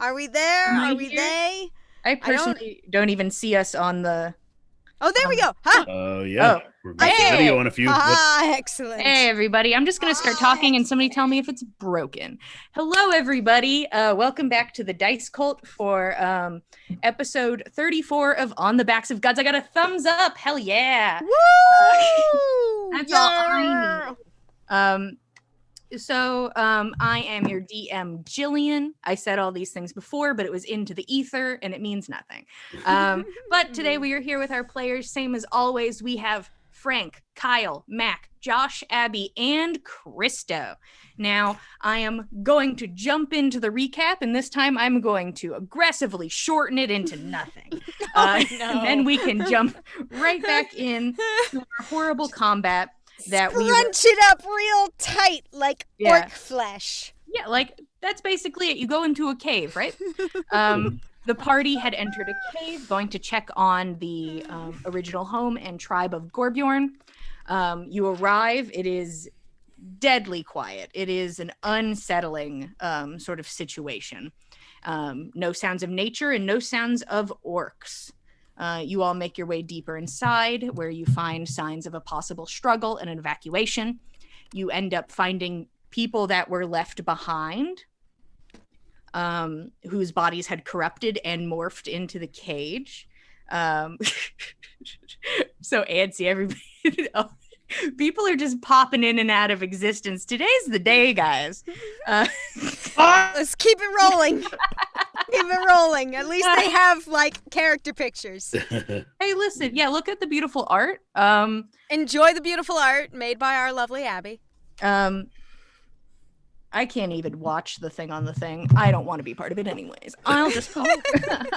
Are we there? Am I Are we here? they? I personally don't even see us on the. Oh, there we go. Huh? Yeah. Oh, We're I got can- video on a few. Ah, excellent. hey everybody! I'm just gonna start talking, and somebody tell me if it's broken. Hello, everybody. Welcome back to the Dice Cult for episode 34 of On the Backs of Gods. I got a thumbs up. Hell yeah! Woo! That's all I need. So I am your DM, Jillian. I said all these things before, but it was into the ether and it means nothing. But today we are here with our players. Same as always, we have Frank, Kyle, Mac, Josh, Abby, and Christo. Now, I am going to jump into the recap, and this time I'm going to aggressively shorten it into nothing. No. And then we can jump right back in to our horrible combat. That Scrunch it up real tight like orc flesh. Yeah, like that's basically it. You go into a cave, right? The party had entered a cave, going to check on the original home and tribe of Gorbjorn. You arrive. It is deadly quiet. It is an unsettling sort of situation. No sounds of nature and no sounds of orcs. You all make your way deeper inside, where you find signs of a possible struggle and an evacuation. You end up finding people that were left behind, whose bodies had corrupted and morphed into the cage. So antsy, everybody. People are just popping in and out of existence. Today's the day, guys. Let's keep it rolling. Keep it rolling. At least they have like character pictures. Hey, listen, yeah, look at the beautiful art. Enjoy the beautiful art made by our lovely Abby. I can't even watch the thing on the thing. I don't want to be part of it anyways. I'll just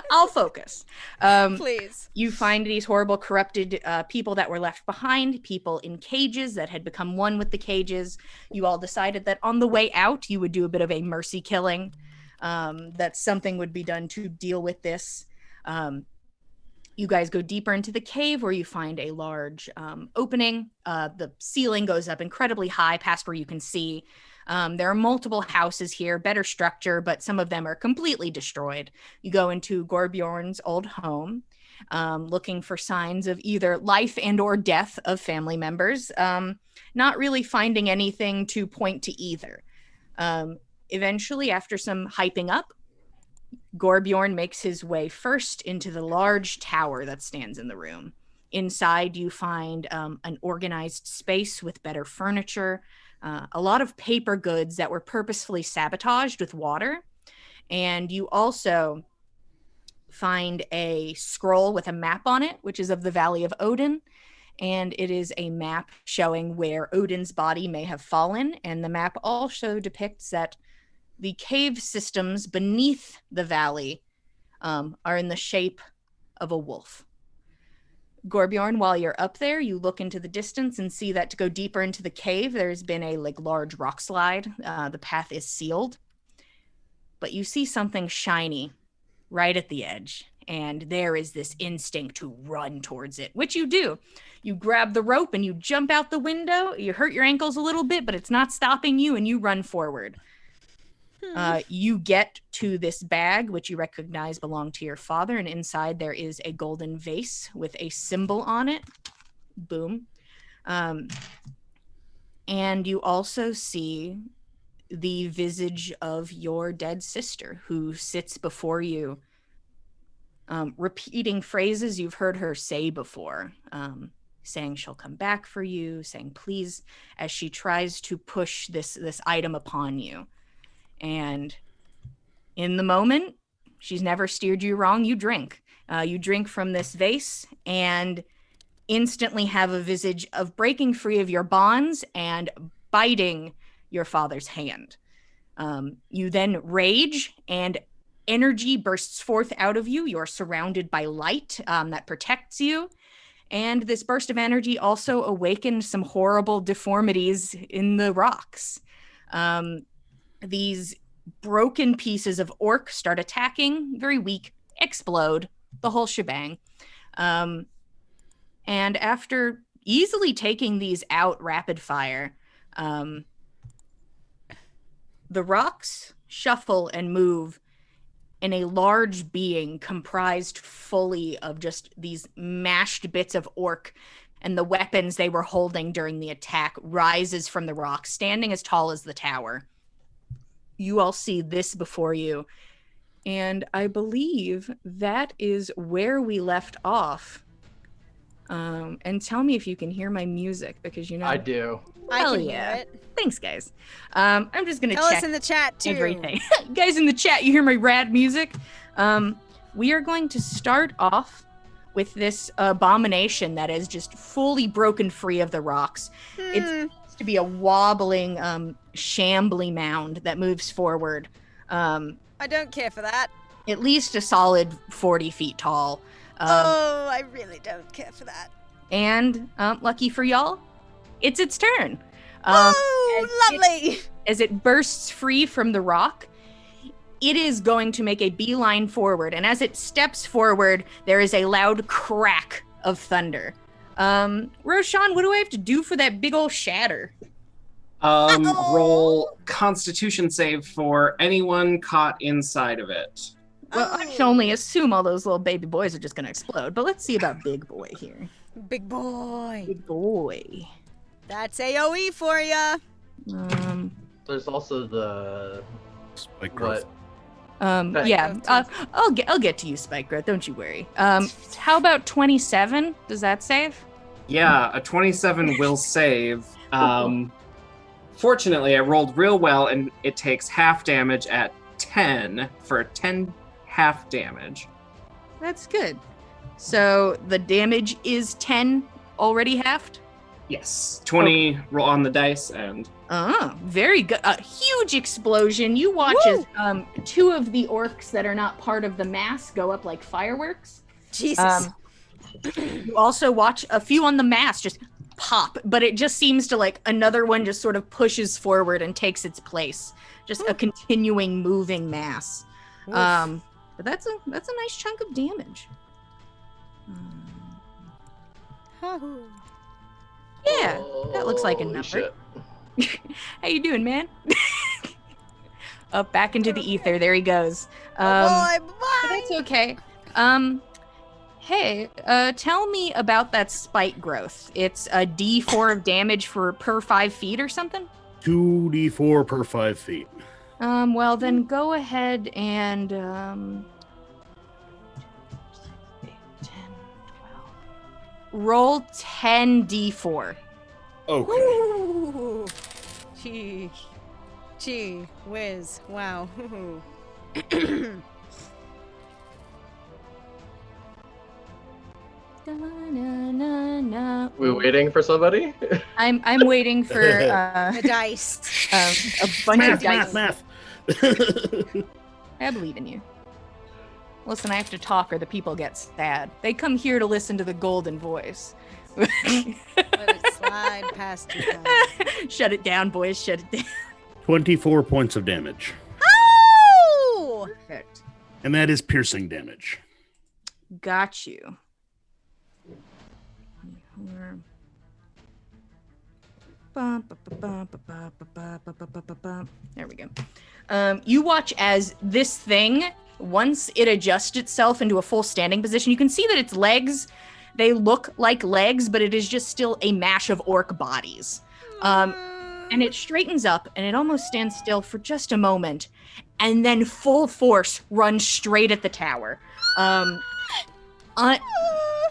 I'll focus. Please. You find these horrible corrupted people that were left behind, people in cages that had become one with the cages. You all decided that on the way out, you would do a bit of a mercy killing, that something would be done to deal with this. You guys go deeper into the cave where you find a large opening. The ceiling goes up incredibly high past where you can see. There are multiple houses here, better structure, but some of them are completely destroyed. You go into Gorbjorn's old home, looking for signs of either life and or death of family members, not really finding anything to point to either. Eventually, after some hyping up, Gorbjorn makes his way first into the large tower that stands in the room. Inside, you find an organized space with better furniture, a lot of paper goods that were purposefully sabotaged with water. And you also find a scroll with a map on it, which is of the Valley of Odin. And it is a map showing where Odin's body may have fallen. And the map also depicts that the cave systems beneath the valley are in the shape of a wolf. Gorbjorn, while you're up there, you look into the distance and see that to go deeper into the cave, there's been a large rock slide. The path is sealed. But you see something shiny right at the edge. And there is this instinct to run towards it, which you do. You grab the rope and you jump out the window. You hurt your ankles a little bit, but it's not stopping you, and you run forward. You get to this bag, which you recognize belonged to your father, and inside there is a golden vase with a symbol on it. Boom. And you also see the visage of your dead sister, who sits before you, repeating phrases you've heard her say before, saying she'll come back for you, saying please, as she tries to push this item upon you. And in the moment, she's never steered you wrong. You drink. You drink from this vase and instantly have a visage of breaking free of your bonds and biting your father's hand. You then rage and energy bursts forth out of you. You're surrounded by light that protects you. And this burst of energy also awakened some horrible deformities in the rocks. These broken pieces of orc start attacking, very weak, explode, the whole shebang. And after easily taking these out rapid fire, the rocks shuffle and move and a large being comprised fully of just these mashed bits of orc and the weapons they were holding during the attack rises from the rock, standing as tall as the tower. You all see this before you, and I believe that is where we left off. And tell me if you can hear my music, because I do. I Hell can yeah. hear it. Thanks, guys. I'm just gonna Tell check us in the chat too. everything. Guys in the chat, you hear my rad music? We are going to start off with this abomination that is just fully broken free of the rocks. It's supposed to be a wobbling, shambly mound that moves forward. I don't care for that. At least a solid 40 feet tall. I really don't care for that. And lucky for y'all, it's its turn. Lovely! As it bursts free from the rock, it is going to make a beeline forward. And as it steps forward, there is a loud crack of thunder. Roshan, what do I have to do for that big old shatter? Roll Constitution save for anyone caught inside of it. Well, I can only assume all those little baby boys are just going to explode. But let's see about Big Boy here. Big boy. Big Boy. That's AoE for ya. There's also the Spike growth. Yeah. I'll get to you, Spike Growth. Don't you worry. How about 27? Does that save? Yeah, a 27 will save. Fortunately, I rolled real well, and it takes half damage at 10 for 10 half damage. That's good. So the damage is 10 already halved? Yes, 20 roll on the dice, and very good. A huge explosion. You watch as two of the orcs that are not part of the mass go up like fireworks. Jesus. You also watch a few on the mass just pop, but it just seems to like another one just sort of pushes forward and takes its place. Just a continuing moving mass. But that's a nice chunk of damage. Yeah, that looks like a number. Shit. How you doing, man? Up back into the ether. There he goes. Bye. But that's okay. Hey, tell me about that spike growth. It's a D4 of damage per 5 feet or something? 2d4 per 5 feet. Well then go ahead and 10, 12. Roll 10d4. Okay. Ooh. Gee whiz. Wow. We waiting for somebody? I'm waiting for The dice. a bunch of dice. Math. I believe in you. Listen, I have to talk or the people get sad. They come here to listen to the golden voice. Let it slide past you guys. Shut it down, boys. Shut it down. 24 points of damage. Oh! Perfect. And that is piercing damage. Got you. There we go. You watch as this thing, once it adjusts itself into a full standing position, you can see that its legs, they look like legs, but it is just still a mash of orc bodies. And it straightens up, and it almost stands still for just a moment, and then full force runs straight at the tower.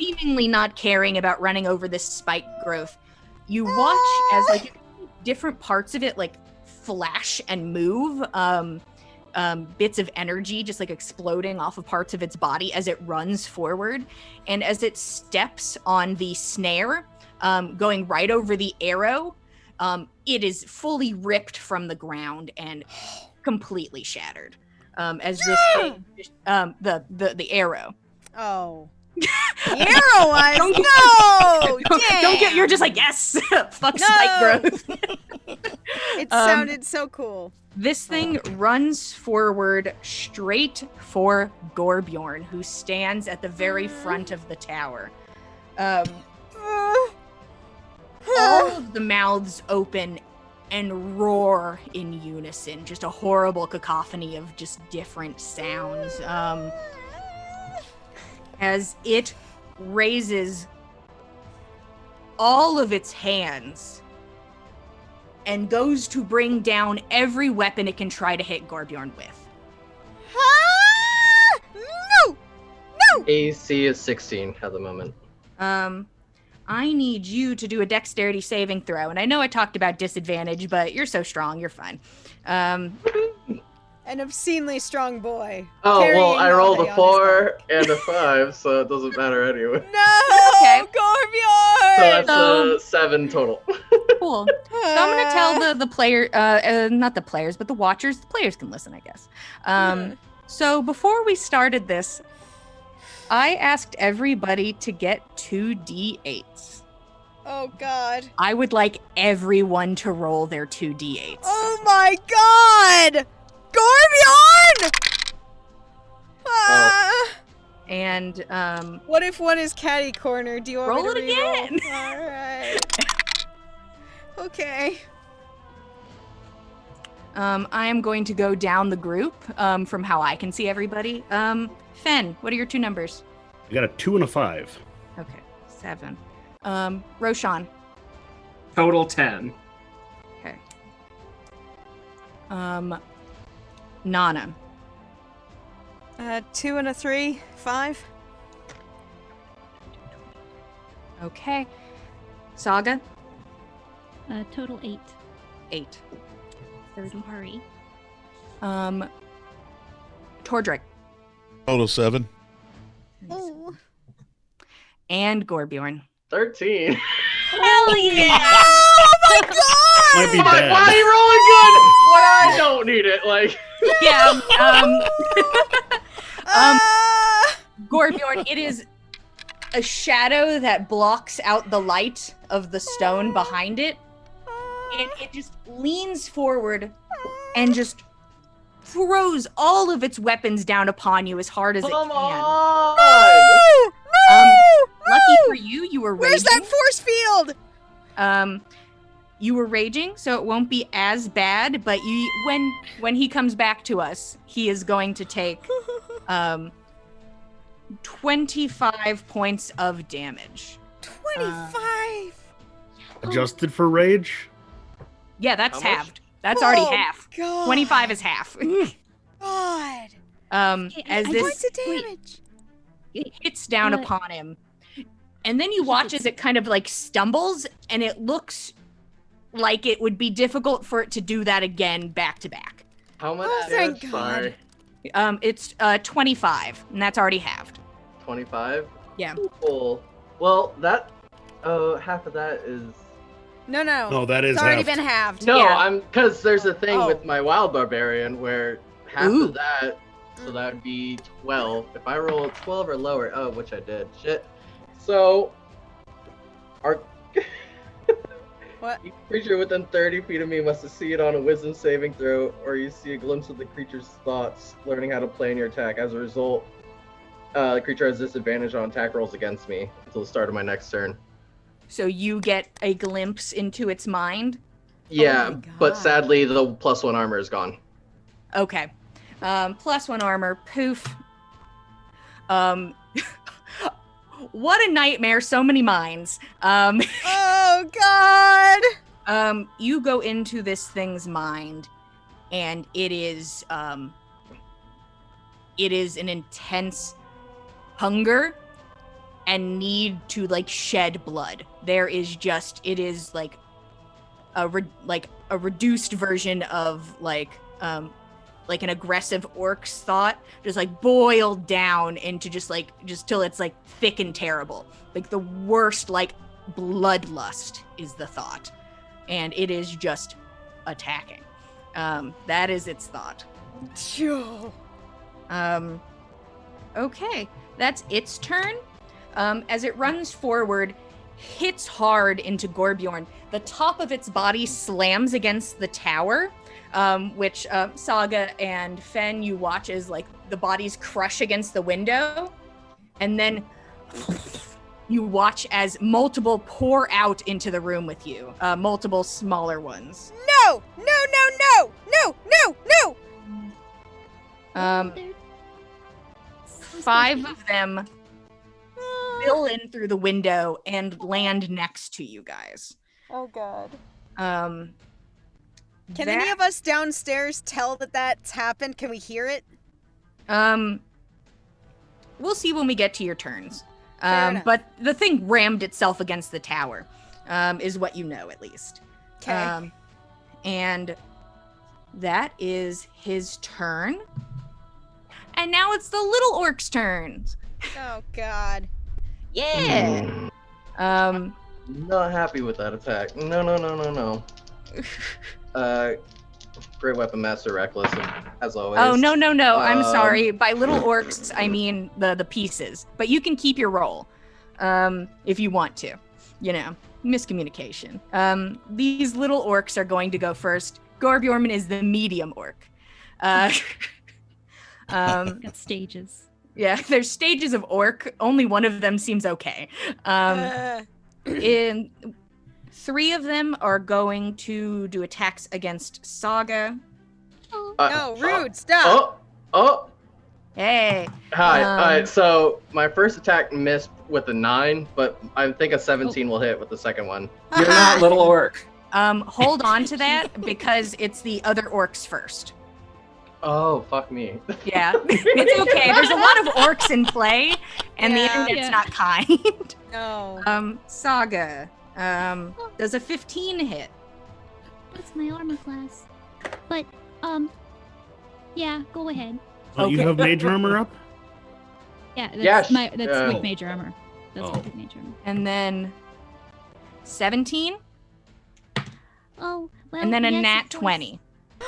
Seemingly not caring about running over this spike growth. You watch as like different parts of it like flash and move, bits of energy just like exploding off of parts of its body as it runs forward. And as it steps on the snare, going right over the arrow, it is fully ripped from the ground and completely shattered. As this thing, the arrow. Oh. Arrow eyes? No! Don't get, you're just like, yes! Fuck spike growth. It sounded so cool. This thing runs forward straight for Gorbjorn, who stands at the very front of the tower. All of the mouths open, and roar in unison, just a horrible cacophony of just different sounds. As it raises all of its hands and goes to bring down every weapon it can try to hit Gorbjorn with. Ah! No! No! AC is 16 at the moment. I need you to do a dexterity saving throw. And I know I talked about disadvantage, but you're so strong, you're fine. An obscenely strong boy. Oh, well, carrying I rolled Ave a on 4 and a 5, so it doesn't matter anyway. No! Okay. Gorbjorn! So that's So- 7 total. Cool. So I'm going to tell the player, not the players, but the watchers. The players can listen, I guess. So before we started this, I asked everybody to get 2d8s. Oh, God. I would like everyone to roll their 2d8s. Oh, my God! Gorbjorn! Ah! And What if one is catty corner? Do you want Roll me to it re-roll? again. All right. Okay. I am going to go down the group from how I can see everybody. Fen, what are your 2 numbers? I got a 2 and a 5. Okay, 7. Roshan. Total 10. Okay. Nana. 2 and a 3, 5. Okay. Saga. Total 8. 8. Sorry. Tordrick. Total 7. Oh. And Gorbjorn. 13. Hell yeah! Oh my God! Might be Why bad. are you rolling good when I don't need it? Like, Yeah. Ah! Gorbjorn, it is a shadow that blocks out the light of the stone behind it. And it just leans forward and just throws all of its weapons down upon you as hard as it come can. on! Lucky for you, you were Where's raging. that force field? You were raging, so it won't be as bad. But when he comes back to us, he is going to take 25 points of damage. 25. Adjusted for rage? Yeah, that's How much? halved. That's already Oh, half. God. 25 is half. God. As I this Points of damage. hits down What? upon him. And then you watch as it kind of like stumbles, and it looks like it would be difficult for it to do that again back to back. How much Oh, thank damage? God. Sorry. It's 25, and that's already halved. 25? Yeah. Cool. Well, that... half of that is... No. No, that is It's already half. been halved. No, Yeah. I'm... Because there's a thing Oh. with my Wild Barbarian where half Ooh. of that... So that would be 12. If I roll 12 or lower... Oh, which I did. Shit. So... Our... What? Each creature within 30 feet of me must succeed on a wisdom saving throw, or you see a glimpse of the creature's thoughts, learning how to plan your attack. As a result, the creature has disadvantage on attack rolls against me until the start of my next turn. So you get a glimpse into its mind. Yeah, my but God. sadly, the +1 armor is gone. Okay. +1 armor. Poof. What a nightmare. So many minds. Oh, God. You go into this thing's mind, and it is an intense hunger and need to like shed blood. It is like a reduced version of like an aggressive orc's thought, just like boiled down into just till it's like thick and terrible. Like the worst, like bloodlust is the thought, and it is just attacking. That is its thought. Phew. Okay, that's its turn. As it runs forward, hits hard into Gorbjorn. The top of its body slams against the tower, which Saga and Fen, you watch as like the bodies crush against the window, and then You watch as multiple pour out into the room with you, multiple smaller ones. No! No, no, no! No, no, no! They're- 5 of them spill in through the window and land next to you guys. Oh, God. Um, Can any of us downstairs tell that that's happened? Can we hear it? We'll see when we get to your turns. Fair enough. But the thing rammed itself against the tower, is what you know at least. Okay. And that is his turn. And now it's the little orc's turn. Oh, God. Yeah. Not happy with that attack. No. Great weapon master reckless as always. Oh, no. I'm Um, sorry. By little orcs, I mean the pieces. But you can keep your roll if you want to. You know, miscommunication. These little orcs are going to go first. Gorbjorn is the medium orc. got stages. Yeah, there's stages of orc. Only one of them seems okay. In 3 of them are going to do attacks against Saga. No, rude, stop. Oh. Hey. Hi. Alright, so my first attack missed with a 9, but I think a 17 will hit with the second one. You're not little orc. Hold on to that because it's the other orcs first. Oh, fuck me. Yeah, it's okay. There's a lot of orcs in play, and the Yeah. internet's not kind. No. Saga. Does a 15 hit? What's my armor class? But, yeah, go ahead. Don't you Okay. have mage armor up? Yeah, that's Yes, that's with oh. major armor. That's Oh. with major armor. And then 17, Oh, well. and then a yes, nat of course. 20.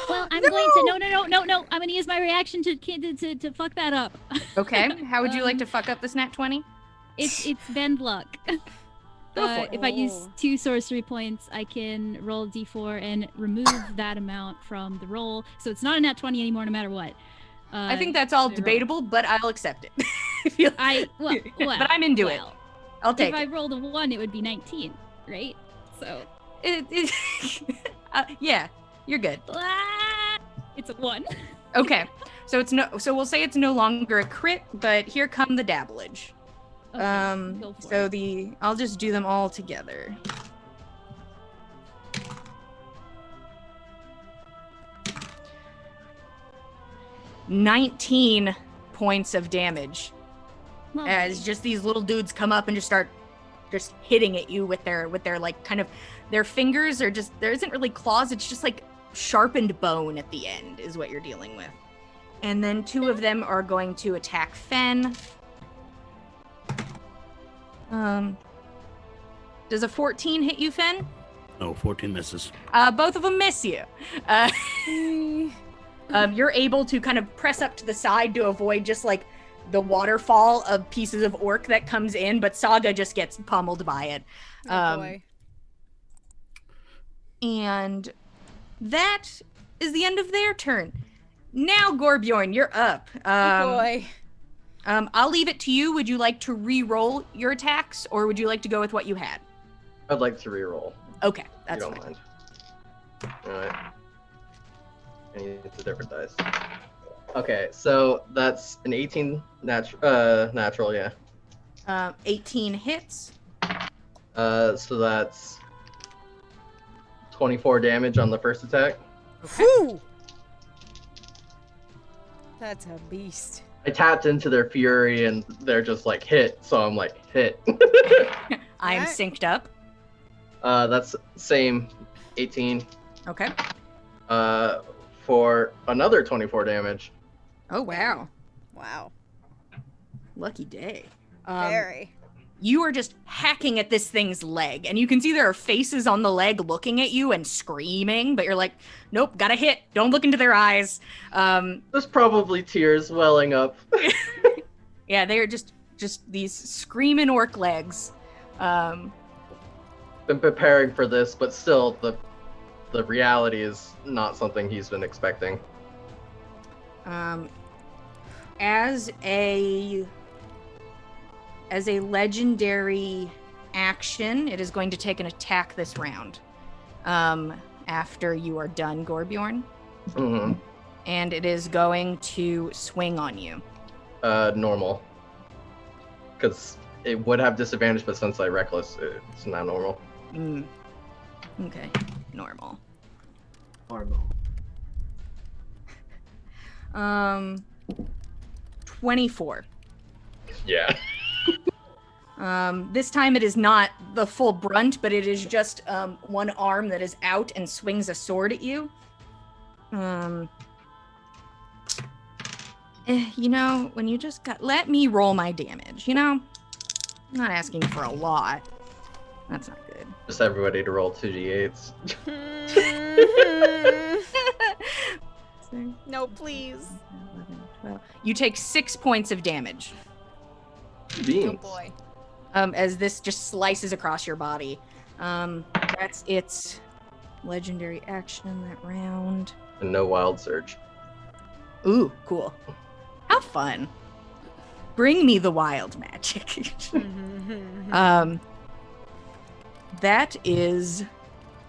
Well, I'm going to no. I'm gonna use my reaction to fuck that up. Okay, how would you like to fuck up this nat 20? It's bend luck. Go for it. If I use Oh. 2 sorcery points, I can roll a d4 and remove that amount from the roll. So it's not a nat 20 anymore, no matter what. I think that's all roll. debatable, but I'll accept it. If you- Well, but I'm into it. well, I'll take if I it. rolled a 1, it would be 19, right? So Yeah, you're good. it's a 1. Okay, so we'll say it's no longer a crit, but here come the dabblage. Okay, go for So it. I'll just do them all together. $19 points of damage Lovely. as just these little dudes come up and just start just hitting at you with their like kind of their fingers are just there isn't really claws, it's just like sharpened bone at the end is what you're dealing with. And then 2 of them are going to attack Fen. Does a 14 hit you, Fen? No, 14 misses. Both of them miss you. You're able to kind of press up to the side to avoid just like the waterfall of pieces of orc that comes in, but Saga just gets pummeled by it. Oh, boy. And that is the end of their turn. Now, Gorbjorn, you're up. Oh, boy. I'll leave it to you. Would you like to re-roll your attacks, or would you like to go with what you had? I'd like to reroll. Okay, If that's you fine. don't mind. Alright. And it's a different dice. Okay, so that's an 18 natural, yeah. 18 hits. So that's 24 damage on the first attack. Whew. That's a beast. I tapped into their fury and they're just like hit, so I'm like hit. I am Alright. synced up. That's same 18 Okay. for another 24 damage. Oh, wow. Wow. Lucky day. Very. You are just hacking at this thing's leg, and you can see there are faces on the leg looking at you and screaming, but you're like, nope, gotta hit. Don't look into their eyes. There's probably tears welling up. Yeah, they are just these screaming orc legs. Been preparing for this, but still the reality is not something he's been expecting. As a as a legendary action, it is going to take an attack this round. After you are done, Gorbjorn. Mm-hmm. And it is going to swing on you. Normal. Because it would have disadvantage, but since I reckless, it's not normal. Okay, normal. 24. Yeah. This time it is not the full brunt, but it is just one arm that is out and swings a sword at you. You know, when you just let me roll my damage, you know? I'm not asking for a lot. That's not good. Just everybody to roll 2d8s. No, please. 11, 12. You take 6 points of damage. Beans. Oh boy. As this just slices across your body. That's its legendary action that round. And no wild surge. Ooh, cool. How fun. Bring me the wild magic. That is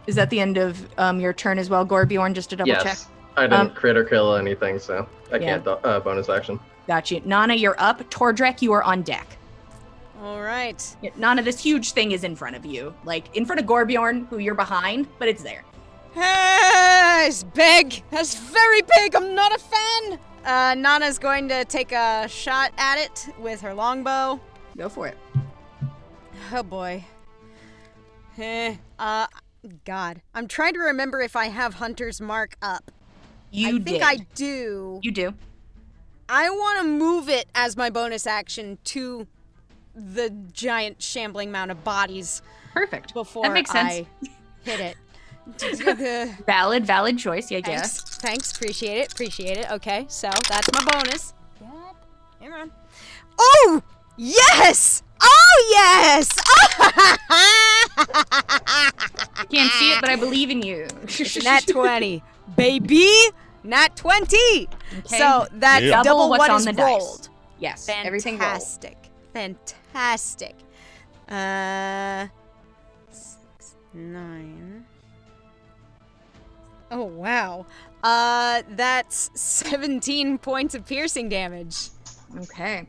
that the end of your turn as well, Gorbjorn, just to double check? Yes. I didn't crit or kill anything, so I can't bonus action. Got you. Nana, you're up. Tordrek, you are on deck. All right. Yeah, Nana, this huge thing is in front of you. Like, in front of Gorbjorn, who you're behind, but it's there. It's big. That's very big. I'm not a fan. Nana's going to take a shot at it with her longbow. Go for it. Oh boy. God. I'm trying to remember if I have Hunter's Mark up. I think I do. You do. I want to move it as my bonus action to the giant shambling mound of bodies. Perfect. Before that makes sense. I hit it. Valid choice. Yeah, Thanks. Appreciate it. Okay, so that's my bonus. Hang on. Oh! Yes! Oh, yes! I can't see it, but I believe in you. Nat 20. Baby! Nat 20! Okay. So that's double what's what on is the rolled. dice. Yes, everything rolled. Fantastic. 6, 9. Oh, wow. That's 17 points of piercing damage. Okay.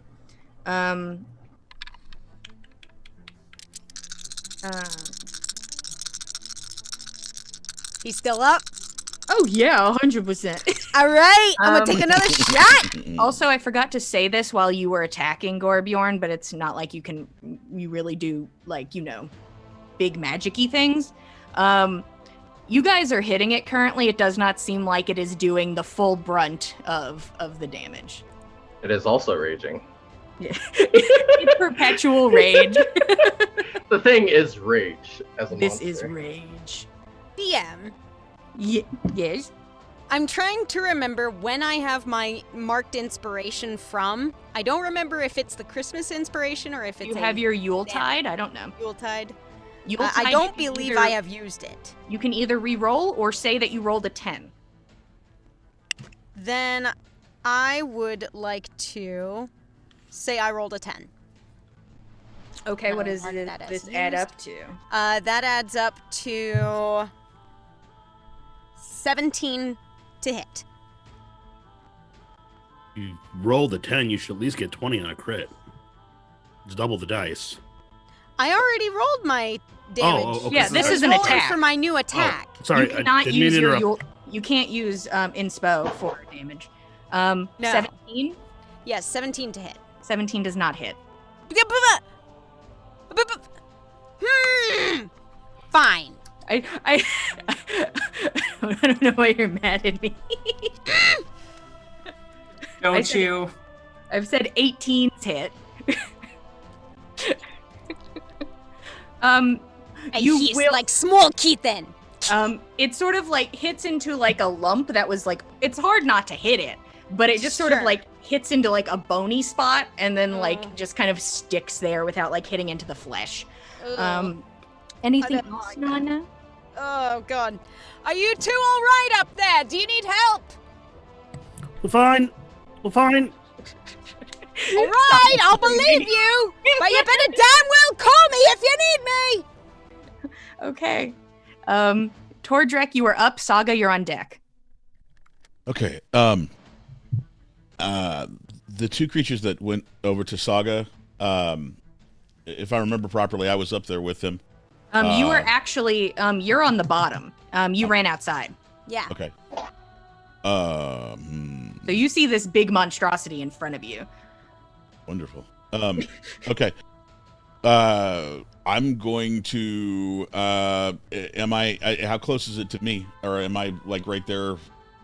He's still up? Oh, yeah, 100%. All right, I'm going to take another shot. Also, I forgot to say this while you were attacking Gorbjorn, but it's not like you really do, like, you know, big magic-y things. You guys are hitting it currently. It does not seem like it is doing the full brunt of the damage. It is also raging. Yeah. It's perpetual rage. The thing is rage as a This monster. is rage. DM. Yes. I'm trying to remember when I have my marked inspiration from. I don't remember if it's the Christmas inspiration or if it's You have your Yuletide? I don't know. Yuletide. Yuletide, I don't believe I have used it. You can either re-roll or say that you rolled a 10. Then I would like to say I rolled a 10. Okay, what I'll does mark that as this add used. up to? That adds up to 17 to hit. You roll the 10, you should at least get 20 on a crit. It's double the dice. I already rolled my damage. Oh, okay. Yeah, this is an Rolling attack. for my new attack. Oh, sorry, You I cannot didn't mean use to your interrupt. you can't use inspo for damage. 17? Yes, 17 to hit. 17 does not hit. Fine. I I don't know why you're mad at me. Don't you? I've said 18 hit. You He's will like small Keithan. it sort of like hits into like a lump that was like, it's hard not to hit it, but it just sort of Sure. like hits into like a bony spot and then like just kind of sticks there without like hitting into the flesh. Anything don't else, like that. Nana? Oh god. Are you two all right up there? Do you need help? We're fine. We're fine. All right, I'll believe you, but you better damn well call me if you need me. Okay. Tordrek, you are up. Saga, you're on deck. Okay. The two creatures that went over to Saga, if I remember properly, I was up there with them. You are actually, you're on the bottom. You ran outside. Yeah. Okay. So you see this big monstrosity in front of you. Wonderful. Okay. I'm going to. Am I? How close is it to me, or am I like right there?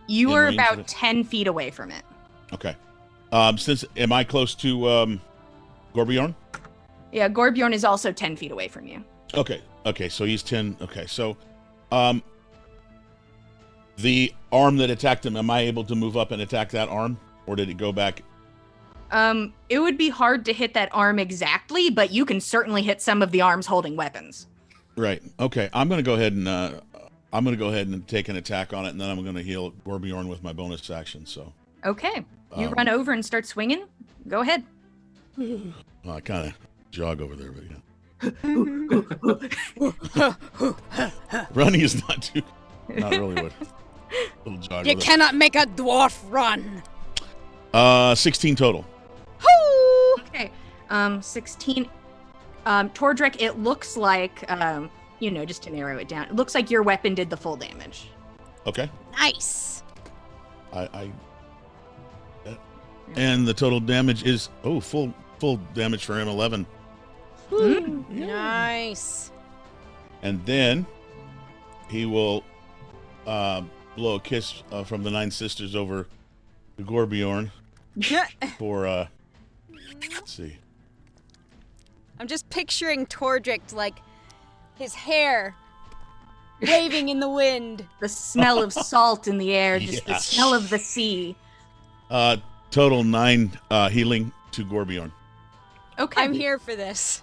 You in are range of about it? 10 feet away from it. Okay. Am I close to Gorbjorn? Yeah, Gorbjorn is also 10 feet away from you. Okay. Okay. So he's 10. Okay. So, the arm that attacked him. Am I able to move up and attack that arm, or did it go back? It would be hard to hit that arm exactly, but you can certainly hit some of the arms holding weapons. Right. Okay. I'm gonna go ahead and take an attack on it, and then I'm gonna heal Gorbjorn with my bonus action. So. Okay. You run over and start swinging. Go ahead. Well, I kind of jog over there, but yeah. Running is not really what. Little jog. You over cannot make a dwarf run. there. 16 total. Okay. 16. Tordrek, it looks like, just to narrow it down, it looks like your weapon did the full damage. Okay. Nice. And the total damage is full damage for him, 11. Nice. And then he will blow a kiss from the 9 sisters over to Gorbjorn for let's see. I'm just picturing Tordrek, like, his hair waving in the wind. The smell of salt in the air, just the Yeah. smell of the sea. Total 9 healing to Gorbjorn. Okay. I'm here for this.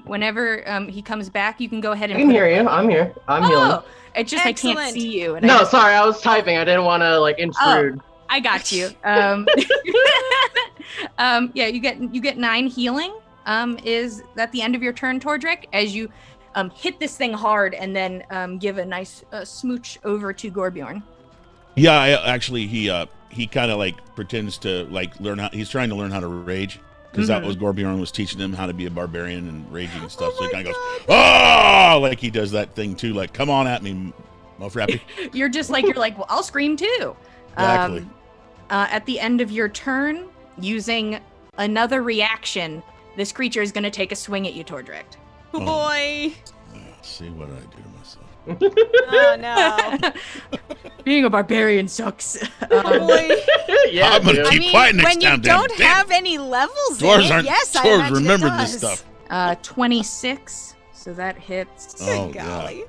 Whenever he comes back, you can go ahead I and can hear you. I'm here. I'm healing. Oh, it just I can't Excellent. see you. And No, I just- sorry, I was typing. I didn't want to intrude. I got you. Yeah, you get 9 healing. Is that the end of your turn, Tordrek? As you hit this thing hard and then give a nice smooch over to Gorbjorn. Yeah, he kind of pretends to learn how. He's trying to learn how to rage because that was Gorbjorn was teaching him how to be a barbarian and raging and stuff. So he kind of goes, "Oh!" Like he does that thing too. Like, come on at me, Mofrappy. you're like, well, I'll scream too. Exactly. At the end of your turn, using another reaction, this creature is going to take a swing at you, Tordrek. Oh, boy. See what I do to myself. Oh, no. Being a barbarian sucks. Oh, boy. Yeah, I'm gonna dude. keep quiet next when you time. damn don't it. Damn have any levels Dwarves in it, aren't- yes, I dwarves imagine remember it this does. stuff. 26. So that hits. Oh, Golly.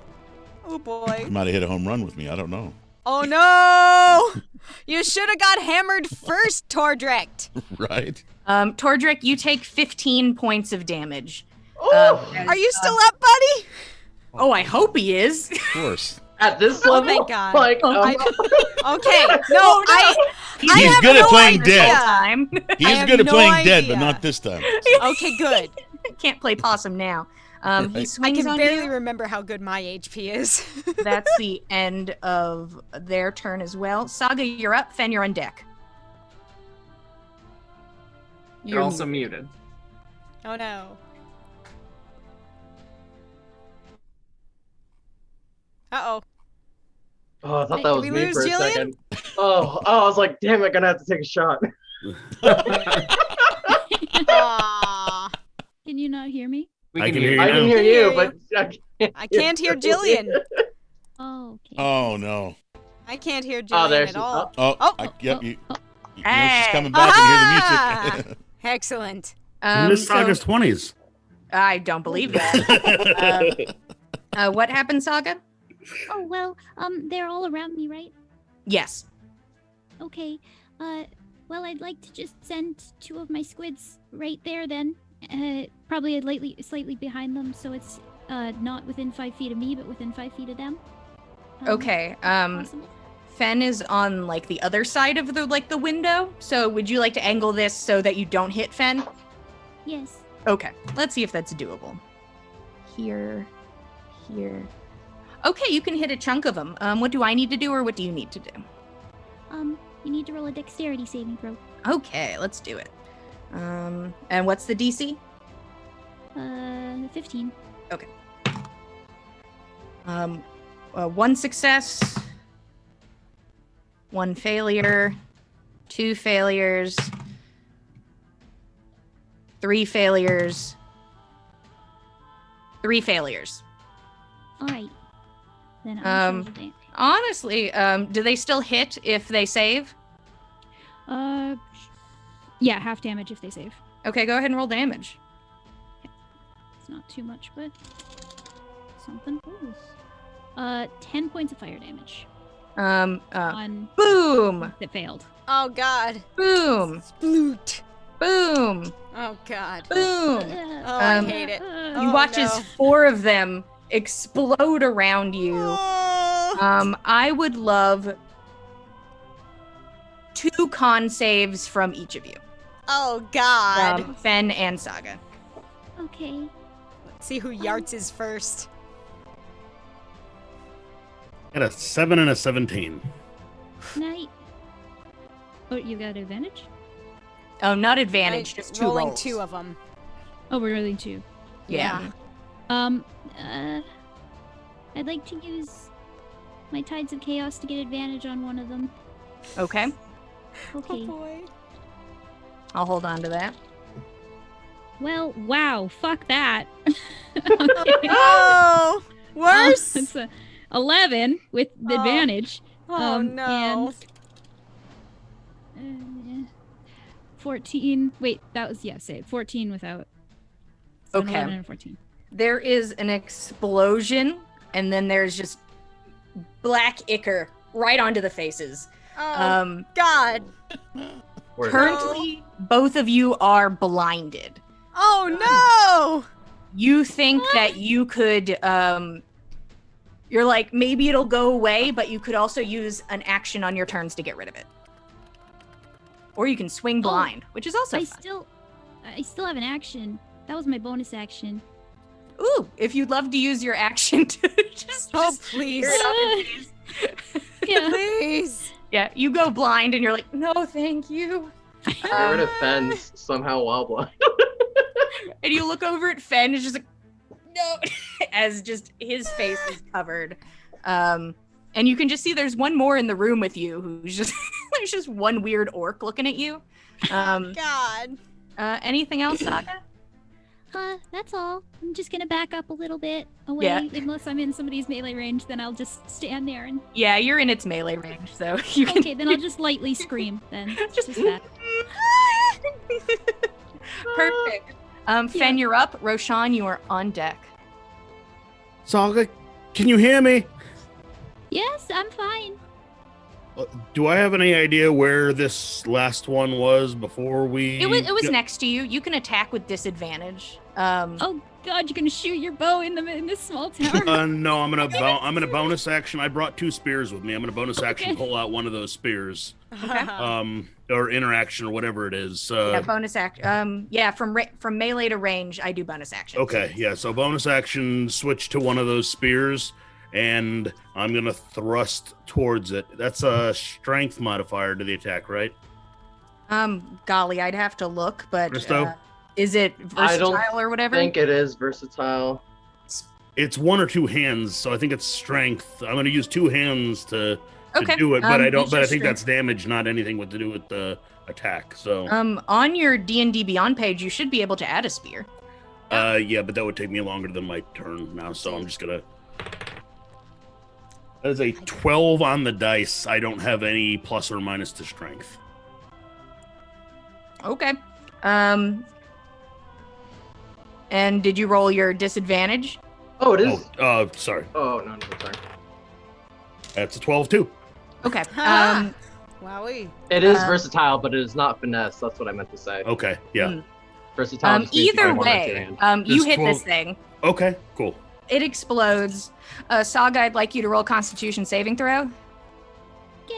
Oh, boy. You might have hit a home run with me. I don't know. Oh, no. You should have got hammered first, Tordrek. Right? Tordrek, you take 15 points of damage. Are you still up, buddy? Oh, I hope he is. Of course. At this Oh, level, thank God. like, Okay. No, Oh, no. I He's have good at no playing idea. dead. Time. He's have good at no playing dead, but idea. not this time. Okay, good. Can't play possum now. He I swings can on barely you. remember how good my HP is. That's the end of their turn as well. Saga, you're up. Fen, you're on deck. You're also muted. Oh, no. Uh-oh. oh, I thought that Did was we me lose for a Jillian? second. Oh, I was like, damn it, gonna have to take a shot. Aw. Can you not hear me? We I can can hear hear you. I can now. hear hear you, you. but I can't hear Jillian. Oh, okay. Oh, no. I can't hear Jillian there at she- all. Oh, Oh. yep. You know she's Hey. coming back Aha! and hear the music. Excellent. Miss So- Saga's 20s. I don't believe that. What happened, Saga? Oh, well, they're all around me, right? Yes. Okay. Well, I'd like to just send 2 of my squids right there then. Probably slightly behind them, so it's not within 5 feet of me, but within 5 feet of them. Okay. Possible? Fen is on like the other side of the window. So would you like to angle this so that you don't hit Fen? Yes. Okay, let's see if that's doable. Here. Okay, you can hit a chunk of them. What do I need to do, or what do you need to do? You need to roll a dexterity saving throw. Okay, let's do it. And what's the DC? 15. One success, one failure, 2 failures, 3 failures, 3 failures. All right. Then I'll roll damage. Honestly, do they still hit if they save? Yeah, half damage if they save. Okay, go ahead and roll damage. It's not too much, but something. Ooh. 10 points of fire damage on Boom! that failed. Oh God. Boom! Sploot. Boom! Oh God. Boom! Oh, I hate it. You Oh, watch as no. 4 of them explode around you. Oh. I would love 2 con saves from each of you. Oh God. From Fen and Saga. Okay. Let's see who yarts is first. Got a 7 and a 17. Night. Oh, you got advantage? Oh, not advantage, just 2 rolling rolls. 2 of them. Oh, we're rolling 2. Yeah. I'd like to use my Tides of Chaos to get advantage on one of them. Okay. Okay. Oh boy. I'll hold on to that. Well, wow, fuck that. Oh, worse. It's a 11 with the Oh. advantage. Oh no. And 14. Wait, that was save. 14 without. So an Okay. 11 and a 14. There is an explosion, and then there's just black ichor right onto the faces. Oh God. Where's Currently, both of you are blinded. Oh no. You think that you could, you're like, maybe it'll go away, but you could also use an action on your turns to get rid of it. Or you can swing blind, which is also I fun. still have an action. That was my bonus action. Ooh, if you'd love to use your action to just Oh just please. tear it up in peace. Yeah. Please. Yeah, you go blind and you're like, no, thank you. Get rid of Fens somehow while blind. And you look over at Fen, it's just like, no, as just his face is covered. And you can just see there's one more in the room with you who's just, there's just one weird orc looking at you. God. Anything else, Saga? That's all. I'm just gonna back up a little bit away. Yeah. Unless I'm in somebody's melee range, then I'll just stand there and. Yeah, you're in its melee range, so you can. Okay, then I'll just lightly scream. Then just that. Perfect. Fen, you're up. Roshan, you are on deck. Saga, can you hear me? Yes, I'm fine. Do I have any idea where this last one was before we? It was next to you. You can attack with disadvantage. Oh God, you're gonna shoot your bow in this small tower. No, I'm gonna bonus action. I brought 2 spears with me. I'm gonna bonus action Okay. pull out one of those spears. Okay. Or interaction or whatever it is. Yeah, bonus action. Yeah, from melee to range, I do bonus action. Okay, yeah. So bonus action, switch to one of those spears, and I'm gonna thrust towards it. That's a strength modifier to the attack, right? Golly, I'd have to look, but Bristow? is it I don't versatile or whatever? I think it is versatile. It's 1 or 2 hands, so I think it's strength. I'm gonna use 2 hands to Okay. do it, but I don't. use But your I think strength. that's damage, not anything with to do with the attack. So, On your D&D Beyond page, you should be able to add a spear. yeah, but that would take me longer than my turn now. So I'm just gonna. That is a 12 on the dice. I don't have any plus or minus to strength. Okay. And did you roll your disadvantage? Oh, it is. Sorry. Oh, no, sorry. That's a 12 too. Okay. Wowie. It is Uh, versatile, but it is not finesse. That's what I meant to say. Okay. Yeah. Mm. Versatile. just means you Either have one or two way, hands. you Just hit 12. this thing. Okay. Cool. It explodes. Saga, I'd like you to roll Constitution saving throw. Okay.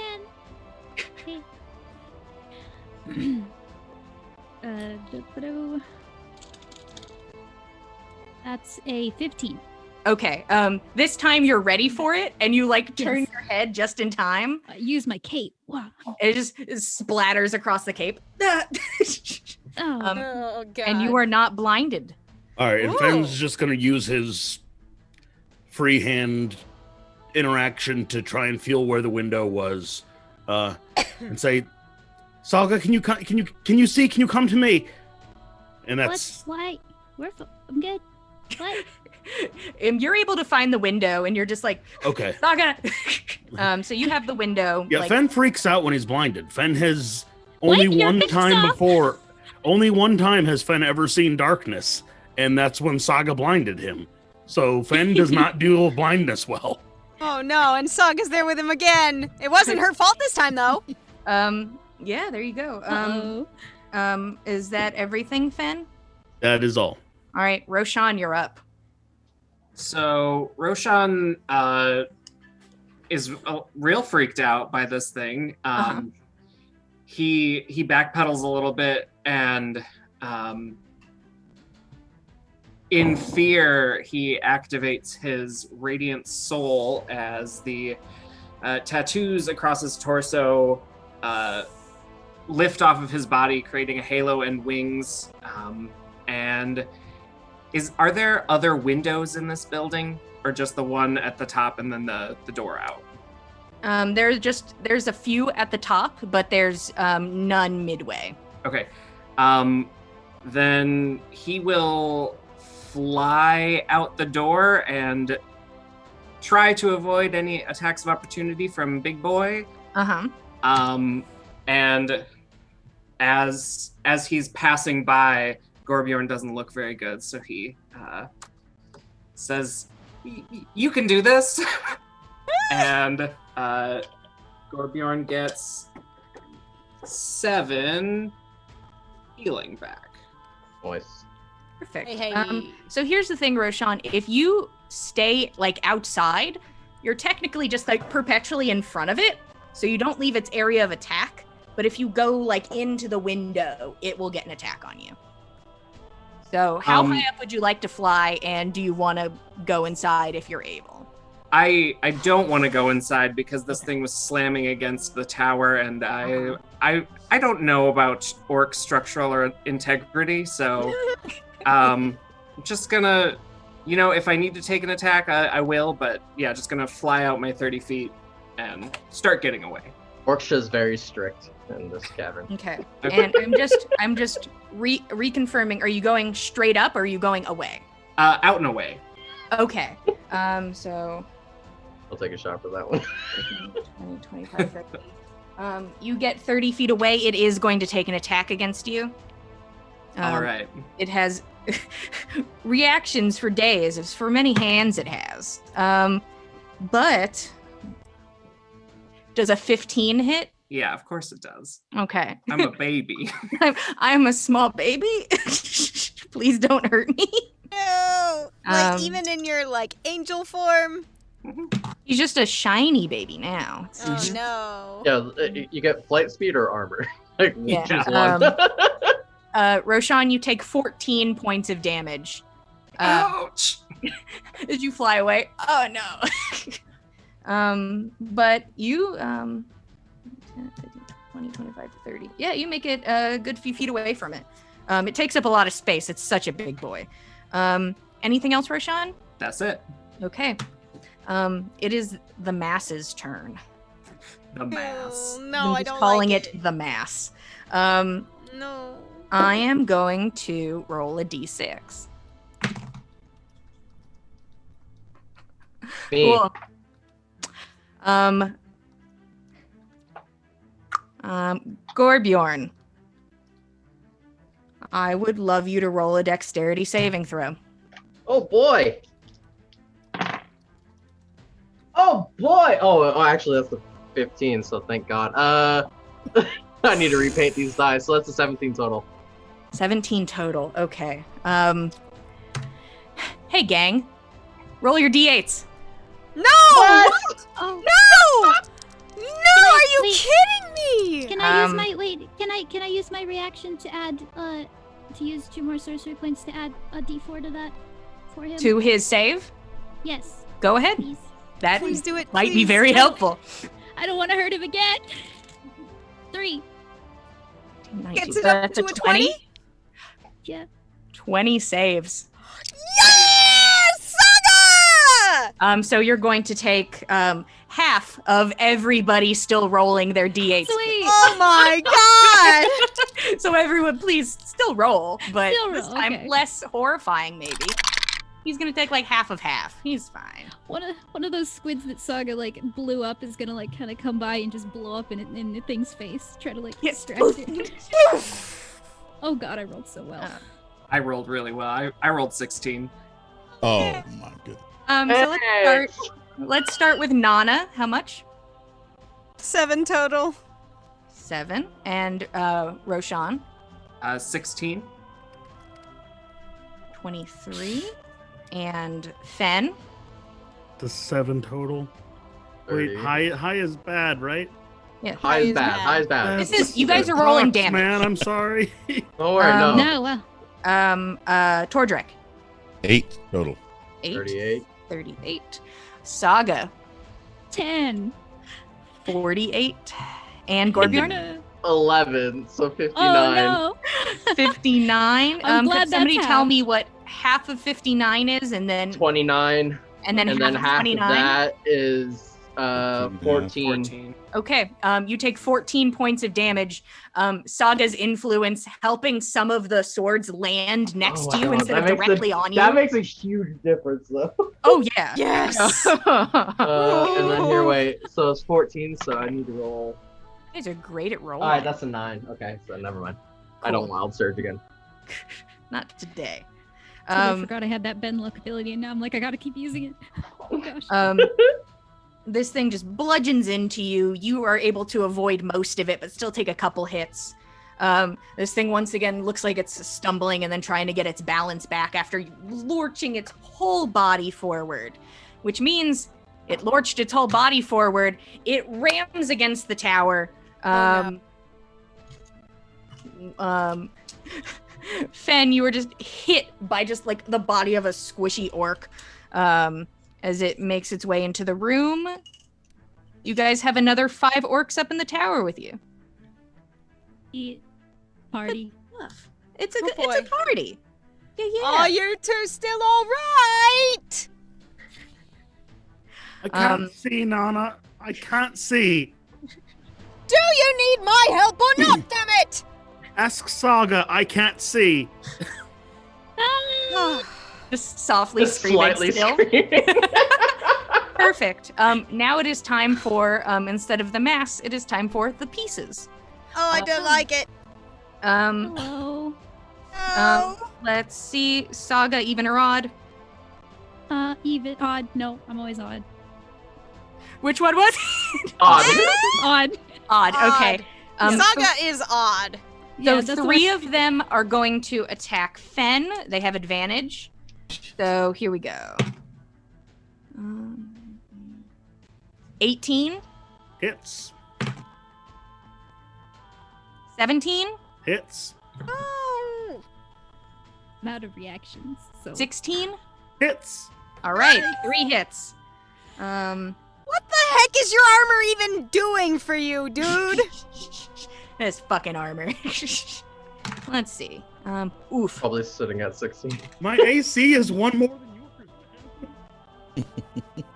That's a 15. Okay. This time you're ready for it, and you like turn your head just in time. I use my cape. Wow. It just splatters across the cape. Oh. Oh god. And you are not blinded. All right, and Ooh. Fenn's just gonna use his free hand interaction to try and feel where the window was, and say, "Saga, can you see? Can you come to me?" And that's Why? I'm good. What? You're able to find the window, and you're just like, okay. Saga. So you have the window. Yeah, like, Fenn freaks out when he's blinded. Fenn has only What? Your one face time off? before. Only one time has Fenn ever seen darkness, and that's when Saga blinded him. So Fenn does not deal with blindness well. Oh no, and Saga's there with him again. It wasn't her fault this time though. Yeah, there you go. Uh-oh. Is that everything, Fen? That is all. All right, Roshan, you're up. So Roshan is real freaked out by this thing. He backpedals a little bit and in fear he activates his radiant soul as the tattoos across his torso lift off of his body, creating a halo and wings. And are there other windows in this building, or just the one at the top and then the door out? There's a few at the top, but there's none midway. Okay. Then he will fly out the door and try to avoid any attacks of opportunity from Big Boy. And as he's passing by, Gorbjorn doesn't look very good, so he says, "You can do this." And Gorbjorn gets 7 healing back. Nice. Perfect. Hey. So here's the thing, Roshan. If you stay like outside, you're technically just like perpetually in front of it, so you don't leave its area of attack. But if you go like into the window, it will get an attack on you. So how high up would you like to fly, and do you want to go inside if you're able? I don't want to go inside because this thing was slamming against the tower, and I don't know about orc structural integrity, so I'm just gonna, if I need to take an attack, I will, but yeah, just gonna fly out my 30 feet and start getting away. Orcsha is very strict in this cavern. Okay. And I'm just reconfirming, are you going straight up or are you going away? Out and away. Okay. So I'll take a shot for that one. 20, 25, 30. You get 30 feet away, it is going to take an attack against you. All right. It has reactions for days. It's for many hands it has. But does a 15 hit? Yeah, of course it does. Okay. I'm a baby. I'm a small baby. Please don't hurt me. No. Even in your angel form. He's just a shiny baby now. Oh no. Yeah, you get flight speed or armor. Yeah. Choose one. Roshan, you take 14 points of damage. Ouch! As you fly away. Oh no. But you 10, 15, 20, 25, 30. Yeah, you make it a good few feet away from it. It takes up a lot of space. It's such a big boy. Anything else, Roshan? That's it. Okay. It is the mass's turn. The mass. Oh, no, I'm I just don't calling like it the mass. No. I am going to roll a d6. Me. Cool. Gorbjorn, I would love you to roll a dexterity saving throw. Oh boy. Oh boy. Oh, actually that's the 15, so thank God. I need to repaint these dice, so that's a 17 total. 17 total. Okay. Hey gang, roll your d8s. No! What? Oh, No! No! Are you Wait. kidding Can I use Um, my Can I use my reaction to add to use 2 more sorcery points to add a D4 to that for him? To his save? Yes, Go ahead. please. That Please do it. might be please. very helpful. I don't want to hurt him again. 3. Gets it So up that's to a 20? Yeah. 20 saves. Yes! Saga! So you're going to take half of everybody still rolling their d8s. Sweet. Oh my god! So everyone, please still roll, but Still this roll, time okay. less horrifying, maybe. He's gonna take like half of half. He's fine. One of those squids that Saga like blew up is gonna like kind of come by and just blow up in the thing's face, try to like Yes. distract it. Oh god, I rolled so well. I rolled really well. I rolled 16. Oh my goodness. So let's start with Nana. How much? 7 total. 7. And Roshan, 16. 23. And Fen, The 7 total. 30. Wait, high is bad, right? yeah. High is bad. High is bad. This is you guys are rolling Sucks, damage. Man, I'm sorry. Don't worry, no. No, well, Tordrek, 8 total. 8. 38. 38. Saga, 10. 48. And Gorbjorn, No. 11, so 59. Oh no. 59. I'm glad Could somebody that's tell half. me what half of 59 is, and then 29. and then And half then of half 29? of that is 14. 14. Okay, you take 14 points of damage. Saga's influence helping some of the swords land next Oh to my you God, instead that of makes directly on you. That makes a huge difference, though. Oh yeah. Yes! And then here, wait. So it's 14, so I need to roll. You guys are great at rolling. Alright, that's a 9. Okay, so never mind. I don't Cool. wild surge again. Not today. I forgot I had that bend luck ability, and now I'm like, I gotta keep using it. Oh gosh. This thing just bludgeons into you. You are able to avoid most of it, but still take a couple hits. This thing once again looks like it's stumbling and then trying to get its balance back after lurching its whole body forward, which means it lurched its whole body forward. It rams against the tower. Fen, you were just hit by just like the body of a squishy orc. As it makes its way into the room. You guys have another 5 orcs up in the tower with you. Eat. Party. It's a Oh, it's a boy. party. Yeah. Oh, you two still alright? I can't Um, see, Nana. I can't see. Do you need my help or not, damn it? Ask Saga. I can't see. Oh, Just softly Just screaming slightly still. screaming. Perfect. Now it is time for instead of the mass, it is time for the pieces. I don't like it. Hello. No. Let's see. Saga, even or odd? Even. Odd. No, I'm always odd. Which one was? Odd. Odd. Odd. Okay. Saga is odd. So Yeah, that's what 3 I- of them are going to attack Fen. They have advantage. So here we go. 18, Hits. 17, Hits. Oh. I'm out of reactions. So 16. Hits. All right, 3 hits. What the heck is your armor even doing for you, dude? This fucking armor. Let's see. Oof. Probably sitting at 16. My AC is 1 more than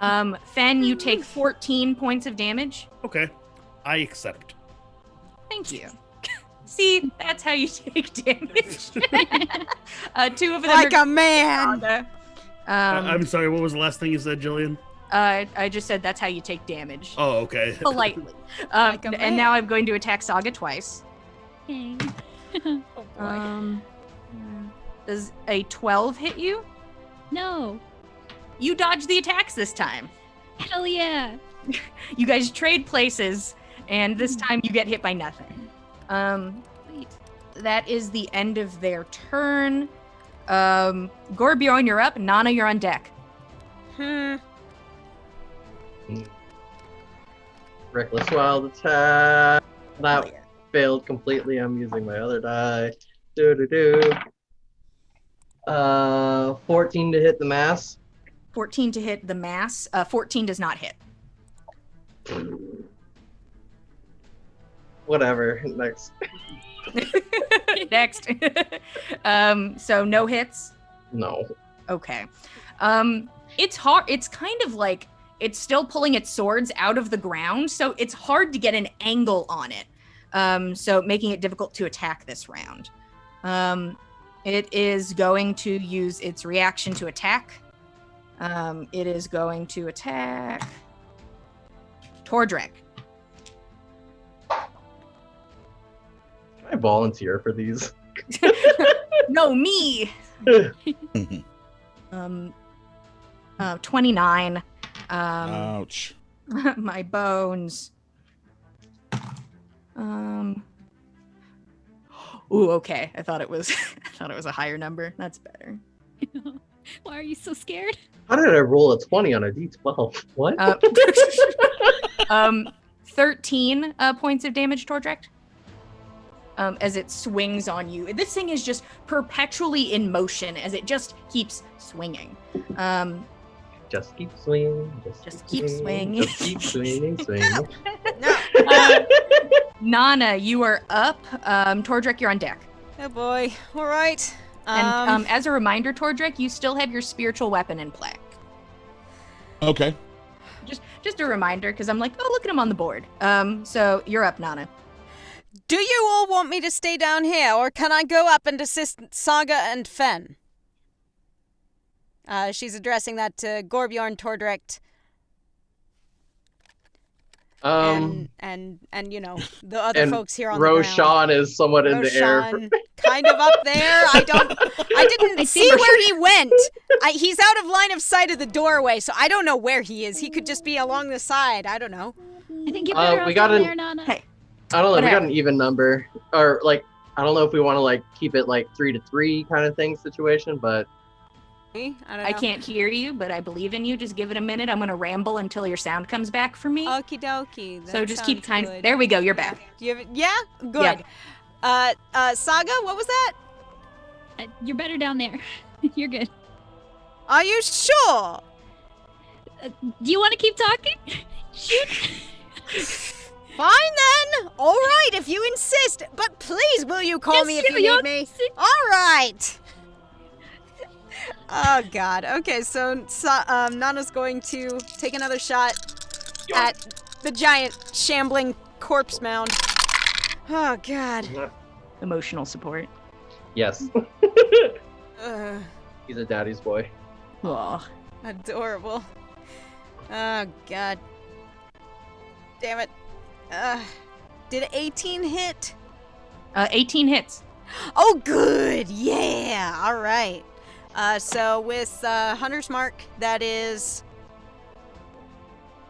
yours. Fen, you take 14 points of damage. Okay. I accept. Thank you. See, that's how you take damage. 2 of them Like are a man. Saga. I'm sorry, what was the last thing you said, Jillian? I just said that's how you take damage. Oh, okay. Politely. Like a man. And now I'm going to attack Saga twice. Okay. Oh, boy. Does a 12 hit you? No. You dodge the attacks this time. Hell yeah. You guys trade places, and this time you get hit by nothing. Wait. That is the end of their turn. Gorbjorn, you're up. Nana, you're on deck. Reckless wild attack. That failed completely. I'm using my other die. 14 to hit the mass. 14 to hit the mass. 14 does not hit. Whatever. Next. Next. So no hits. No. Okay. It's hard. It's kind of like it's still pulling its swords out of the ground, so it's hard to get an angle on it. So making it difficult to attack this round. It is going to use its reaction to attack. It is going to attack Tordrek. Can I volunteer for these? No, me. 29. Ouch. My bones. Ooh, okay. I thought it was a higher number. That's better. Why are you so scared? How did I roll a 20 on a d12? What? 13 points of damage, Tordrek. As it swings on you. This thing is just perpetually in motion as it just keeps swinging. Just keep swinging. Just keep swinging. Just keep swinging. Nana, you are up. Tordrek, you're on deck. Oh boy. All right. And as a reminder, Tordrek, you still have your spiritual weapon in play. Okay. Just a reminder, because I'm like, oh, look at him on the board. So you're up, Nana. Do you all want me to stay down here, or can I go up and assist Saga and Fen? She's addressing that to Gorbjorn, Tordrek, and you know the other and folks here on the Roshan ground. is somewhat in the air. Roshan, kind of up there. I didn't see where he went. He's out of line of sight of the doorway, so I don't know where he is. He could just be along the side. I don't know. I think you're better we off got down an- there, Nana. Hey. I don't know. What We got happened? an even number, or like I don't know if we want to like keep it like 3-3 kind of thing situation, but I don't know. I can't hear you, but I believe in you. Just give it a minute. I'm going to ramble until your sound comes back for me. Okie dokie. So just keep kind. There we go. You're back. Do you have, yeah? Good. Saga, what was that? You're better down there. You're good. Are you sure? Do you want to keep talking? Shoot. Fine then. All right, if you insist. But please, will you call Yes, me if you you're- need me? All right. Oh God. Okay, so Nana's going to take another shot at the giant shambling corpse mound. Oh God. Emotional support. yes, Ugh, he's a daddy's boy. Oh. adorable. Oh God. Damn it. Did 18 hit? 18 hits. Oh, good. Yeah. All right. So with Hunter's Mark, that is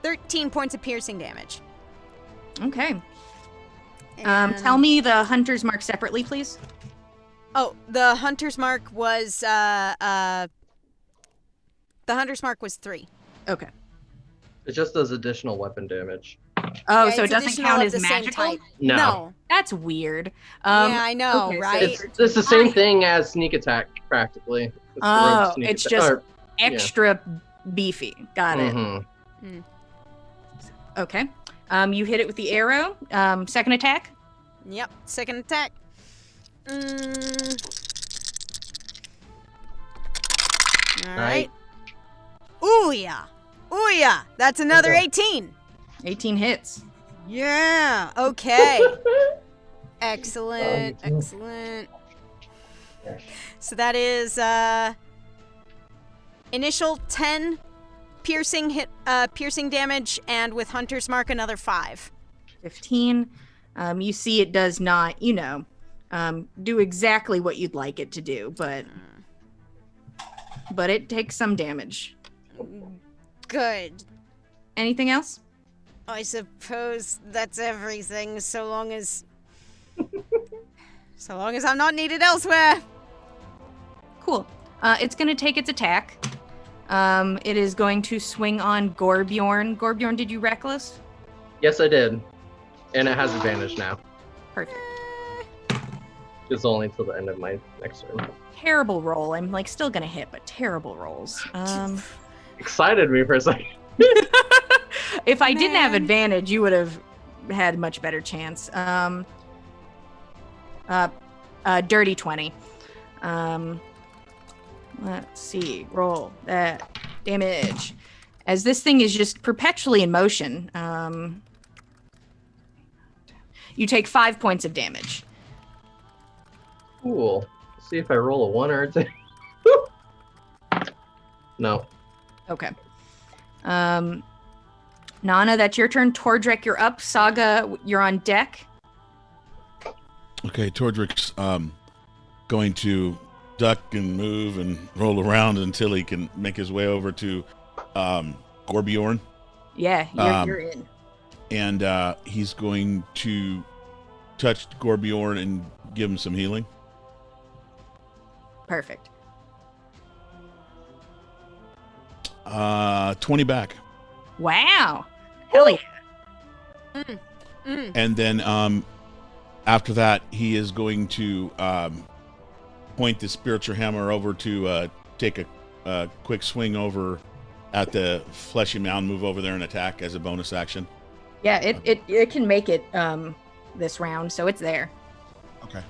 13 points of piercing damage. Okay. And- Tell me the hunter's mark separately, please. Oh, the Hunter's Mark was the Hunter's Mark was 3. Okay. It just does additional weapon damage. Oh, Yeah, so it it's doesn't additional count of as the same magical? type. No. That's weird. Yeah, I know, okay, so right? It's the same thing as sneak attack, practically. It's the Oh, rogue sneak it's attack- just or- extra beefy. Got it. mhm. Okay. You hit it with the arrow. Second attack. Yep. Second attack. All right. Ooh yeah. Ooh yeah. That's another Okay. 18. 18 hits. Yeah. Okay. Excellent. Oh, you too. Excellent. So that is initial 10 piercing damage, and with Hunter's Mark another 5. 15. You see it does not, do exactly what you'd like it to do, but it takes some damage. Good. Anything else? I suppose that's everything, so long as I'm not needed elsewhere. Cool. It's going to take its attack. It is going to swing on Gorbjorn. Gorbjorn, did you reckless? Yes, I did. And it has advantage now. Perfect. It's only until the end of my next turn. Terrible roll. I'm like still gonna hit, but terrible rolls. Excited me for a second. If I didn't have Man. advantage, you would have had much better chance. Dirty 20. Let's see. Roll that damage. As this thing is just perpetually in motion, you take 5 points of damage. Cool. Let's see if I roll a 1 or a 2. No. Okay. Nana, that's your turn. Tordrick, you're up. Saga, you're on deck. Okay, Tordrick's going to duck and move and roll around until he can make his way over to Gorbjorn. Yeah, you're in. And he's going to touch Gorbjorn and give him some healing. Perfect. 20 back. Wow. Hell yeah. And then after that, he is going to point the spiritual hammer over to take a quick swing over at the fleshy mound, move over there and attack as a bonus action. Yeah, it can make it this round, so it's there. Okay.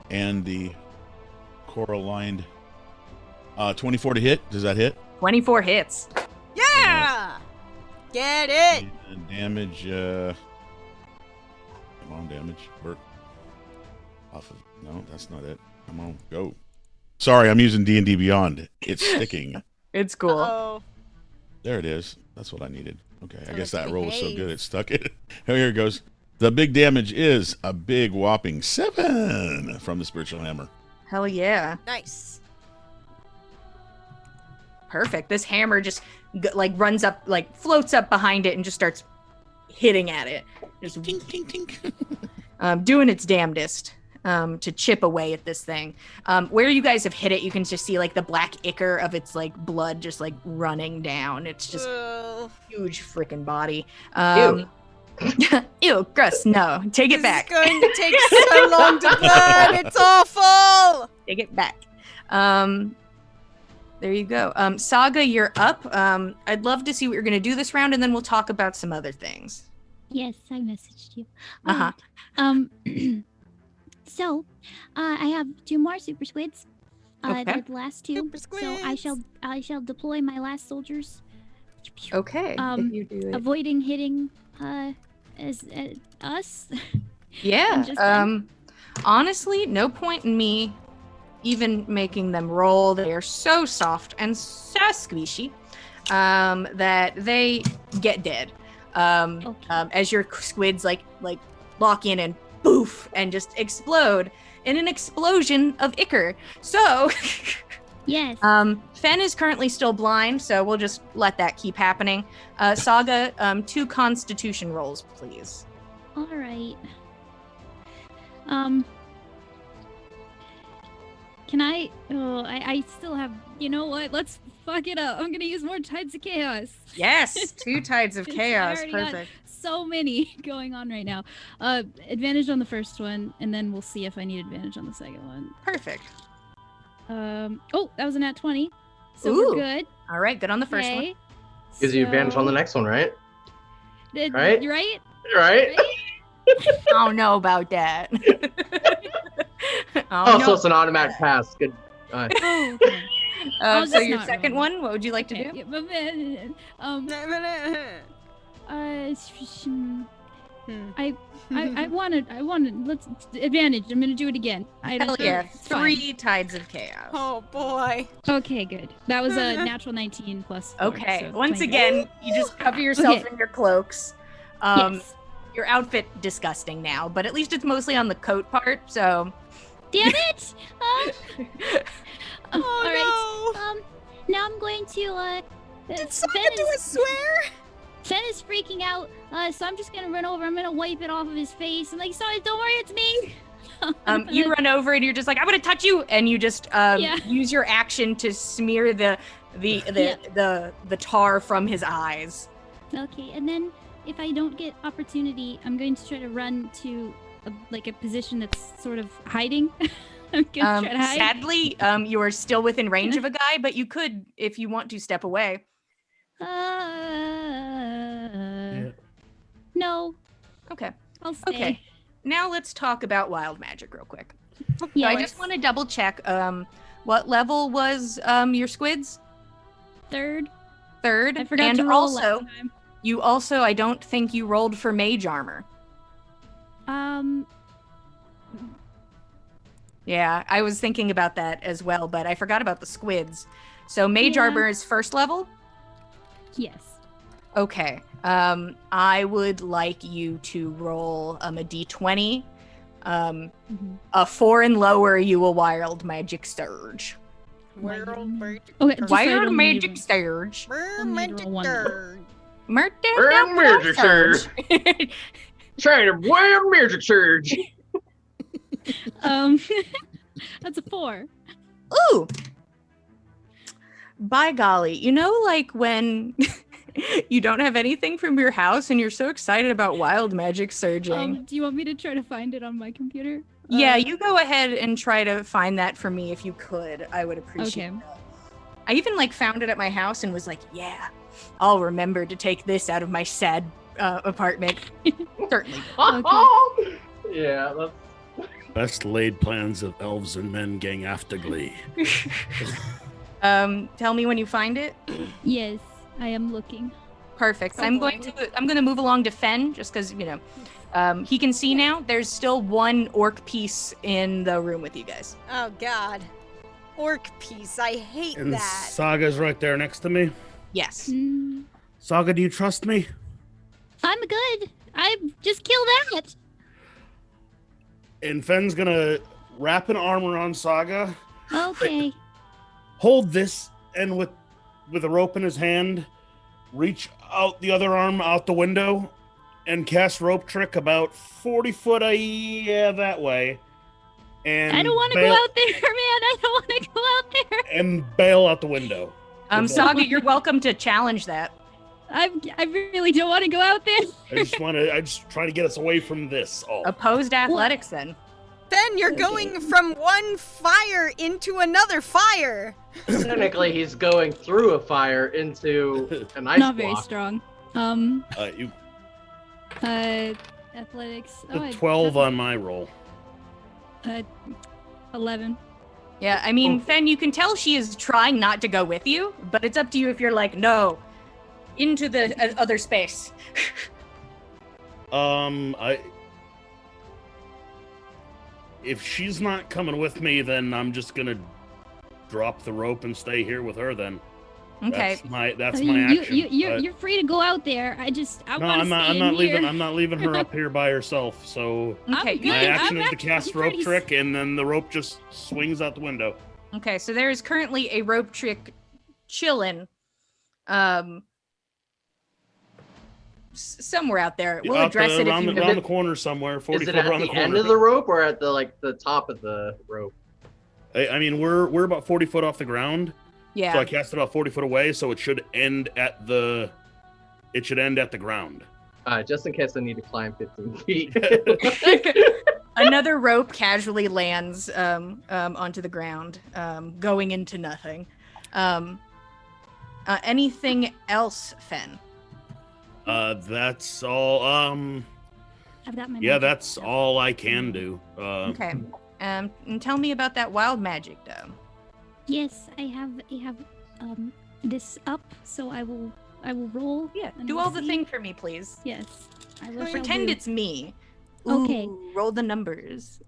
And the coral-lined 24 to hit. Does that hit? 24 hits. Yeah! Get it! And damage. Come on, damage. Work. Off of. No, that's not it. Come on, go. Sorry, I'm using D&D Beyond. It's sticking. It's cool. Oh, There it is. That's what I needed. Okay, I So guess let's that roll was so behave. good it stuck it. Oh, here it goes. The big damage is a big whopping 7 from the spiritual hammer. Hell yeah. nice. Perfect. This hammer just runs up, floats up behind it and just starts hitting at it. Just Tink, tink, tink. doing its damnedest to chip away at this thing. Where you guys have hit it, you can just see the black ichor of its blood just running down. It's just huge freaking body. Ew, gross. No, take it back. This is going to take so long to burn. It's awful. Take it back. There you go. Saga, you're up. I'd love to see what you're going to do this round, and then we'll talk about some other things. Yes, I messaged you. Uh-huh. So, I have 2 more super squids. Okay. They're the last 2. Super So I shall deploy my last soldiers. Okay. Um, if you do it. Avoiding hitting us. Yeah. just Honestly, no point in me even making them roll. They are so soft and so squishy that they get dead. Okay. As your squids lock in and boof and just explode in an explosion of ichor. So Yes. Fen is currently still blind, so we'll just let that keep happening. Saga, 2 constitution rolls, please. All right. Can I? Oh, I still have. You know what? Let's fuck it up. I'm gonna use more Tides of Chaos. Yes, 2 tides of Since I chaos. already got Perfect. So many going on right now. Advantage on the first one, and then we'll see if I need advantage on the second one. Perfect. Oh, that was a nat 20. So Ooh. we're good. All right, good on the first one. Okay. Gives you advantage on the next one, right? Right? You right? Right? I don't know about that. Oh, so it's an automatic pass. Good. Oh, okay. I'll So just your not second roll. one, what would you like to do? Okay, yeah, but then, I wanted, let's, advantage. I'm gonna do it again. Hell yeah, It's fine. 3 tides of chaos. Oh boy. Okay, good. That was a natural 19 plus 4, Okay, so once 22. again, you just cover yourself Okay. in your cloaks. Yes. Your outfit disgusting now, but at least it's mostly on the coat part, so. Damn it! Oh all right. Now I'm going to, Did Saga do a swear? Fen is freaking out, so I'm just gonna run over. I'm gonna wipe it off of his face. I'm like, sorry, don't worry, it's me. You run over and you're just like, I'm gonna touch you, and you just use your action to smear the tar from his eyes. Okay, and then if I don't get opportunity, I'm going to try to run to a position that's sort of hiding. I'm gonna try to hide. Sadly, you are still within range of a guy, but you could, if you want to, step away. No. Okay. I'll stay. Okay. Now let's talk about wild magic real quick. Yeah. So I just want to double check. What level was your squids? Third. I forgot and to roll also, last time. you also, I don't think you rolled for mage armor. Yeah, I was thinking about that as well, but I forgot about the squids. So mage armor is first level? Yes. Okay. I would like you to roll a d20. A 4 and lower, you will wild magic surge. Wild magic. Okay, just Wild magic surge. Magic surge. Wild magic surge. Try to wild magic surge. That's a 4. Ooh. By golly, you know, like when you don't have anything from your house and you're so excited about wild magic surging. Do you want me to try to find it on my computer? Yeah, you go ahead and try to find that for me if you could. I would appreciate Okay. that. I even found it at my house and was like, yeah, I'll remember to take this out of my sad apartment. Certainly. Yeah, that's Best laid plans of elves and men gang after glee. Tell me when you find it. Yes, I am looking. Perfect. I'm going to move along to Fen just because, he can see now. There's still one orc piece in the room with you guys. Oh God, orc piece. I hate And that. Saga's right there next to me. Yes. Saga, do you trust me? I'm good. I just killed that. And Fen's gonna wrap an arm around Saga, Okay. hold this, and with a rope in his hand, reach out the other arm out the window, and cast rope trick about 40 foot that way. And I don't want to go out there, man. I don't want to go out there. And bail out the window. Saga, you're welcome to challenge that. I really don't want to go out there. I just try to get us away from this all. Opposed athletics, then. Then you're going from one fire into another fire. technically he's going through a fire into an ice Not very block. strong. Athletics. The 12 on my roll. 11. Yeah, I mean, Fen, you can tell she is trying not to go with you, but it's up to you if you're like, no, into the other space. If she's not coming with me, then I'm just gonna drop the rope and stay here with her. Then. Okay. That's my action. You're free to go out there. I want to stay I'm not here. leaving. I'm not leaving her up here by herself. So Okay. my action is to actually cast rope pretty trick, and then the rope just swings out the window. Okay, so there is currently a rope trick chillin', somewhere out there. We'll address it if you around the corner somewhere. 40 Is it foot at around the the corner. end of the rope or at the top of the rope? I mean, we're about 40 foot off the ground. Yeah. So I cast it about 40 foot away, so it should end at the ground. Just in case I need to climb 15 feet. Another rope casually lands onto the ground, going into nothing. Anything else, Fen? That's all. I've got my Yeah, magic that's stuff. all I can do. Okay. And tell me about that wild magic, though. Yes, I have this up, so I will roll. Yeah, and do we'll all the see. thing for me, please. Yes. I will Pretend do. it's me. Okay. Ooh, roll the numbers.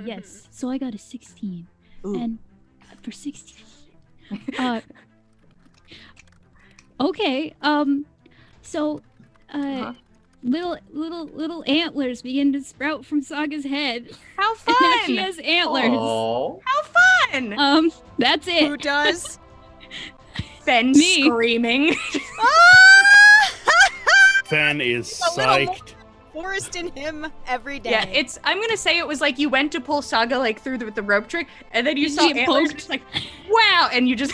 Yes. So I got a 16. Ooh. And for 16. Okay. So little antlers begin to sprout from Saga's head. How And then she fun! has antlers. Oh. How fun! That's it. Who does? Fen Me. screaming. Fen is A little psyched. Forest in him every day. Yeah, I'm gonna say it was like you went to pull Saga through with the rope trick, and then you saw She antlers, poked. just like, wow, and you just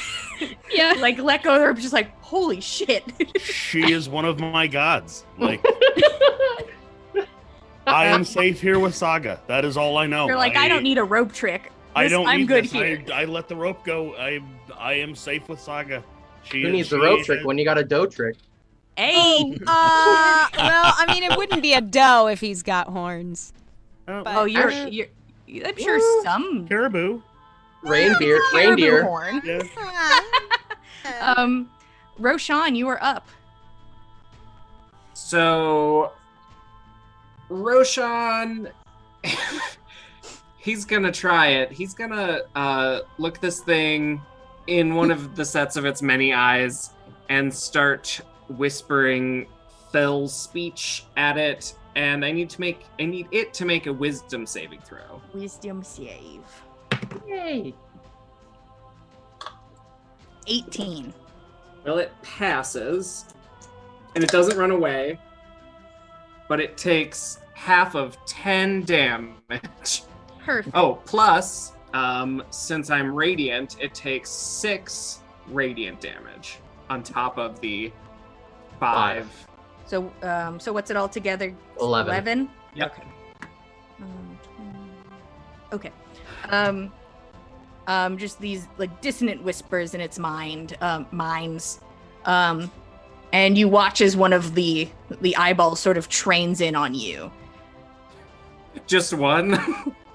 Yeah. like let go of her, just like, holy shit. She is one of my gods. Like, I am safe here with Saga. That is all I know. You're like, I don't need a rope trick. I'm good this. here. I let the rope go. I am safe with Saga. Who needs a rope trick when you got a dough trick? Hey. Well, I mean, it wouldn't be a doe if he's got horns. Oh, you're I'm sure some caribou. Reindeer. horn. Yeah. Roshan, you are up. So, Roshan, he's gonna try it. He's gonna look this thing in one of the sets of its many eyes and start whispering Fel's speech at it. And I need it to make a wisdom saving throw. Wisdom save. Yay. 18. Well, it passes, and it doesn't run away, but it takes half of 10 damage. Perfect. Oh, plus, since I'm radiant, it takes 6 radiant damage on top of the 5. So what's it all together? 11. 11? Yep. Okay. Just these like dissonant whispers in its minds. And you watch as one of the eyeballs sort of trains in on you. Just one?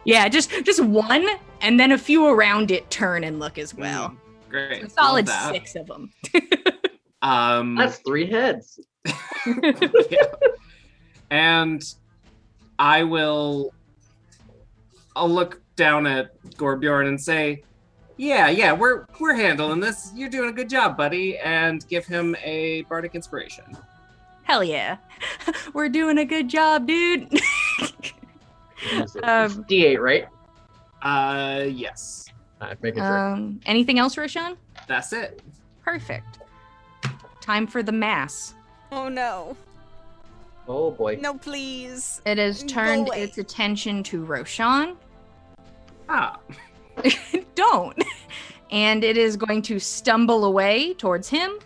Yeah, just one, and then a few around it turn and look as well. Great. So a solid Love that. 6 of them. That's 3 heads. Yeah. And I'll look down at Gorbjorn and say, yeah, we're handling this. You're doing a good job, buddy, and give him a bardic inspiration. Hell yeah. We're doing a good job, dude. It's D8, right? Yes. Making sure. Anything else, Roshan? That's it. Perfect. Time for the mass. Oh no. Oh boy. No, please. It has Go turned away. its attention to Roshan. Ah. Don't. And it is going to stumble away towards him.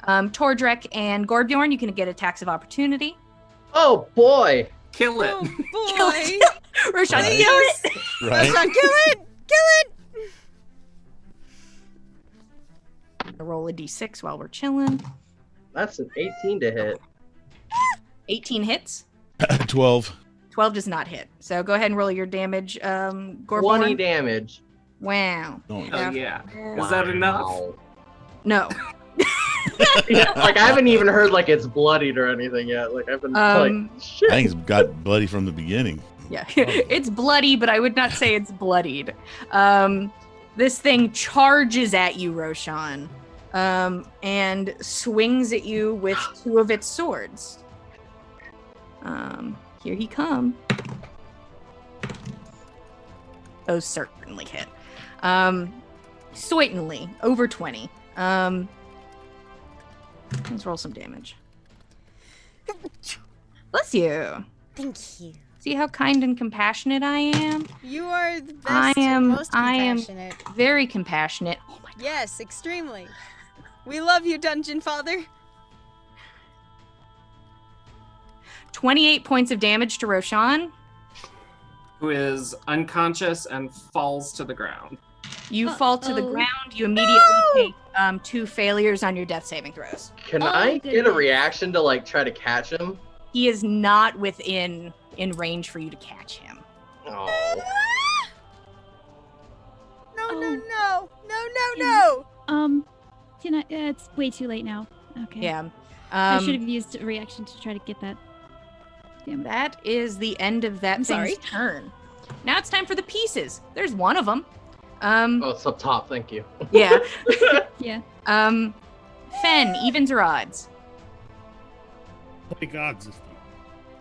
Tordrek and Gorbjorn, you can get attacks of opportunity. Oh boy. Kill it. Oh Kill boy. it. Roshan, Right. kill it. Right? Roshan, kill it! Kill it! Roll a d6 while we're chilling. That's an 18 to hit. 18 hits. 12. 12 does not hit. So go ahead and roll your damage, Gorbjorn. 20 damage. Wow. Oh, Oh, yeah. Is that enough? Wow. No. Yeah, like I haven't even heard like it's bloodied or anything yet. Like I've been like shit. I think it's got bloody from the beginning. Yeah. It's bloody, but I would not say it's bloodied. This thing charges at you, Roshan, and swings at you with 2 of its swords. Here he come. Those certainly hit. Certainly over 20. Let's roll some damage. Bless you. Thank you. See how kind and compassionate I am? You are the best. I am- most I am- compassionate. Very compassionate. Oh my god. Yes, extremely. We love you, Dungeon Father. 28 points of damage to Roshan. Who is unconscious and falls to the ground. You fall to the Uh-oh. ground. You immediately take 2 failures on your death saving throws. Can Oh, I get a goodness. reaction to like try to catch him? He is not in range for you to catch him. Oh. No, no, Oh. no. Can I? It's way too late now. Okay. Yeah. I should have used a reaction to try to get that. Damn it. That is the end of that I'm sorry. thing's turn. Now it's time for the pieces. There's one of them. Oh, it's up top. Thank you. Yeah. Yeah. Fen, evens or odds? Like odds this time.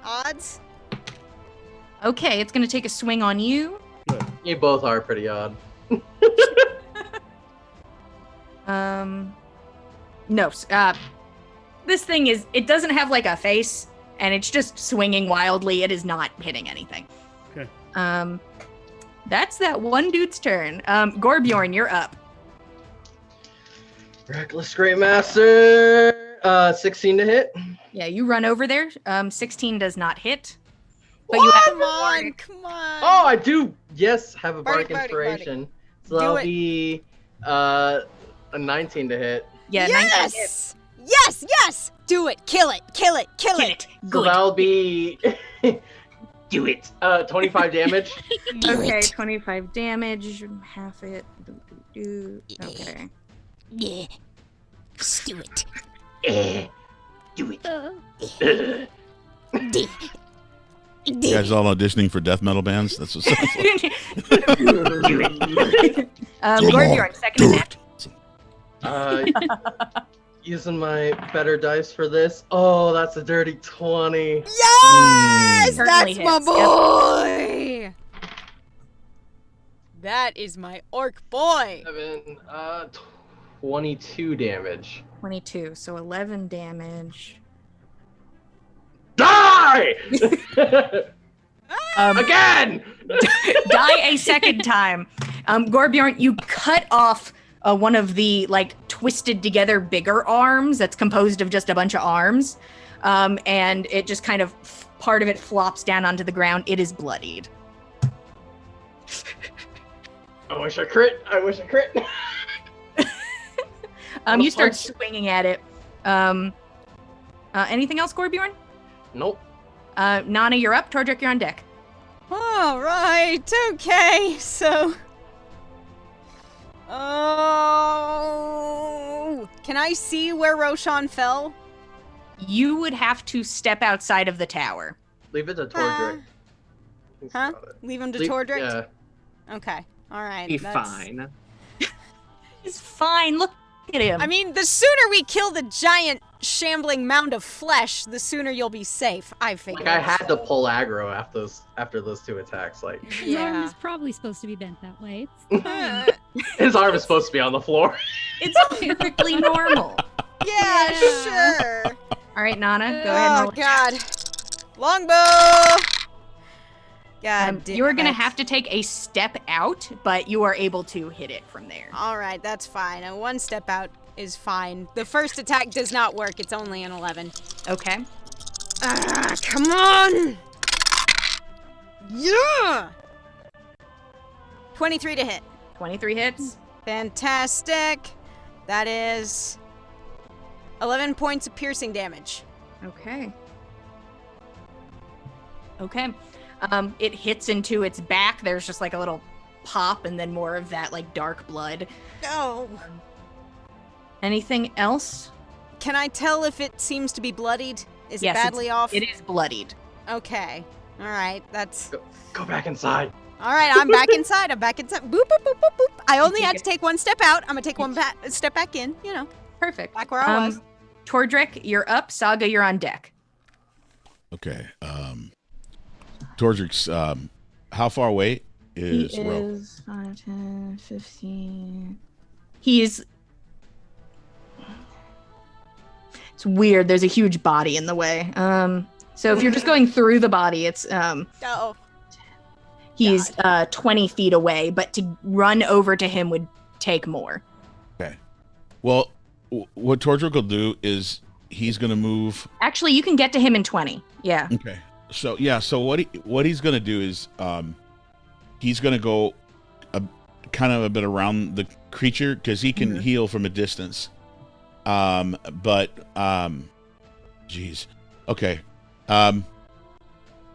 Odds? Okay, it's gonna take a swing on you. You both are pretty odd. No. This thing it doesn't have like a face, and it's just swinging wildly. It is not hitting anything. Okay. That's that one dude's turn. Gorbjorn, you're up. Reckless Great Master. 16 to hit. Yeah, you run over there. 16 does not hit. But you have Come on, come on. Oh, I do. Yes, have a Bardic, bardic bardic, inspiration. So Do that'll it. be a 19 to hit. yeah, 19 hits. Yes! Yes, yes! Do it! Kill it! Kill it! Kill Kill it! it. So Good. that'll be do it. 25 damage. Okay, it. 25 damage. Half it. Okay. Yeah. Just do it. Do it. You guys all auditioning for death metal bands? That's what sounds like. Gorbjorn, second attack. Using my better dice for this. Oh, that's a dirty 20. Yes! Certainly That's my hits, boy! That is my orc boy. 22 damage. 22, so 11 damage. Die! Again! Die a second time. Gorbjorn, you cut off one of the like twisted together bigger arms that's composed of just a bunch of arms, and it just kind of part of it flops down onto the ground. It is bloodied. I wish I crit. You start swinging at it. Anything else, Gorbjorn? Nope. Nana, you're up. Tordrick, you're on deck. All right. Okay. So. Oh. Can I see where Roshan fell? You would have to step outside of the tower. Leave it to Tordrick. He's Huh? got it. Leave him to Leave- Tordrick? Yeah. Okay. All right. Be that's- fine. He's fine. Look at him. I mean, the sooner we kill the giant shambling mound of flesh, the sooner you'll be safe, I figure. Like I had to pull aggro after those two attacks. Like His arm Yeah. is probably supposed to be bent that way. It's fine. his arm is supposed to be on the floor. it's perfectly normal. Yeah, Yeah. sure. All right, Nana, go ahead and Oh, roll. God. Longbow! God damn You are going to it. have to take a step out, but you are able to hit it from there. All right, that's fine. A one step out is fine. The first attack does not work. It's only an 11. Okay. Ah, come on! Yeah! 23 to hit. 23 hits. Fantastic. That is 11 points of piercing damage. Okay. Okay. It hits into its back. There's just like a little pop and then more of that like dark blood. No. Anything else? Can I tell if it seems to be bloodied? Is Yes, it badly off? It is bloodied. Okay. All right. That's Go back inside. all right. I'm back inside. I'm back inside. Boop boop boop boop boop. I only had to take one step out. I'm gonna take one step back in. You know, Perfect. back where I was. Tordrick, you're up. Saga, you're on deck. Okay. Tordrick's, how far away is Ro? is 5, 10, 15. He's... It's weird. There's a huge body in the way. So if you're just going through the body, it's Oh. he's 20 feet away, but to run over to him would take more. Well, what Tordrick will do is he's going to move. Actually, you can get to him in 20. Yeah. Okay. So yeah. So what he's going to do is he's going to go kind of a bit around the creature because he can heal from a distance. Geez. Okay.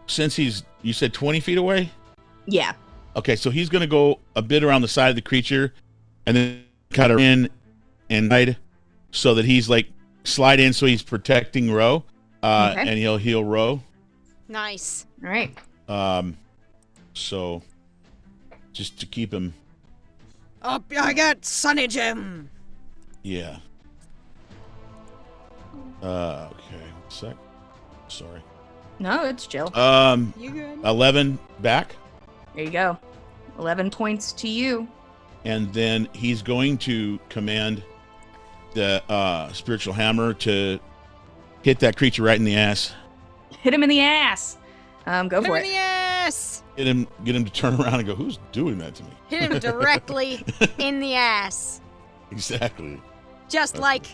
Since you said 20 feet away. Yeah. Okay, so he's going to go a bit around the side of the creature and then kind of in and hide so that he's like slide in so he's protecting Ro. Okay. And he'll heal Ro. Nice. All right. So just to keep him. Up I got Sunny Gem. Yeah. Okay, 1 sec. Sorry. No, it's Jill. You good? 11 back. There you go. 11 points to you. And then he's going to command the spiritual hammer to hit that creature right in the ass. Hit him in the ass. Go Hit for him in it. the ass. Get him to turn around and go, who's doing that to me? Hit him directly in the ass. Exactly. just like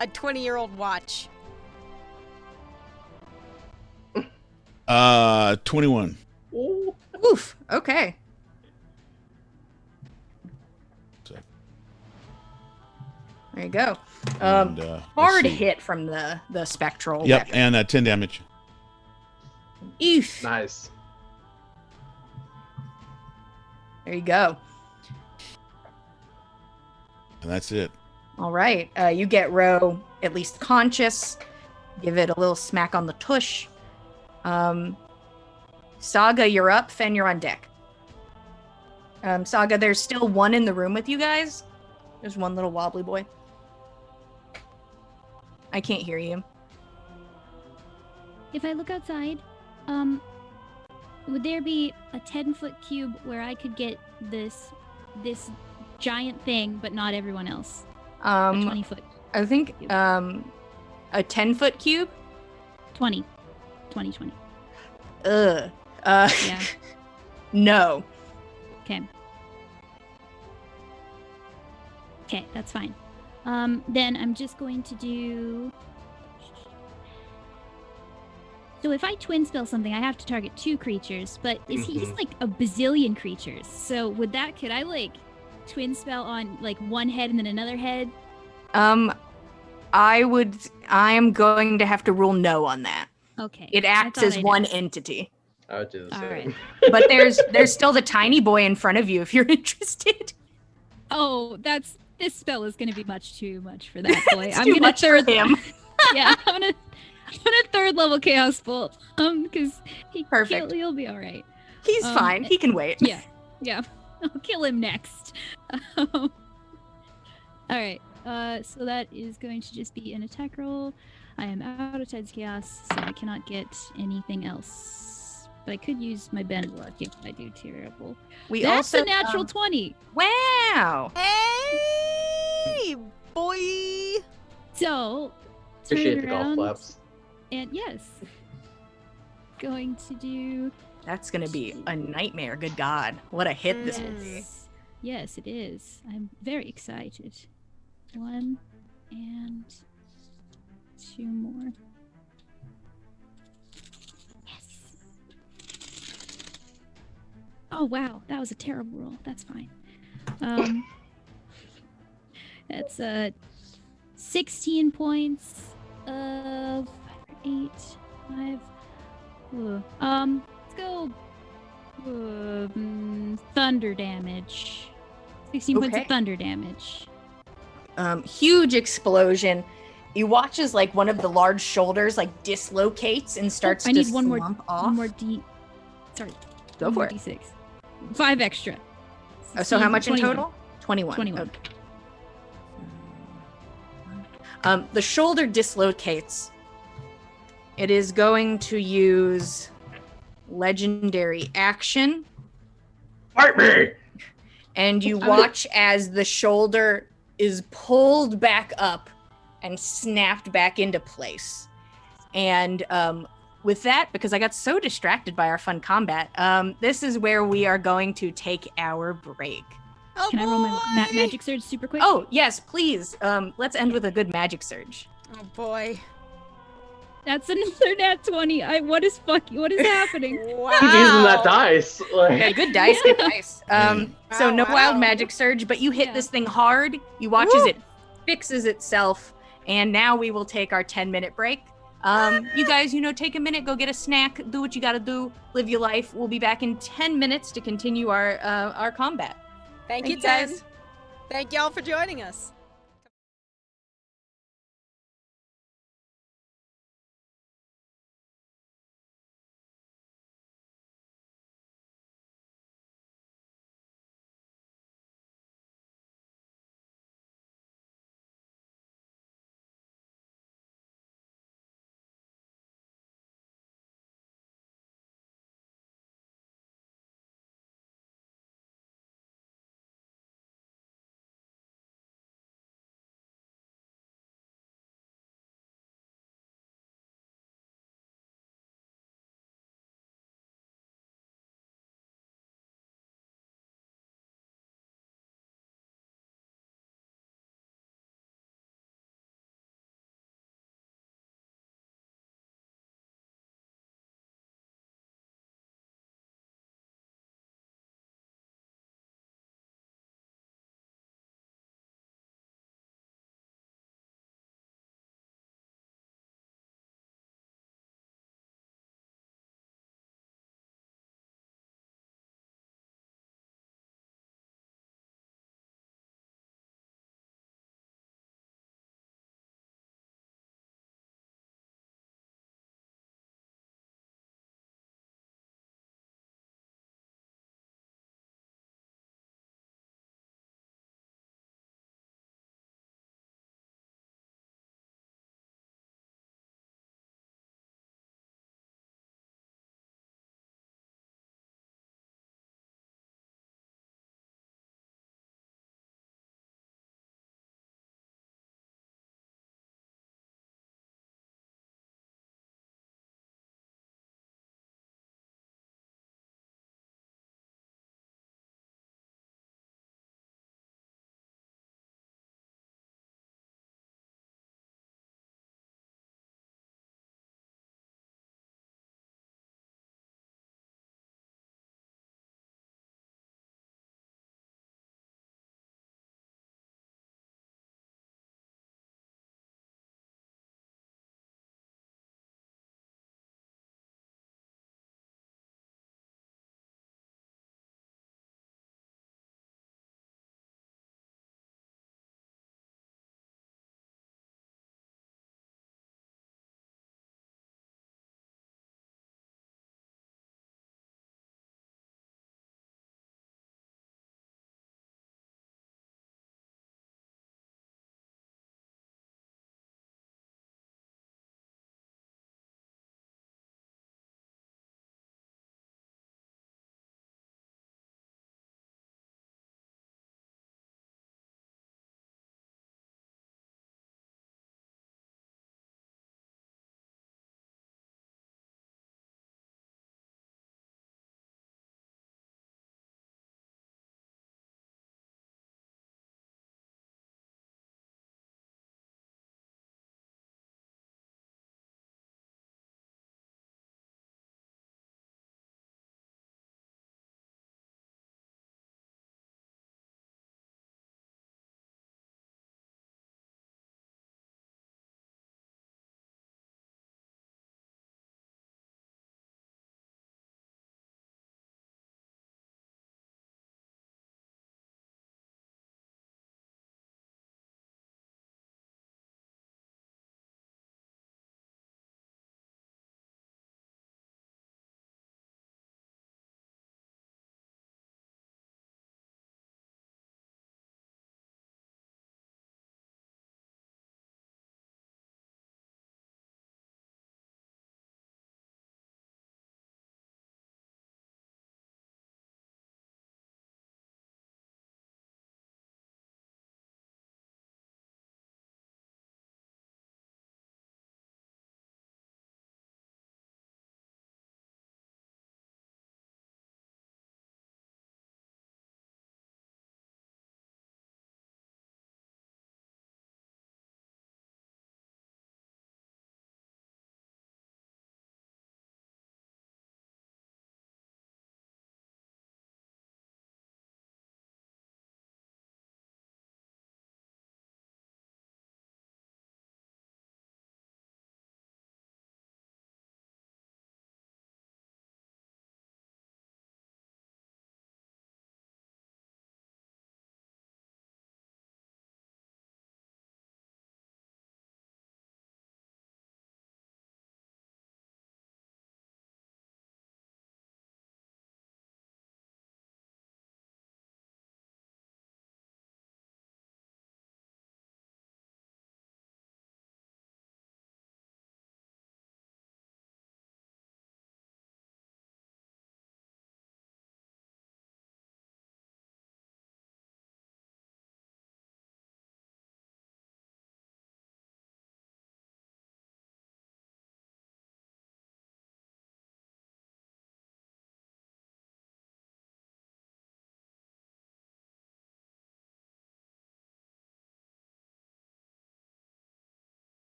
a 20-year-old watch. 21. Oof. Okay. So, There you go. and, let's Hard see. hit from the spectral Yep, weapon. and 10 damage. Eef. Nice. There you go. And that's it. All right. You get Ro at least conscious. Give it a little smack on the tush. Saga, you're up. Fen, you're on deck. Saga, there's still one in the room with you guys. There's one little wobbly boy. I can't hear you. If I look outside, would there be a 10-foot cube where I could get this giant thing, but not everyone else? A 20-foot. I think cube. a 10-foot cube. 20. Ugh. Yeah. No. Okay. Okay, that's fine. Then I'm just going to do... So if I twin spell something, I have to target 2 creatures, but he's like a bazillion creatures. So could I like twin spell on like one head and then another head? I am going to have to rule no on that. Okay. It I acts thought as I'd one ask. entity. I would do the All same. right. But there's still the tiny boy in front of you if you're interested. Oh, this spell is going to be much too much for that boy. It's I'm too gonna much for him. Yeah, I'm gonna 3rd level chaos bolt. Because Perfect. he'll be all right. He's fine. He can wait. Yeah. I'll kill him next. All right. So that is going to just be an attack roll. I am out of Tide's Chaos, so I cannot get anything else. But I could use my bend luck if I do terrible. We That's also a natural 20. Wow. Hey, boy! So Appreciate turn the golf around, claps. and yes, going to do. That's gonna be a nightmare. Good God. What a hit this will be. Yes, it is. I'm very excited. 1 and 2 more. Yes. Oh wow, that was a terrible roll. That's fine. That's 16 points of 8, 5. Let's go. Thunder damage. 16 points Okay. of thunder damage. Huge explosion. You watch as like one of the large shoulders like dislocates and starts I to need one more. slump off. One more D. Sorry. Go one for more it. D6. 5 extra. Oh, so how much in 21. total? 21. 21. Okay. The shoulder dislocates. It is going to use legendary action, Fight me! and you watch as the shoulder is pulled back up and snapped back into place. And with that, because I got so distracted by our fun combat, this is where we are going to take our break. Oh, Can I roll my boy! magic surge super quick? Oh, yes, please. Let's end with a good magic surge. Oh boy! That's another nat 20. What is happening? Wow! He's using that dice. Like, Yeah, good dice, good dice. So Wow, no wild wow. magic surge, but you hit Yeah. this thing hard. You watch as it fixes itself, and now we will take our 10-minute break. You guys, take a minute, go get a snack, do what you gotta do, live your life. We'll be back in 10 minutes to continue our combat. Thank you, Thanks, Ten. guys. Thank y'all for joining us.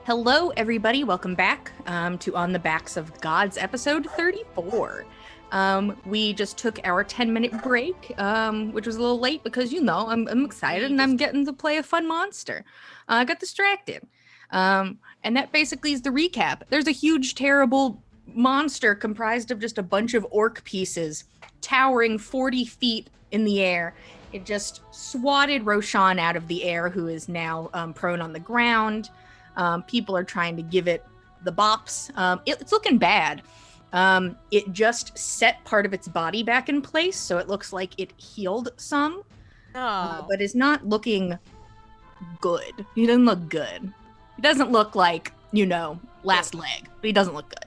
Hello, everybody. Welcome back to On the Backs of Gods, episode 34. We just took our 10-minute break, which was a little late because, I'm excited and I'm getting to play a fun monster. I got distracted. And that basically is the recap. There's a huge, terrible monster comprised of just a bunch of orc pieces towering 40 feet in the air. It just swatted Roshan out of the air, who is now prone on the ground. People are trying to give it the bops. It's looking bad. It just set part of its body back in place, so it looks like it healed some, but is not looking good. He doesn't look good. He doesn't look like, last leg, but he doesn't look good.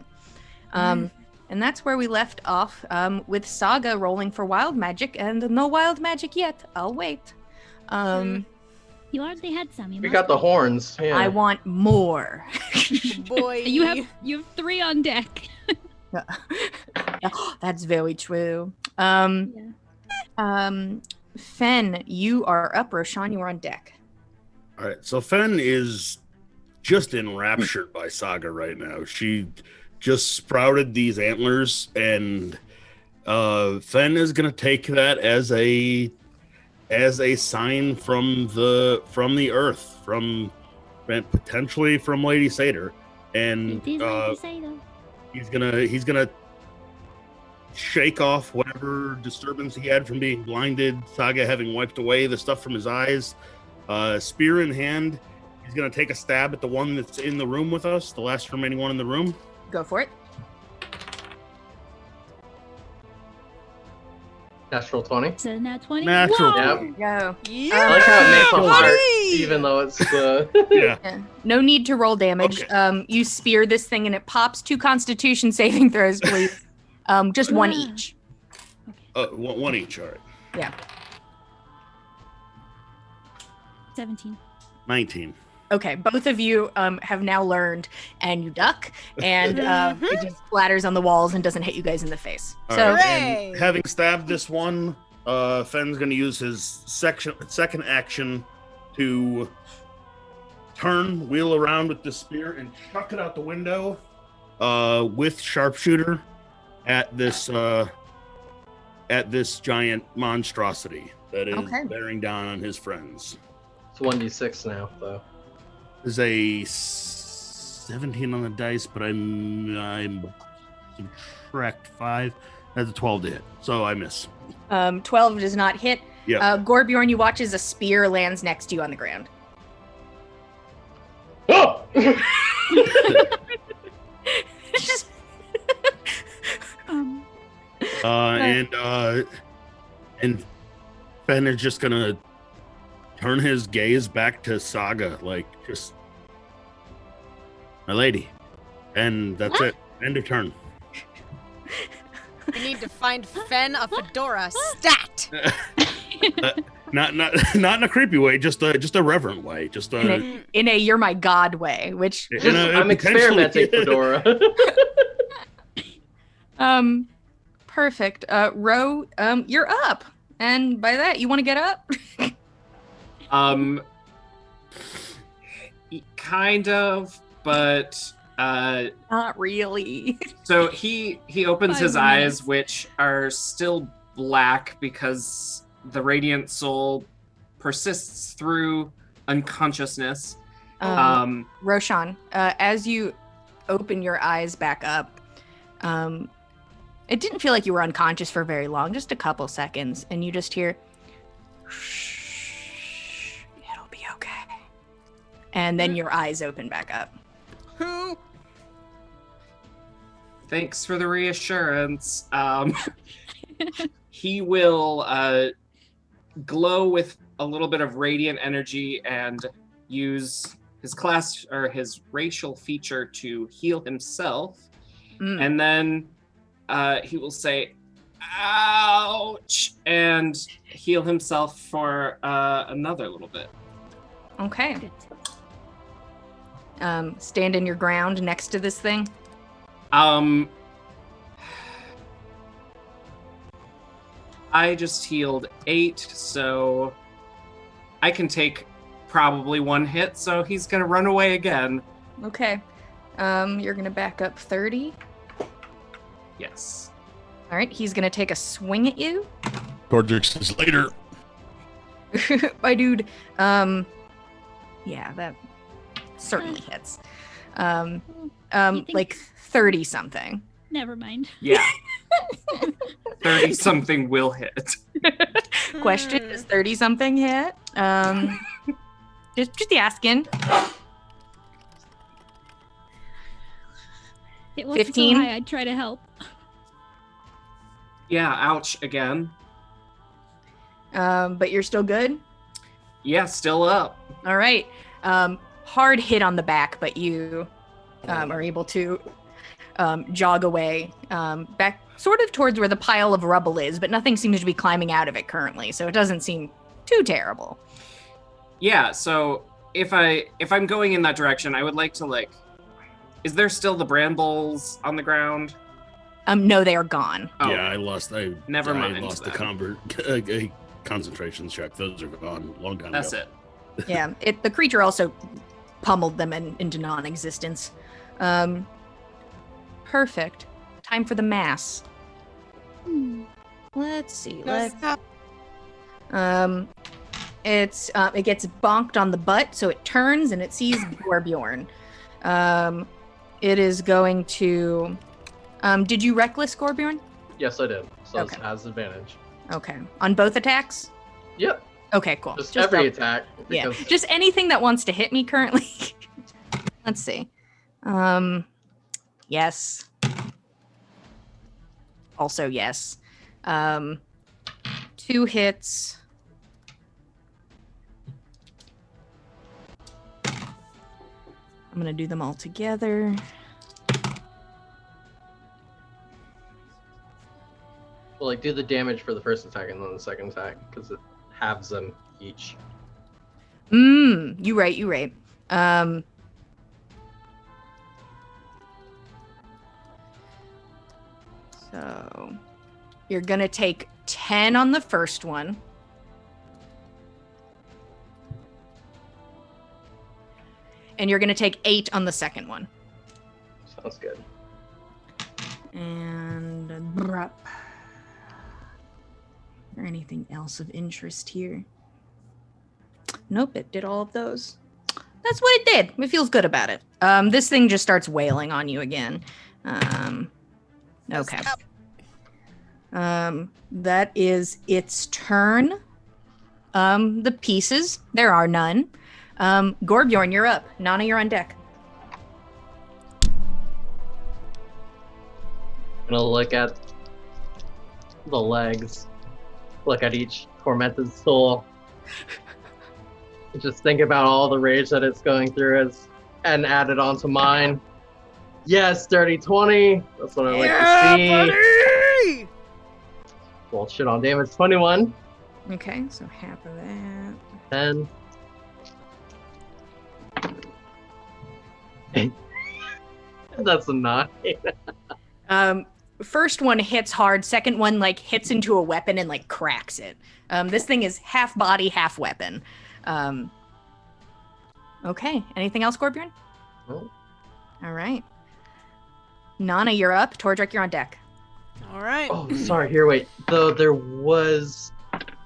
And that's where we left off with Saga rolling for wild magic, and no wild magic yet. I'll wait. You already had some. We got the horns. Yeah. I want more. Boy. You have 3 on deck. That's very true. Fen, you are up. Roshan, you are on deck. All right, so Fen is just enraptured by Saga right now. She just sprouted these antlers, and Fen is gonna take that as a sign from the earth, potentially from Lady Satyr, and he's gonna shake off whatever disturbance he had from being blinded, Saga having wiped away the stuff from his eyes. Spear in hand, he's gonna take a stab at the one that's in the room with us, the last remaining one in the room. Go for it. Natural 20. So now 20. Natural. Whoa! Yep. Go. Yeah, I like how it makes a heart, buddy! even though it's the. Yeah. Yeah. No need to roll damage. Okay. You spear this thing and it pops. 2 Constitution saving throws, please. Just 1 each. One each. All right. Yeah. 17. 19. Okay, both of you have now learned, and you duck, and it just splatters on the walls and doesn't hit you guys in the face. All So right, Hooray! and having stabbed this one, Fen's going to use his second action to wheel around with the spear, and chuck it out the window with sharpshooter at this giant monstrosity that is bearing down on his friends. It's 1d6 now, though. Is a 17 on the dice, but I'm subtract 5. That's a 12 to hit, so I miss. 12 does not hit. Yeah. Gorbjorn, you watch as a spear lands next to you on the ground. Oh! And Ben is just gonna turn his gaze back to Saga, like, just, my lady, and that's it. End of turn. We need to find Fen a fedora stat. Not in a creepy way, just a reverent way, just In a you're my god way, which I'm experimenting, Fedora. perfect. Ro, you're up, and by that you want to get up. Kind of, but Not really. so he opens 5 his minutes. eyes, which are still black because the radiant soul persists through unconsciousness. Roshan, as you open your eyes back up, it didn't feel like you were unconscious for very long, just a couple seconds, and you just hear, shh, it'll be okay. And then your eyes open back up. Who? Thanks for the reassurance. He will glow with a little bit of radiant energy and use his class or his racial feature to heal himself. And then he will say, ouch, and heal himself for another little bit. Okay. Good. Stand in your ground next to this thing. I just healed 8, so I can take probably 1 hit, so he's gonna run away again. Okay. You're gonna back up 30. Yes. All right. He's gonna take a swing at you. Gordrick says later. My dude. Yeah, that certainly hits. Like 30 something. Never mind. Yeah. 30 something will hit. Question: Does 30 something hit? Just asking. It wasn't 15? so high, I'd try to help. Yeah, ouch again. But you're still good. Yeah, still up. All right. Hard hit on the back, but you are able to jog away back sort of towards where the pile of rubble is, but nothing seems to be climbing out of it currently, so it doesn't seem too terrible. Yeah, so if I'm going in that direction, I would like to is there still the brambles on the ground? No, they are gone. Oh, Yeah, I lost. Never mind I lost then. a concentration check. Those are gone. Long time That's ago. it. Yeah, the creature also pummeled them into non-existence. Perfect. Time for the mass. Let's see. It gets bonked on the butt, so it turns and it sees Gorbjorn. It is going to. Did you reckless Gorbjorn? Yes, I did. So Okay. it has advantage. Okay. On both attacks? Yep. Okay, cool. Just every double- attack. Yeah. because- Just anything that wants to hit me currently. Let's see. Yes. Also yes. 2 hits. I'm gonna do them all together. Well, do the damage for the first attack and then the second attack, because it halves them each. You right. So you're gonna take 10 on the first one. And you're gonna take 8 on the second one. Sounds good. And or anything else of interest here? Nope, it did all of those. That's what it did. It feels good about it. This thing just starts wailing on you again. Okay. That is its turn. The pieces, there are none. Gorbjorn, you're up. Nana, you're on deck. Gonna look at the legs. Look at each tormented soul. Just think about all the rage that it's going through and add it onto mine. Yes, dirty 20. That's what I like to see. buddy! Well, shit on damage. 21. Okay, so half of that. 10. That's a 9. First one hits hard. Second one hits into a weapon and cracks it. This thing is half body, half weapon. Okay. Anything else, Gorbjorn? No. All right. Nana, you're up. Tordrick, you're on deck. All right. Oh, sorry. Here, wait. Though there was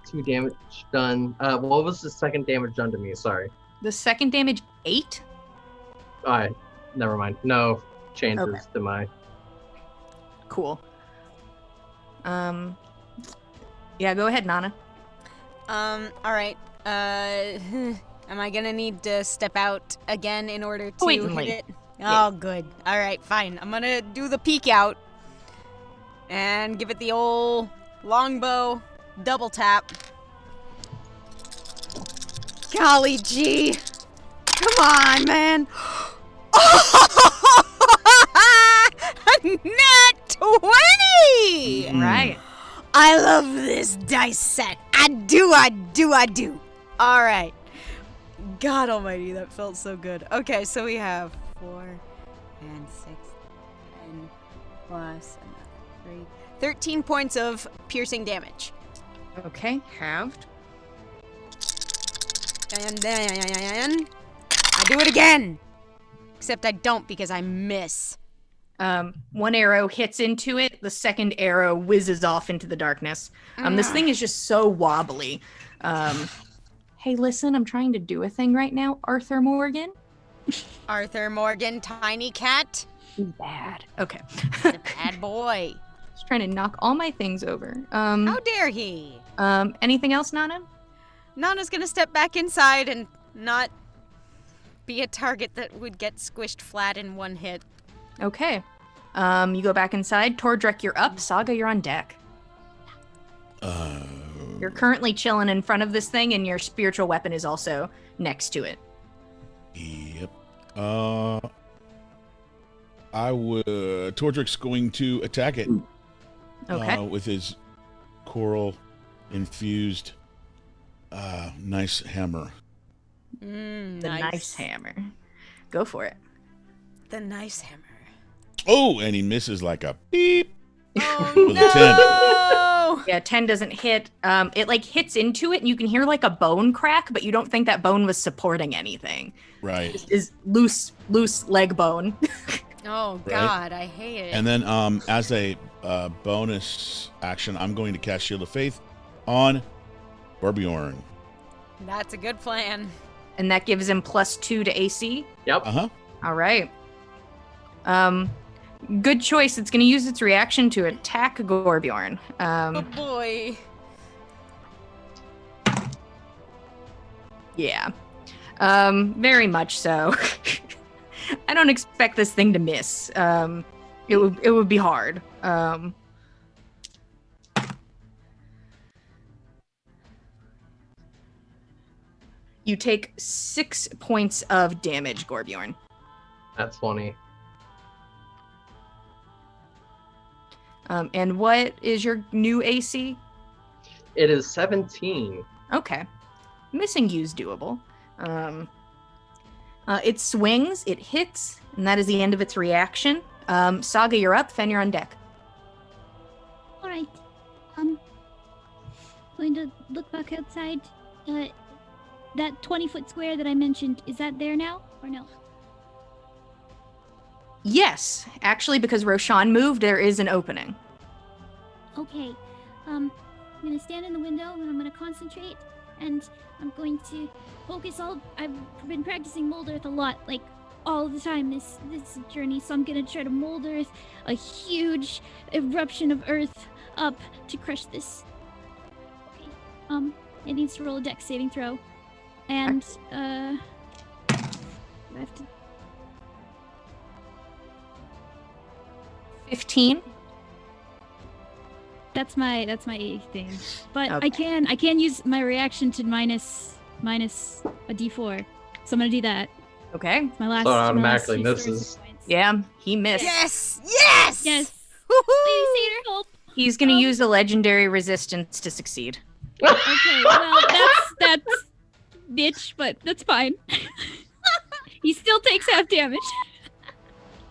2 damage done. What was the second damage done to me? Sorry. The second damage, 8. Alright. Never mind. No changes Okay. to my. Cool. Yeah, go ahead, Nana. All right. Am I gonna need to step out again in order to Wait and hit wait. it? Yeah. Oh, good. All right, fine. I'm gonna do the peek out and give it the old longbow double tap. Golly gee. Come on, man. Nat 20! Right. I love this dice set. I do. All right. God almighty, that felt so good. Okay, so we have 4 and 6, 10 plus another 3. 13 points of piercing damage. Okay, halved. And then I do it again. Except I don't because I miss. One arrow hits into it. The second arrow whizzes off into the darkness. This thing is just so wobbly. Hey, listen, I'm trying to do a thing right now, Arthur Morgan. Arthur Morgan, tiny cat. Bad. Okay. He's a bad boy. Just trying to knock all my things over. How dare he? Anything else, Nana? Nana's gonna step back inside and not be a target that would get squished flat in one hit. Okay. You go back inside. Tordrek, you're up. Saga, you're on deck. You're currently chilling in front of this thing, and your spiritual weapon is also next to it. Yep. Tordrek's going to attack it. Okay. With his coral infused nice hammer. The Nice. nice hammer. Go for it. The nice hammer. Oh, and he misses like a beep. Oh With a 10. no! Yeah, 10 doesn't hit. It like hits into it, and you can hear like a bone crack, but you don't think that bone was supporting anything. Right. Is loose leg bone. Oh God, I hate it. And then as a bonus action, I'm going to cast Shield of Faith on Gorbjorn. That's a good plan. And that gives him +2 to AC. Yep. Uh-huh. All right. Good choice. It's going to use its reaction to attack Gorbjorn. Oh boy. Yeah. Very much so. I don't expect this thing to miss. It would be hard. You take 6 points of damage, Gorbjorn. That's funny. And what is your new AC? It is 17. Okay. Missing you's doable. It swings, it hits, and that is the end of its reaction. Saga, you're up. Fen, you're on deck. All right. Going to look back outside. That 20-foot square that I mentioned, is that there now or no? Yes, actually, because Roshan moved, there is an opening. Okay. I'm gonna stand in the window and I'm gonna concentrate, and I'm going to focus I've been practicing mold earth a lot, like all the time this journey, so I'm gonna try to mold earth a huge eruption of earth up to crush this. Okay. It needs to roll a dex saving throw. And I have to 15. That's my thing. But Okay. I can use my reaction to minus a d4. So I'm gonna do that. Okay. It's my last. So it my last automatically two source misses. points. Yeah, he missed. Yes! Yes! Yes. Woohoo! Lady Satyr, help. He's gonna use a legendary resistance to succeed. Okay. Well, that's bitch, but that's fine. He still takes half damage.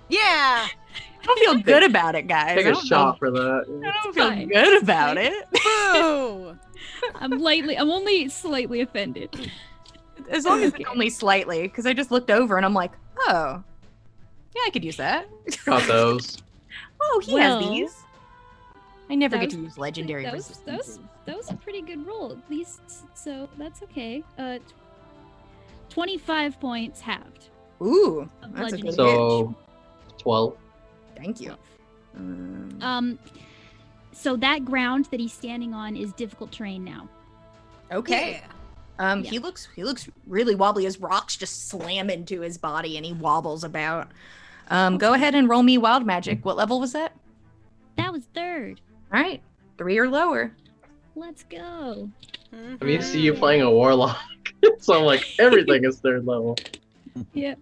Yeah! I don't feel good about it, guys. Take I a don't shot for I that. don't feel fine. good about it. Boo! I'm only slightly offended. As long as it's only slightly, because I just looked over and I'm like, oh, yeah, I could use that. Got those. Oh, he Well, has these. I never that get was- to use legendary That was resistance. a pretty good roll, at least. So that's okay. 25 points halved. Ooh, Of that's a good legendary. hit. So 12. Thank you. So that ground that he's standing on is difficult terrain now. Okay. Yeah. He looks really wobbly as rocks just slam into his body and he wobbles about. Go ahead and roll me wild magic. What level was that? That was third. All right, 3 or lower. Let's go. I mean, see you playing a warlock. So I'm like, everything is third level. Yeah.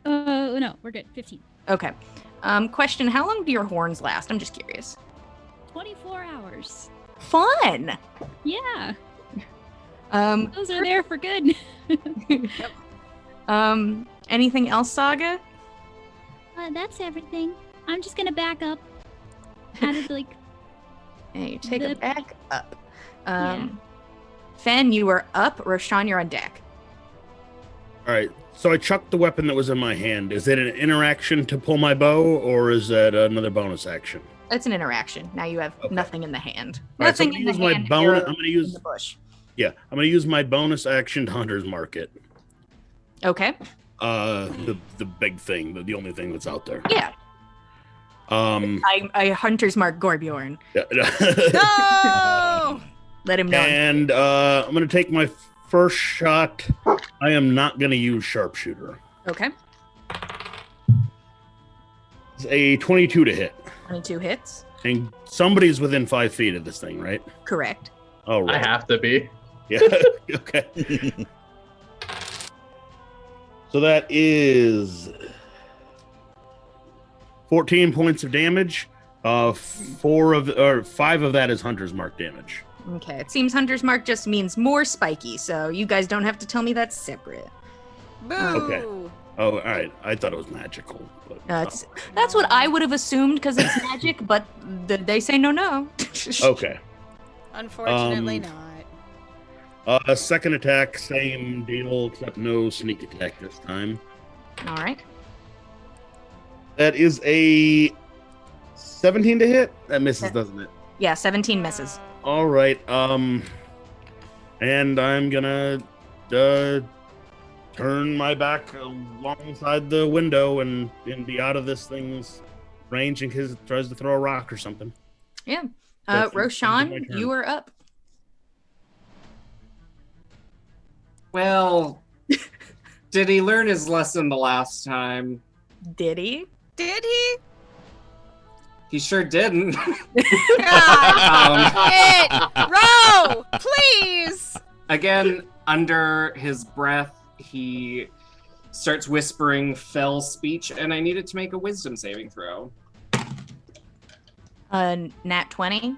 No, we're good. 15. Okay. Question: how long do your horns last? I'm just curious. 24 hours. Fun. Yeah. Those Those are there for good. Anything else, Saga? That's everything. I'm just gonna back up. Out of like. Hey, you take a The- back up. Yeah. Fen, you are up. Roshan, you're on deck. All right. So I chucked the weapon that was in my hand. Is it an interaction to pull my bow, or is that another bonus action? It's an interaction. Now you have nothing in the hand. All right, so Nothing I'm in gonna the use hand. my arrow bonus. I'm gonna use in the bush. Yeah, I'm gonna use my bonus action to Hunter's Mark it. Okay. The big thing, the only thing that's out there. Yeah. I Hunter's Mark Gorbjorn. No! Let him know. And I'm gonna take my first shot. I am not gonna use sharpshooter. Okay. It's a 22 to hit. 22 hits. And somebody's within 5 feet of this thing, right? Correct. Oh, I right. have to be. Yeah. Okay. So that is 14 points of damage. 5 of that is Hunter's Mark damage. Okay. It seems Hunter's Mark just means more spiky, so you guys don't have to tell me that's separate. Boo! Okay. Oh, all right. I thought it was magical. But, That's what I would have assumed because it's magic, but they say no. okay. Unfortunately not. Second attack, same deal, except no sneak attack this time. All right. That is a 17 to hit. That misses, doesn't it? Yeah, 17 misses. All right. And I'm gonna turn my back alongside the window and be out of this thing's range in case it tries to throw a rock or something. Yeah. That's my Roshan, turn. you are up. Well, did he learn his lesson the last time? Did he? Did he? He sure didn't. God, it! Row! Please! Again, under his breath, he starts whispering fell speech, and I needed to make a wisdom saving throw. Nat 20.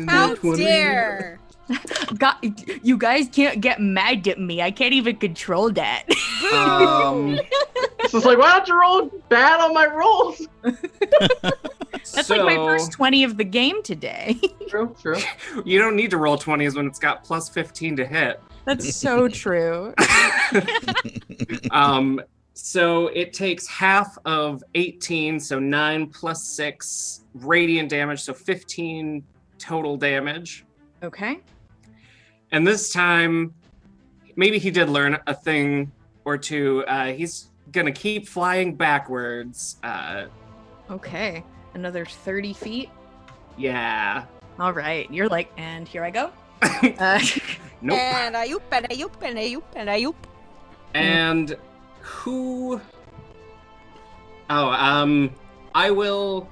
How dare! God, you guys can't get mad at me. I can't even control that. This is like, why don't you roll bad on my rolls? That's like my first 20 of the game today. True. You don't need to roll 20s when it's got plus 15 to hit. That's so true. So it takes half of 18, so 9 plus 6 radiant damage, so 15 total damage. Okay. And this time, maybe he did learn a thing or two. He's gonna keep flying backwards. Okay. Another 30 feet. Yeah. All right. You're like, and here I go. Nope. And a yoop, and a yoop, and a yoop, and a yoop. And who? Oh, I will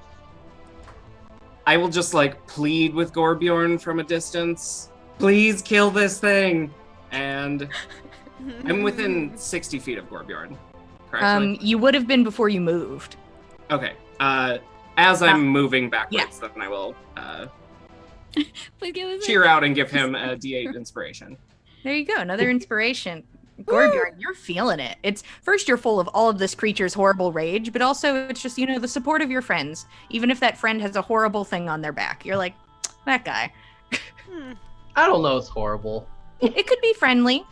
just like plead with Gorbjorn from a distance. Please kill this thing. And I'm within 60 feet of Gorbjorn. Correctly? You would have been before you moved. Okay. As I'm moving backwards, then I will Please give us cheer out and give him a D8 inspiration. There you go. Another inspiration. Gorbjorn, you're feeling it. It's first you're full of all of this creature's horrible rage, but also it's just, the support of your friends. Even if that friend has a horrible thing on their back, you're like, that guy. I don't know. It's horrible. It could be friendly.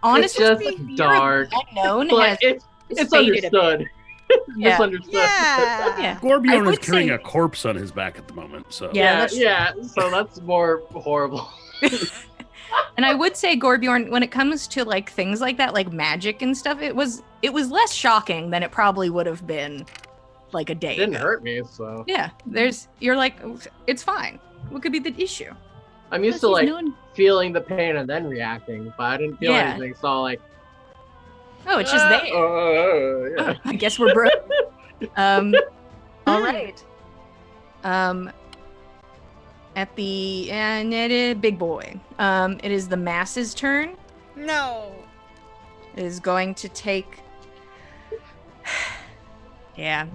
Honestly, it's just dark. Unknown But it's faded a bit. understood. Yeah. Misunderstood. Yeah. Gorbjorn is would carrying say- a corpse on his back at the moment, so. Yeah. Yeah. So that's more horrible. And I would say, Gorbjorn, when it comes to like things like that, like magic and stuff, it was less shocking than it probably would have been like a day It didn't ago. hurt me, so Yeah, you're like, it's fine. What could be the issue? I'm used to Plus, like no one- feeling the pain and then reacting, but I didn't feel Yeah. anything, so I'm like, Oh, it's just there. yeah. Oh, I guess we're broke. All right. At the big boy. It is the mass's turn. No. It is going to take. Yeah.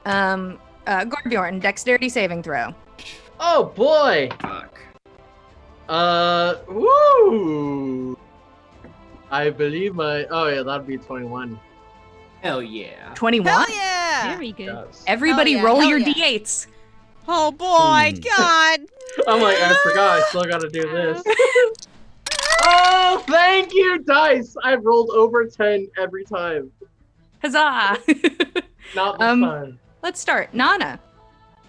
Gorbjorn, dexterity saving throw. Oh boy. Fuck. Woo. I believe that'd be 21. Hell yeah. 21. Hell yeah! Very good. Yes. Everybody Hell yeah, roll hell your yeah. d8s. Oh boy, God! I'm like, I forgot. I still gotta do this. Oh, thank you, good dice. I've rolled over 10 every time. Huzzah! Not this time. Let's start. Nana.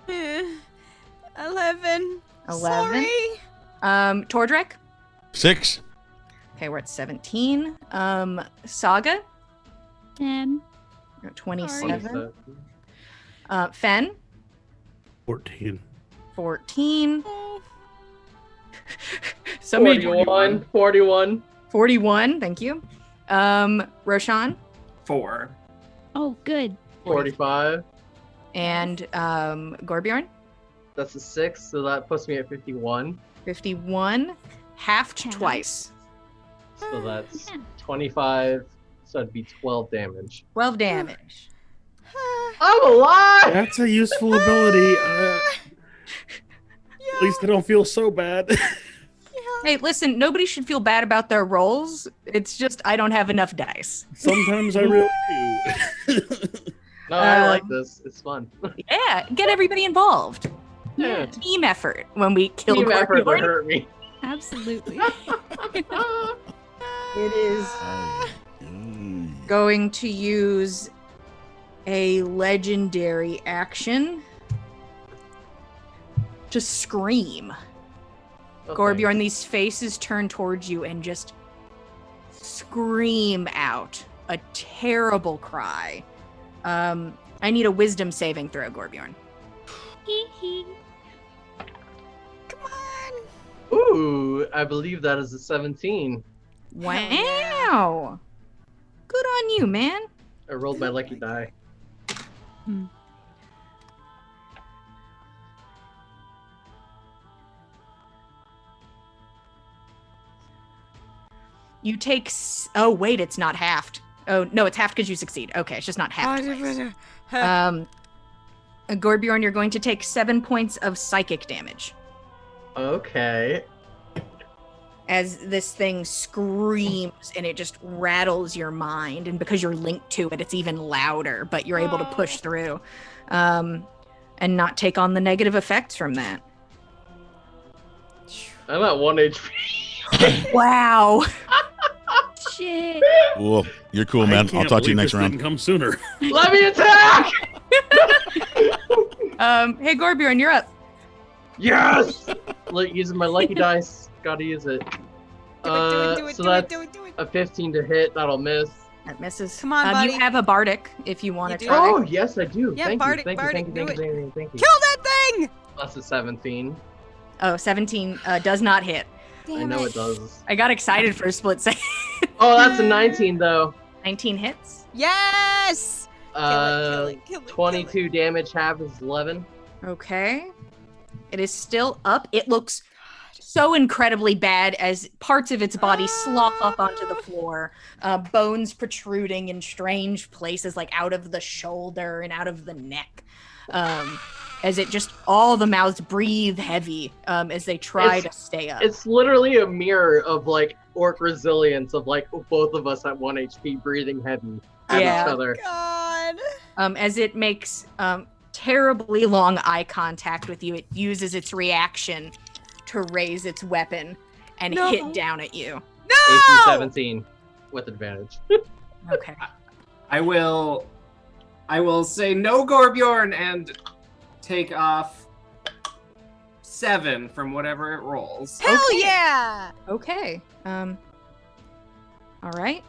11. 11. Sorry. Tordrek. 6. Okay, we're at 17. Saga. 10. We're at 27. 27. Fen. 14. 14. Oh, Somebody 41. 41. 41. Thank you. Roshan 4. Oh, good. 45. and Gorbjorn. That's a 6, so that puts me at 51. 51. Halved Okay. twice. So that's Yeah. 25. So that'd be 12 damage. 12 damage. I'm alive! That's a useful ability. At least I don't feel so bad. Hey, listen, nobody should feel bad about their rolls. It's just I don't have enough dice. Sometimes I really do. No, I like this. It's fun. Yeah, get everybody involved. Yeah. Team effort when we kill Team effort to Gorbjorn. hurt me. Absolutely. It is going to use a legendary action to scream. Oh, Gorbjorn, these faces turn towards you and just scream out a terrible cry. I need a wisdom saving throw, Gorbjorn. Hee hee. Come on. Ooh, I believe that is a 17. Wow. Good on you, man. I rolled my lucky die. You take... Oh, wait, it's not halved. Oh, no, it's halved because you succeed. Okay, it's just not halved twice. Gorbjorn, you're going to take 7 points of psychic damage Okay. as this thing screams and it just rattles your mind. And because you're linked to it, it's even louder, but you're able to push through and not take on the negative effects from that. I'm at 1 HP. Wow. Shit. Cool. You're cool, man. I'll talk to you next round. Didn't come sooner. Let me attack! Hey, Gorbjorn, you're up. Yes! Using my lucky dice. Gotta use it. Do it, So do it, that's do it, do it. a 15 to hit. That'll miss. That misses. Come on, buddy. You have a bardic if you want You to do? try. Oh, yes, I do. Yeah, Thank Bardic, you. Thank Bardic, you. do Thank you. Thank you. Kill that thing! That's a 17. Oh, 17 does not hit. I know it does. I got excited for a split second. Oh, that's a 19 though. 19 hits. Yes! Kill it. 22 damage, half is 11. Okay. It is still up. It looks so incredibly bad as parts of its body slop up onto the floor, bones protruding in strange places, like out of the shoulder and out of the neck. As it just, all the mouths breathe heavy as they try to stay up. It's literally a mirror of like orc resilience of like both of us at 1 HP breathing heavy at Yeah. each other. God. As it makes terribly long eye contact with you, it uses its reaction to raise its weapon and No. hit down at you. No! AC 17 with advantage. Okay. I will say no, Gorbjorn, and take off 7 from whatever it rolls. Hell Okay. yeah! Okay. All right.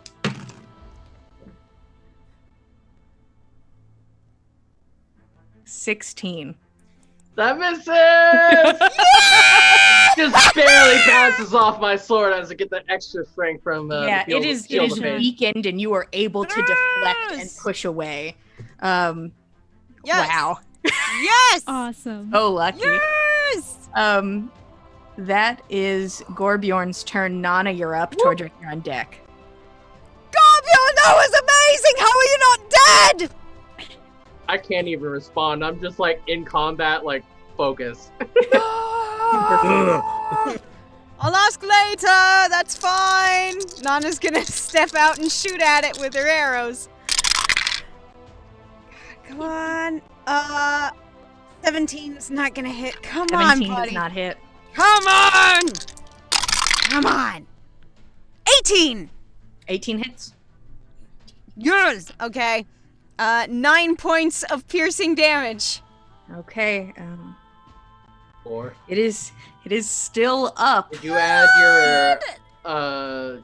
$16. That misses! Just barely passes off my sword as I get that extra strength from Yeah, the it is shield of faith. weakened and you are able to deflect and Yes! push away. Yes! Wow. Yes! Awesome. So lucky. Yes! That is Gorbjorn's turn. Nana, you're up. Tordrick, you're on deck. Gorbjorn, that was amazing! How are you not dead? I can't even respond. I'm just like in combat, like focus. I'll ask later. That's fine. Nana's gonna step out and shoot at it with her arrows. Come on. 17's not gonna hit. Come on, 17 buddy. does not hit. Come on. Come on. 18. 18 hits. Yes. Okay. 9 points of piercing damage. Okay. 4. It is still up. Did you add your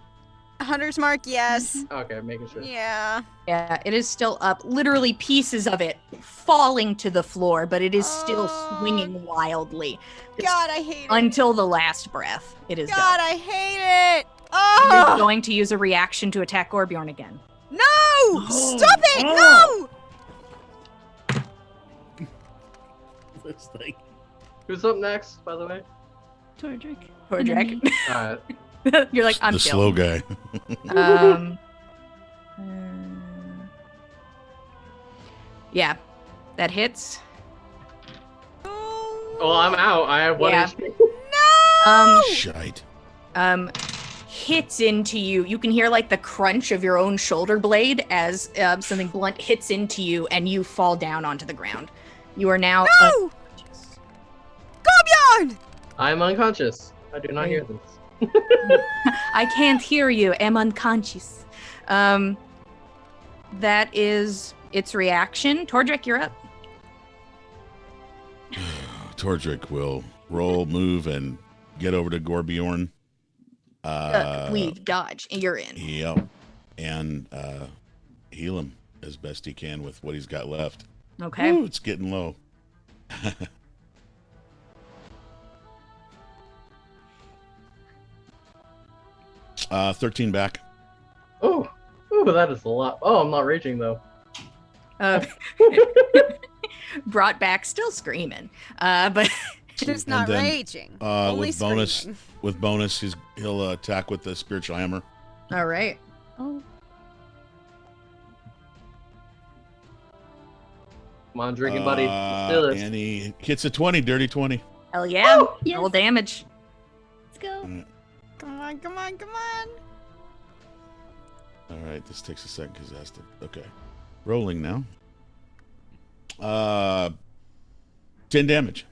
Hunter's mark. Yes. Okay, making sure. Yeah. Yeah, it is still up. Literally pieces of it falling to the floor, but it is still swinging wildly. God, I hate it. Until the last breath. It is God, done. I hate it. It Oh is going to use a reaction to attack Gorbjorn again. no! Stop it! No! This thing. Who's up next, by the way? Tordrick. Poor And then Drake. me. Alright. You're like, I'm the chill. slow guy. Yeah, that hits. Oh, I'm out. I have 1 Yeah. HP. Shite. Hits into you. You can hear like the crunch of your own shoulder blade as something blunt hits into you, and you fall down onto the ground. You are now. No! Gorbjorn! I'm unconscious. I do not hear this. I can't hear you. I'm unconscious. That is its reaction. Tordrick, you're up. Tordrick will roll, move, and get over to Gorbjorn. Weave, dodge, and you're in. Yep. And heal him as best he can with what he's got left. Okay. Ooh, it's getting low. 13 back. Oh, that is a lot. Oh, I'm not raging though. Brought back, still screaming. But Just And not then, raging. Only with bonus, screaming. he'll attack with the spiritual hammer. all right. Oh, Come on, drinking buddy. Let's do this. And he hits a 20, dirty 20. Hell yeah. yes. Roll damage. let's go. Come on, come on, come on. All right, this takes a second because it has to. Okay, rolling now. 10 damage.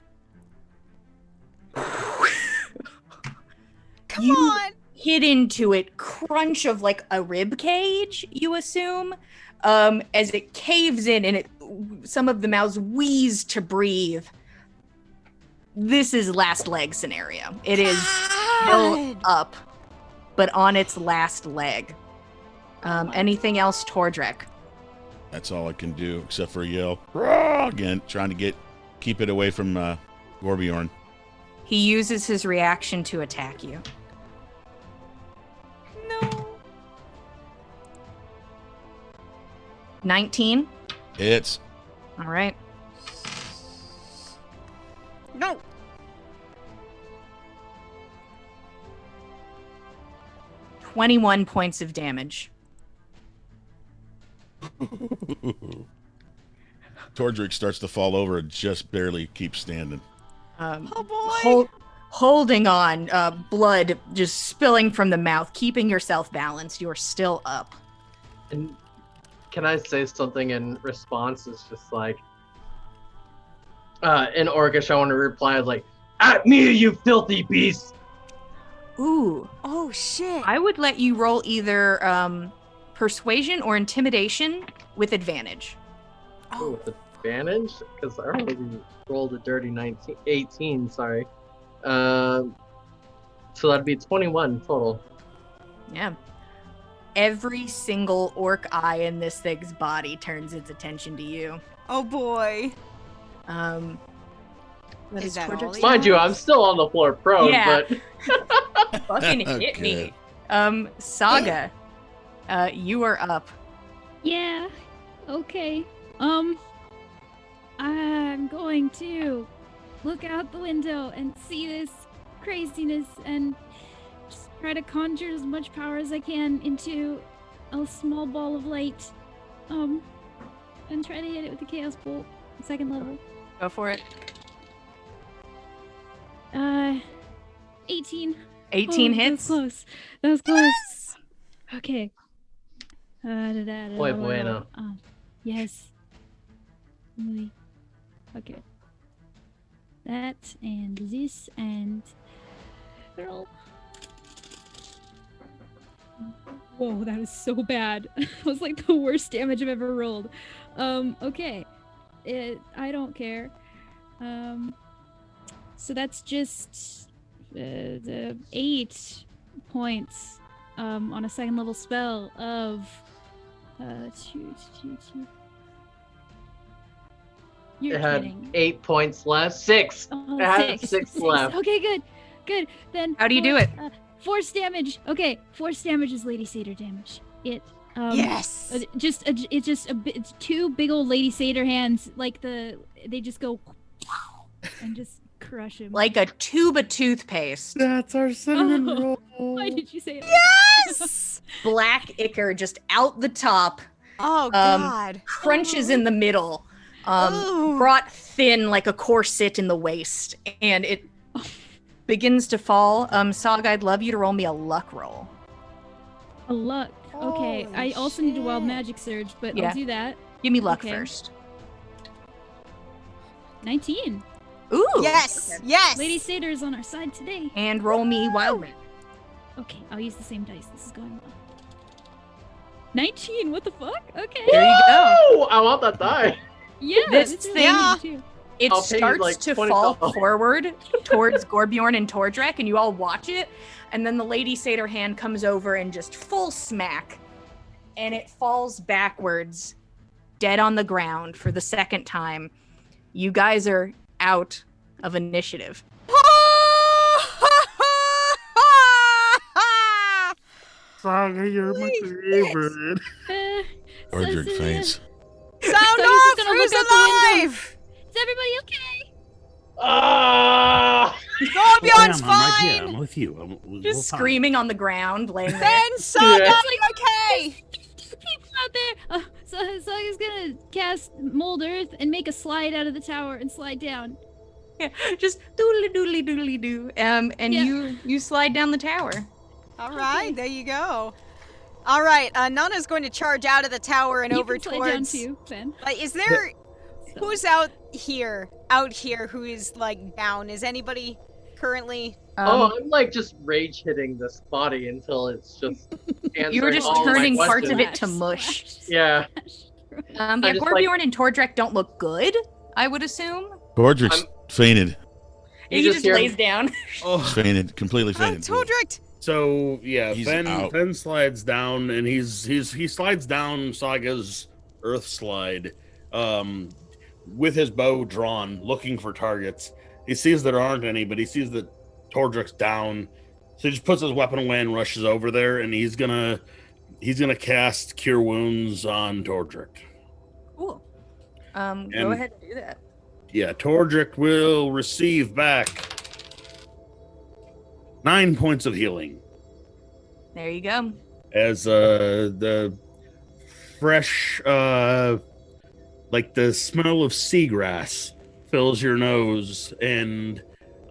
Come You- on. Hit into it, crunch of like a rib cage, you assume, as it caves in and some of the mouths wheeze to breathe. This is last leg scenario. It is still God. up, but on its last leg. Anything else, Tordrick? That's all I can do except for yell. "Rah!" Again, trying to keep it away from Gorbjorn. He uses his reaction to attack you. No. 19. It's All right. No. "21 points of damage. Tordrick starts to fall over and just barely keeps standing. Oh boy. Holding on, blood just spilling from the mouth, keeping yourself balanced. You're still up. And can I say something in response? It's just like, in Orcish, I want to reply like, "At me, you filthy beast!" Ooh, Oh shit. I would let you roll either persuasion or intimidation with advantage. Oh, with advantage? Because I already rolled a dirty 18, sorry. So that'd be 21 total. Yeah. Every single orc eye in this thing's body turns its attention to you. Oh boy. That Is is that all Tordrick's he Mind you, I'm still on the floor prone, Yeah. but fucking hit me. Good. Saga, you are up. Yeah. Okay. I'm going to look out the window and see this craziness and just try to conjure as much power as I can into a small ball of light. And try to hit it with the chaos bolt, second level. Go for it. 18. 18 Oh, hits. That was close. That was close. Okay. Muy bueno. Yes. Muy. Okay. That and this and roll. Whoa, that was so bad. It was like the worst damage I've ever rolled. Okay. I don't care. So that's just the 8 points on a second level spell of 2. You're It had kidding. 8 points left. 6. Oh, It had 6 left. Okay, good. Then How do you do it? Force damage. Okay, force damage is Lady Satyr damage. It Yes. it's 2 big old Lady Satyr hands, like they just go and just crush him. Like a tube of toothpaste. That's our cinnamon Oh. roll. Why did you say it? Yes. Black ichor just out the top, Oh God. crunches in the middle, Ooh. brought thin like a corset in the waist, and it begins to fall. Saga, I'd love you to roll me a luck roll. A luck. Okay, Holy I also need a wild shit. magic surge, but Yeah. I'll do that. Give me luck Okay. first. 19. Ooh. Yes. Okay. Yes. Lady Satyr is on our side today. And roll me wild magic. Okay, I'll use the same dice. This is going well. 19. What the fuck? Okay. There you go. Oh, I want that die. Yeah. This it's thing- really good too. It I'll pay you, starts like, to $20. fall forward towards Gorbjorn and Tordrak, and you all watch it. And then the Lady Satyr hand comes over and just full smack, and it falls backwards, dead on the ground for the second time. You guys are out of initiative. Saga, you're my favorite. Ordred faints. Sound just off! gonna Who's look out the window. alive? Is everybody okay? Ah! Gorbjorn's I'm right here. fine. I'm with you. We'll Just find- screaming on the ground, laying there. Ben, Saga, Yeah. okay. People out there. So Saga's gonna cast Mold Earth and make a slide out of the tower and slide down. Yeah, just doodly doodly doodly doo. And Yeah. you slide down the tower. All right, there you go. All right, Nana's going to charge out of the tower and You over can slide down towards. too, Ben. Is there? So- Who's out here? Out here, who is like down? Is anybody currently? Oh, I'm like just rage hitting this body until it's just. you were answering just all my turning parts of questions. it to mush. Yeah. Yeah, I just, Gorbjorn and Tordrak don't look good, I would assume. Ordred's fainted. You He just just hear- lays down. Oh. Fainted. Completely Oh, fainted. Todrick! So yeah, He's Ben out. Ben slides down, and he slides down Saga's earth slide, with his bow drawn, looking for targets. He sees there aren't any, but he sees that Tordrak's down, so he just puts his weapon away and rushes over there, and he's gonna cast Cure Wounds on Tordrak. Cool. Go And- ahead and do that. Yeah, Tordrak will receive back 9 points of healing. There you go. As the fresh like the smell of seagrass fills your nose, and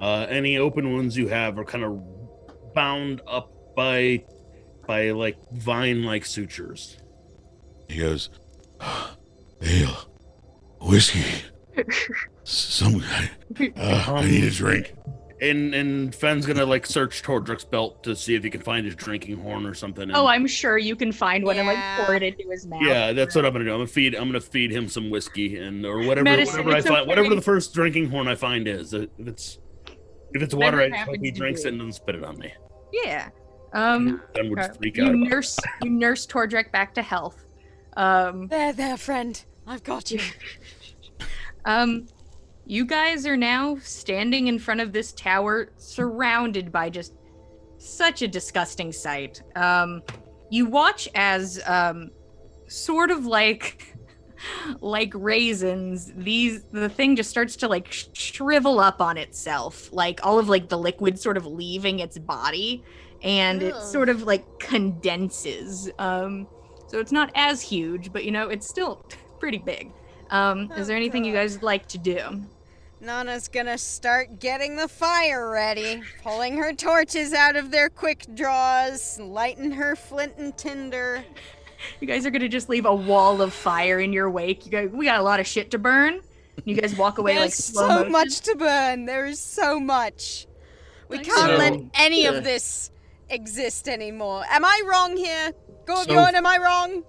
any open wounds you have are kind of bound up by like vine-like sutures. He goes, ale, whiskey, some guy. I need a drink. And Fenn's gonna like search Tordrak's belt to see if he can find his drinking horn or something. And, Oh, I'm sure you can find one and like Yeah. pour it into his mouth. yeah, that's what I'm gonna do. I'm gonna feed him some whiskey or whatever Medicine, whatever I it's find okay. whatever the first drinking horn I find is. If it's water, I just hope happens he to drinks be. it and doesn't spit it on me. Yeah. Then would Okay. freak You out. about it. nurse Tordrak back to health. There, friend. I've got you. You guys are now standing in front of this tower, surrounded by just such a disgusting sight. You watch as, sort of like raisins, the thing just starts to like shrivel up on itself, like all of like the liquid sort of leaving its body, and it Ugh. sort of like condenses. So it's not as huge, but it's still pretty big. Is there anything you God. guys would like to do? Nana's gonna start getting the fire ready, pulling her torches out of their quick draws, lighting her flint and tinder. You guys are gonna just leave a wall of fire in your wake. We got a lot of shit to burn. You guys walk away like There's slow so motion. much to burn. There is so much. We Like can't so- let any Yeah. of this exist anymore. Am I wrong here? Gorbjorn, am I wrong?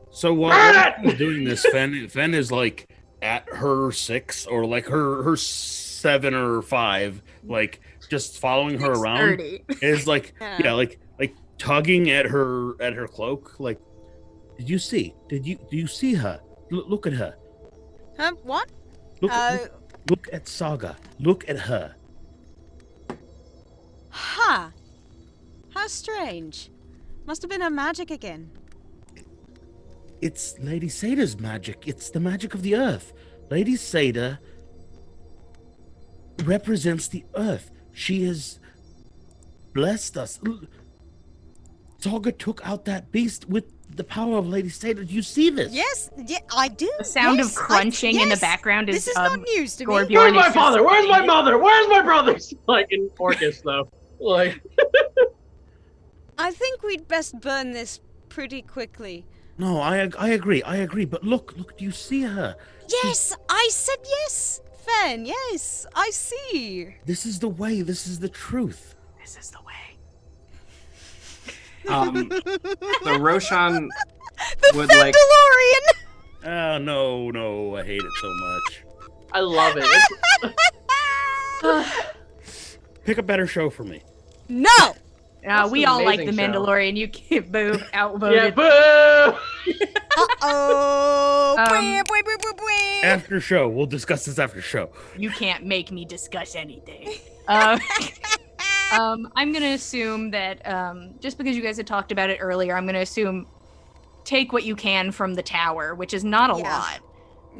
So while he's doing this, Fen is like at her 6 or like her 7 or 5, like just following her around. 30. Is like like tugging at her cloak. Like, did you see? Do you see her? Look at her. Huh? What? Look at Saga. Look at her. Huh. How strange. Must have been her magic again. It's Lady Sada's magic. It's the magic of the earth. Lady Sada represents the earth. She has blessed us. Saga took out that beast with the power of Lady Sada. Do you see this? Yes, I do. The sound yes, of crunching in the background is This is not news to me. Gorbjorn Where's is my just father? Where's my saying it. mother? Where's my brothers? Like in Orcus, though. Like, I think we'd best burn this pretty quickly. No, I agree. But look, do you see her? Yes, I said yes, Fen. Yes, I see. This is the way. This is the truth. This is the way. So Roshan The would like. Fendalorian. Oh, no, I hate it so much. I love it. Pick a better show for me. No. That's We an all like The amazing show. Mandalorian. You can't boo. Yeah, Outvoted. boo! Uh-oh. Um, After show. We'll discuss this after show. You can't make me discuss anything. I'm gonna assume that just because you guys had talked about it earlier, I'm gonna assume take what you can from the tower, which is not a Yeah. lot.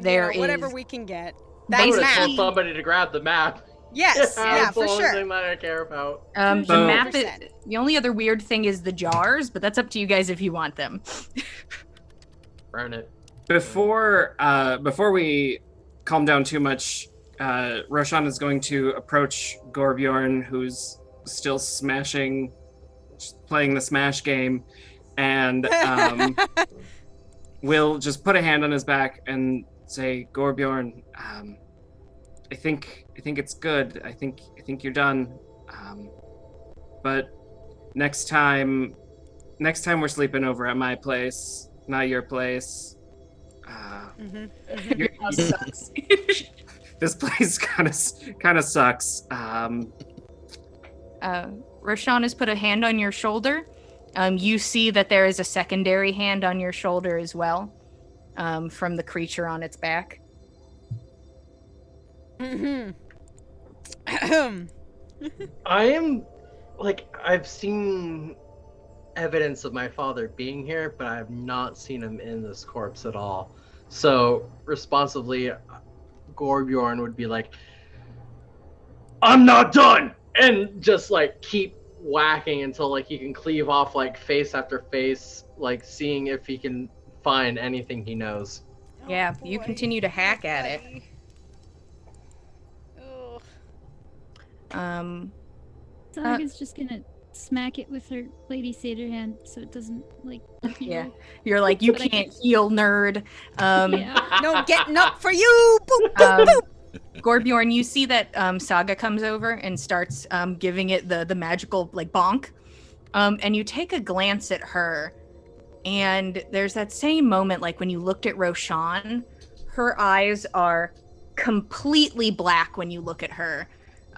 There is whatever we can get. I That's would have map. told somebody to grab the map. Yes, yeah, That's for the only sure. thing that I care about. the So- map. 100%. The only other weird thing is the jars, but that's up to you guys if you want them. Burn it. Before we calm down too much, Roshan is going to approach Gorbjorn, who's still playing the Smash game, and will just put a hand on his back and say, "Gorbjorn, I think it's good. I think you're done. But next time we're sleeping over at my place, not your place. Your House sucks. this place kind of sucks. Roshan has put a hand on your shoulder. You see that there is a secondary hand on your shoulder as well, from the creature on its back. I am, like, I've seen evidence of my father being here, but I have not seen him in this corpse at all. So, responsibly, Gorbjorn would be like, I'm not done! And just, like, keep whacking until, like, he can cleave off, like, face after face, like, seeing if he can find anything he knows. Yeah, you continue to hack at it. Saga's just gonna smack it with her Lady Satyr hand so it doesn't like. Yeah, you're like, you But I can't heal, nerd. Yeah. No getting up for you. Boop, boop, Um, boop. Gorbjorn, you see that Saga comes over and starts giving it the magical like bonk, and you take a glance at her, and there's that same moment like when you looked at Roshan, her eyes are completely black when you look at her,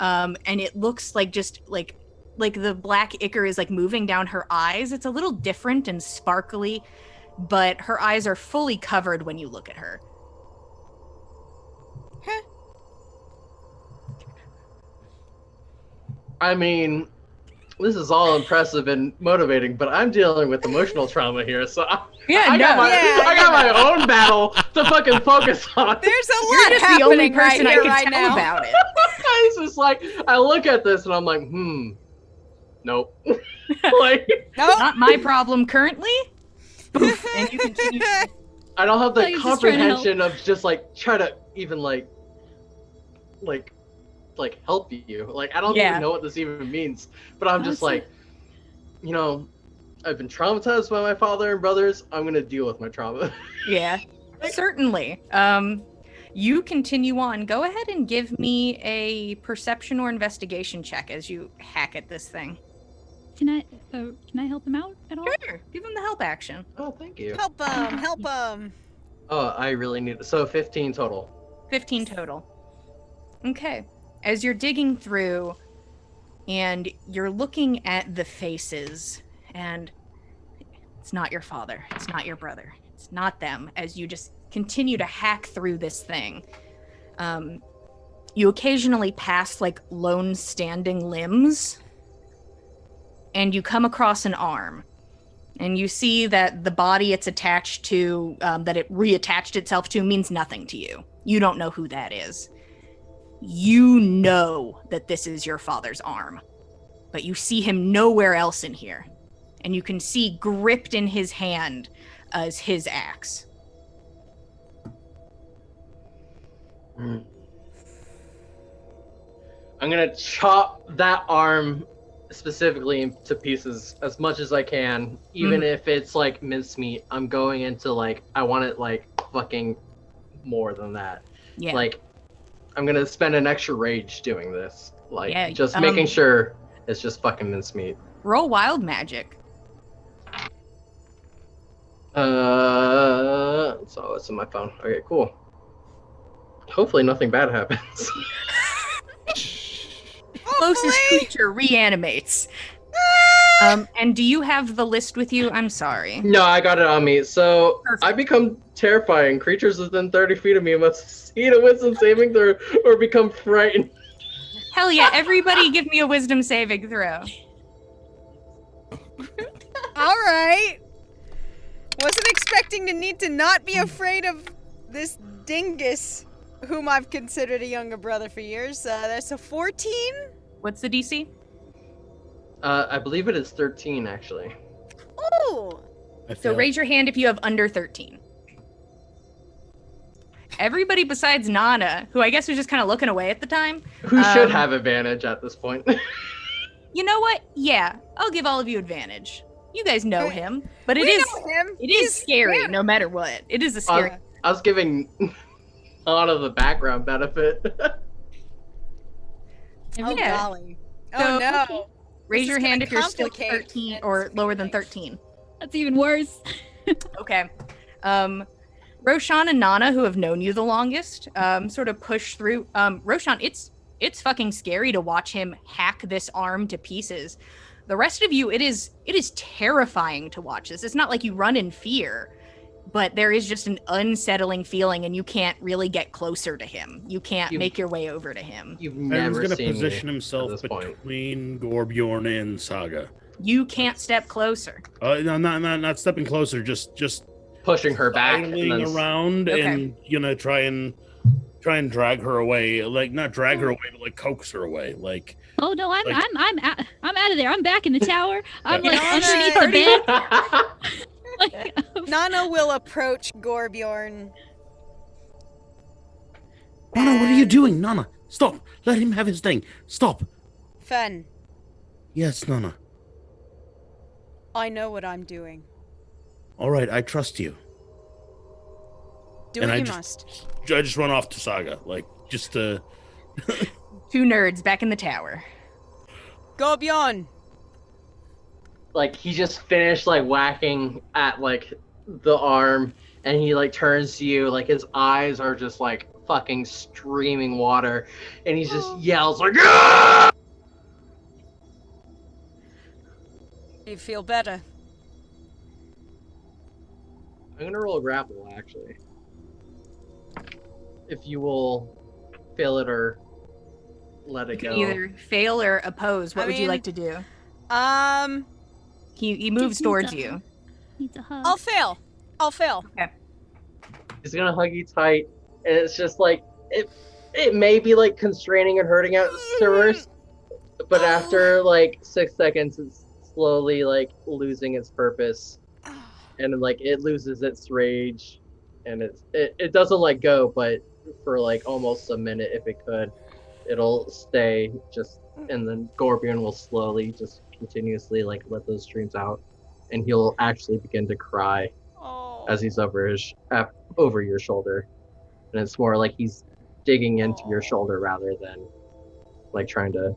and it looks like just like the black ichor is like moving down her eyes. It's a little different and sparkly, but her eyes are fully covered when you look at her. I mean, this is all impressive and motivating, but I'm dealing with emotional trauma here, so I got my own battle to fucking focus on. There's a You're lot just the happening only person right I here, can right tell now. about it. It's just like, I look at this and I'm like, nope. Like, Nope. Not my problem currently. Poof, and you continue. I don't have No, the he's just trying to help. comprehension of just like try to even like help you. Like, I don't Yeah. even know what this even means, but I'm just Honestly. like, you know, I've been traumatized by my father and brothers. I'm gonna deal with my trauma. Yeah, certainly. You continue on. Go ahead and give me a perception or investigation check as you hack at this thing. Can I help him out at all? Sure, give him the help action. Oh, thank you. Help him! Help him! Oh, I really need. So 15 total. 15 total. Okay. As you're digging through and you're looking at the faces, and it's not your father, it's not your brother, it's not them, as you just continue to hack through this thing. You occasionally pass like lone standing limbs, and you come across an arm. And you see that the body it's attached to, that it reattached itself to, means nothing to you. You don't know who that is. You know that this is your father's arm, but you see him nowhere else in here. And you can see gripped in his hand as his axe. I'm gonna chop that arm specifically into pieces as much as I can, even if it's like mincemeat. I'm going into like, I want it like fucking more than that. Yeah. Like, I'm gonna spend an extra rage doing this. Like, Yeah, just making sure it's just fucking mincemeat. Roll wild magic. So it's in my phone. Okay, cool. Hopefully nothing bad happens. Closest creature reanimates. And do you have the list with you? I'm sorry. No, I got it on me. So Perfect. I become terrifying. Creatures within 30 feet of me must succeed a wisdom saving throw or become frightened. Hell yeah, everybody give me a wisdom saving throw. All right. Wasn't expecting to need to not be afraid of this dingus, whom I've considered a younger brother for years. That's a 14? What's the DC? I believe it is 13, actually. Oh! So raise your hand if you have under 13. Everybody besides Nana, who I guess was just kind of looking away at the time. Who should have advantage at this point? You know what? Yeah, I'll give all of you advantage. You guys know him, but We know him. it is scary scary. no matter what. It is a scary. I was giving Anna the background benefit. Oh, Yeah. golly. So- Oh, no. Raise This your is gonna hand if you're still complicate 13 or lower than 13. That's even worse. Okay. Roshan and Nana, who have known you the longest, sort of push through. Roshan, it's fucking scary to watch him hack this arm to pieces. The rest of you, it is terrifying to watch this. It's not like you run in fear, but there is just an unsettling feeling, and you can't really get closer to him. You can't make your way over to him. You've He's never going to seen position me himself at this point. between Gorbjorn and Saga. You can't step closer. No, not stepping closer. Just Pushing her back and idling then around, Okay. and try and drag her away. Like not drag her away, but like coax her away. Like Oh no, I'm Like- out of there. I'm back in the tower. I'm like Yeah. underneath the bed. Like, Nana will approach Gorbjorn. Nana, what are you doing? Nana, stop. Let him have his thing. Stop. Fen, Yes, Nana. I know what I'm doing. All right, I trust you. Do And what I you just- must. I just run off to Saga, like just to. Two nerds back in the tower. Gorbjorn! like he just finished like whacking at like the arm, and he like turns to you, like his eyes are just like fucking streaming water, and he just yells like, "Ah!" You feel better. I'm gonna roll a grapple actually. If you will fail it or let it You go. can either fail or oppose. What I would you mean- like to do? He moves Just towards needs a you. hug. Needs a hug. I'll fail. I'll fail. He's gonna hug you tight, and it's just like it may be like constraining and hurting at first, but after like 6 seconds, it's slowly like losing its purpose, and like it loses its rage, and it doesn't let go, but for like almost a minute, if it could, it'll stay just, and then Gorbjorn will slowly just continuously like let those streams out, and he'll actually begin to cry Oh. as he's over your shoulder, and it's more like he's digging into your shoulder rather than like trying to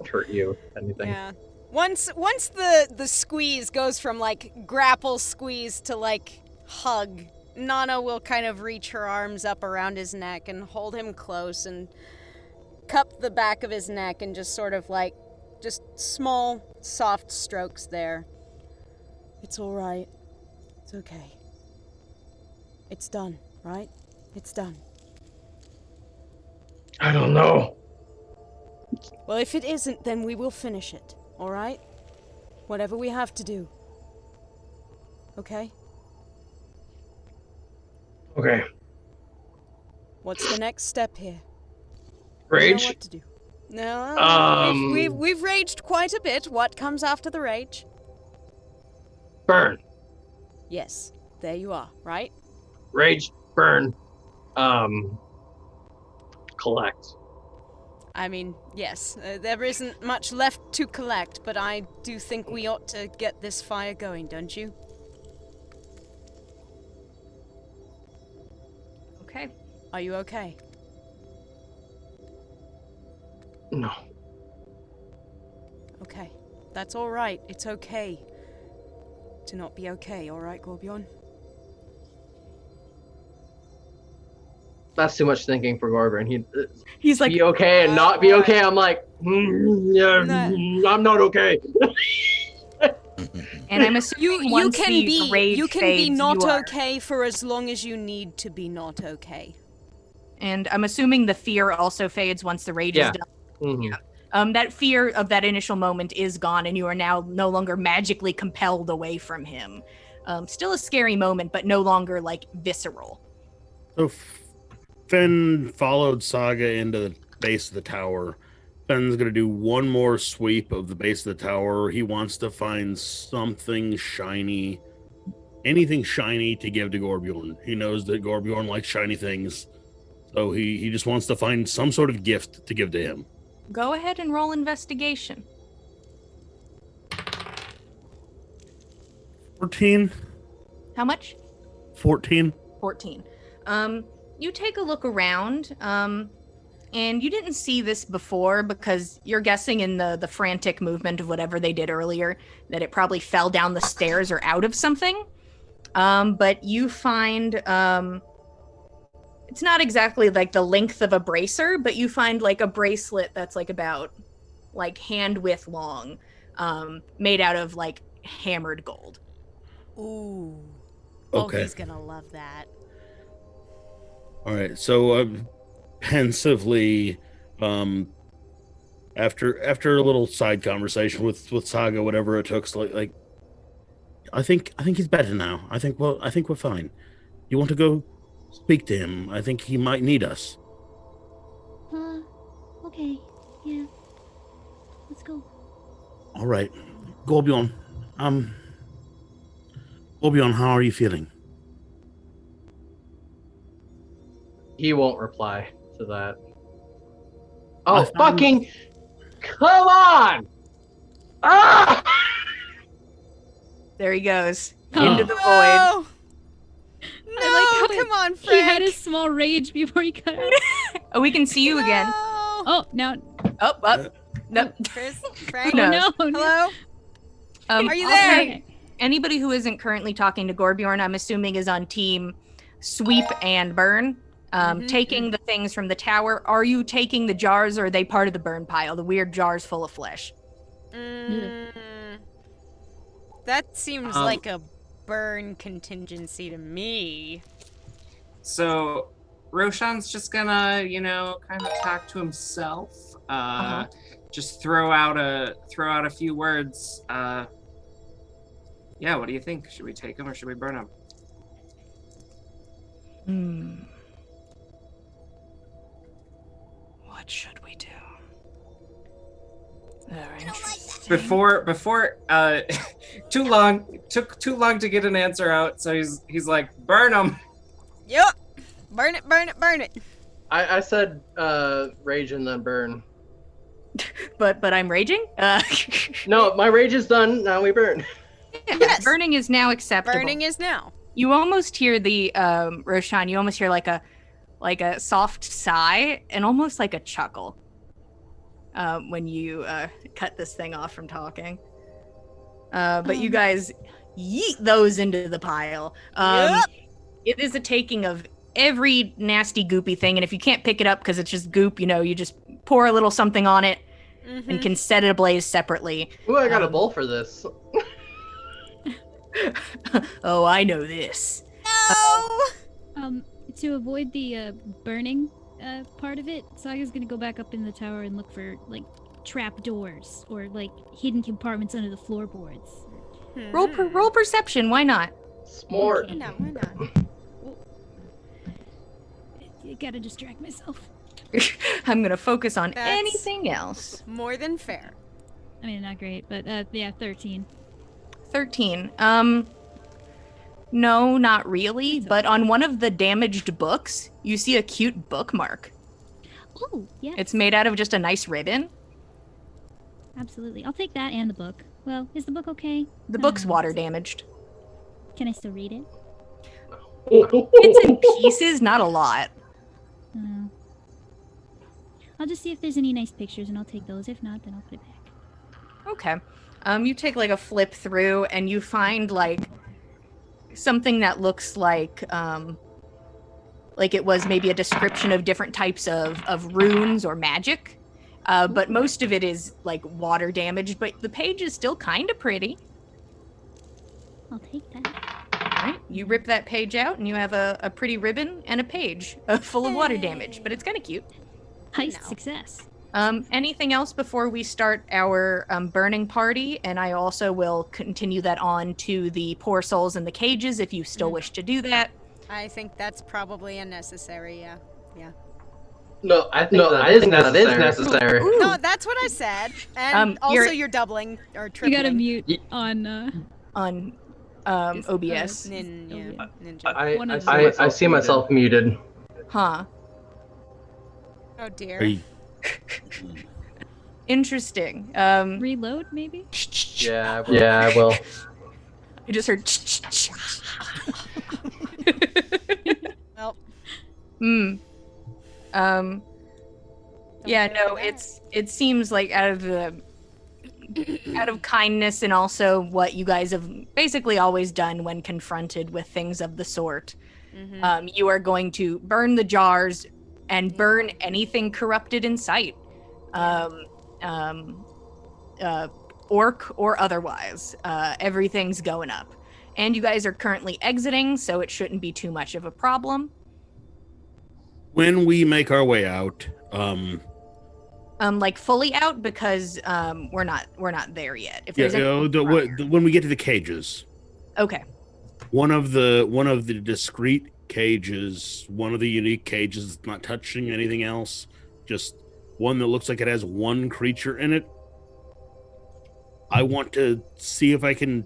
hurt you, if anything. Yeah. Once the squeeze goes from like grapple squeeze to like hug, Nana will kind of reach her arms up around his neck and hold him close and cup the back of his neck and just sort of like just small soft strokes there. It's all right. It's okay. It's done, right? It's done. I don't know. Well, if it isn't, then we will finish it, all right? Whatever we have to do. Okay? Okay. What's the next step here? Rage? You know what to do. No, we've raged quite a bit. What comes after the rage? Burn. Yes, there you are, right? Rage, burn. Collect. I mean, yes, there isn't much left to collect, but I do think we ought to get this fire going, don't you? Okay. Are you okay? No. Okay. That's all right. It's okay to not be okay, all right, Gorbjorn? That's too much thinking for Gorbjorn. He's like, be okay and not be okay. I'm like, yeah, I'm not okay. and I'm assuming once the rage you can fades, be not you are. okay for as long as you need to be not okay. And I'm assuming the fear also fades once the rage is done. Mm-hmm. That fear of that initial moment is gone, and you are now no longer magically compelled away from him. Still a scary moment, but no longer like visceral. So Finn followed Saga into the base of the tower. Finn's going to do one more sweep of the base of the tower. He wants to find something shiny, anything shiny to give to Gorbjorn. He knows that Gorbjorn likes shiny things. So he just wants to find some sort of gift to give to him. Go ahead and roll investigation. 14. How much? 14. 14. You take a look around, and you didn't see this before because you're guessing in the frantic movement of whatever they did earlier that it probably fell down the stairs or out of something. But you find, it's not exactly like the length of a bracer, but you find like a bracelet that's like about like hand width long, made out of like hammered gold. Ooh. Okay. Oh, he's gonna love that. All right. So pensively, after a little side conversation with Saga, whatever it took, like I think he's better now. I think we're fine. You want to go speak to him? I think he might need us. Okay. Yeah. Let's go. All right. Gorbjorn, how are you feeling? He won't reply to that. Oh, fucking... Come on! Ah! There he goes. Oh. Into the void. No! No, I like how come on, He had Frank. a small rage before he cut out. Oh, we can see you again. No. Oh, now. Oh, no. Chris, Frank, Who Oh, knows? no. no. hello? Are you also, there? Okay. Anybody who isn't currently talking to Gorbjorn, I'm assuming, is on team sweep and burn. Taking the things from the tower. Are you taking the jars, or are they part of the burn pile? The weird jars full of flesh. That seems like a burn contingency to me. So Roshan's just gonna, kind of talk to himself. Just throw out a few words. Yeah, what do you think? Should we take him or should we burn him? What should we do? Very interesting. Before took too long to get an answer out, so he's like, burn him. Yep. Burn it, burn it, burn it. I said rage and then burn. But I'm raging? No, my rage is done. Now we burn. Yeah, Yes. burning is now acceptable. Burning is now. You almost hear the Roshan, you almost hear like a soft sigh and almost like a chuckle. when you cut this thing off from talking. But you guys yeet those into the pile. Yep. It is a taking of every nasty goopy thing, and if you can't pick it up because it's just goop, you just pour a little something on it and can set it ablaze separately. Ooh, I got a bowl for this. Oh, I know this. No. To avoid the burning part of it, Saga's gonna go back up in the tower and look for like trap doors or like hidden compartments under the floorboards. Roll perception. Why not? Smart. No, why not? I gotta distract myself. I'm gonna focus on That's- anything else. More than fair. I mean, not great, but yeah, 13. 13. No, not really. But on one of the damaged books, you see a cute bookmark. Oh, yeah, It's made out of just a nice ribbon. absolutely. I'll take that and the book. Well, is the book okay? The book's water damaged. Can I still read it? It's in pieces, not a lot. Oh. I'll just see if there's any nice pictures and I'll take those. If not, then I'll put it back. Okay. You take like a flip through and you find like something that looks like it was maybe a description of different types of runes or magic. But most of it is like water damaged, but the page is still kind of pretty. I'll take that. All right, you rip that page out and you have a pretty ribbon and a page full of water damage, but it's kind of cute. Heist success. Anything else before we start our burning party? And I also will continue that on to the poor souls in the cages if you still wish to do that. I think that's probably unnecessary, yeah. No, I think that is necessary. No, that's what I said. And also you're doubling or You tripling. gotta mute on On OBS. Ninja. I see myself muted. Huh. Oh dear. Are you- Interesting. reload, maybe? Yeah, I will. I just heard. Well. Yeah, care no, for that. it seems like out of kindness and also what you guys have basically always done when confronted with things of the sort. You are going to burn the jars and burn anything corrupted in sight. Orc or otherwise. Everything's going up. And you guys are currently exiting, so it shouldn't be too much of a problem. When we make our way out, Like fully out because we're not there yet. If yeah, there's when we get to the cages, okay. one of the discrete cages, one of the unique cages, not touching anything else, just one that looks like it has one creature in it. I want to see if I can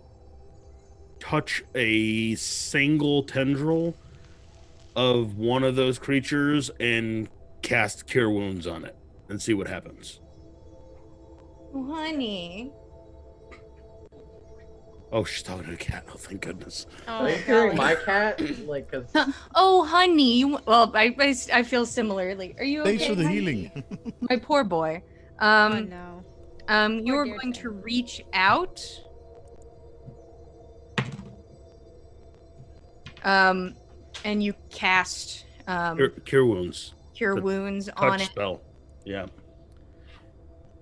touch a single tendril of one of those creatures and cast Cure Wounds on it and see what happens. Oh, honey. Oh, she's talking to a cat. Oh, thank goodness. Oh, Are you hearing golly. my cat? Like, cause Oh, honey. I feel similarly. Are you okay? Thanks for the honey? healing. My poor boy. Oh no. You Poor are dear going thing. to reach out. And you cast Cure Wounds. Cure The Wounds Touch on it. spell. Yeah.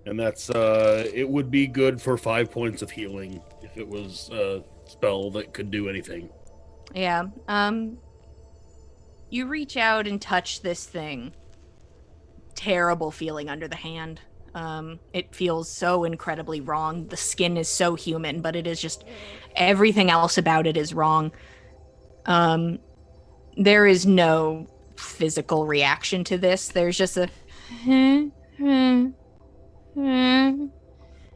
And that's it would be good for 5 points of healing if it was a spell that could do anything. Yeah. You reach out and touch this thing. Terrible feeling under the hand. It feels so incredibly wrong. The skin is so human, but it is just everything else about it is wrong. There is no physical reaction to this. There's just a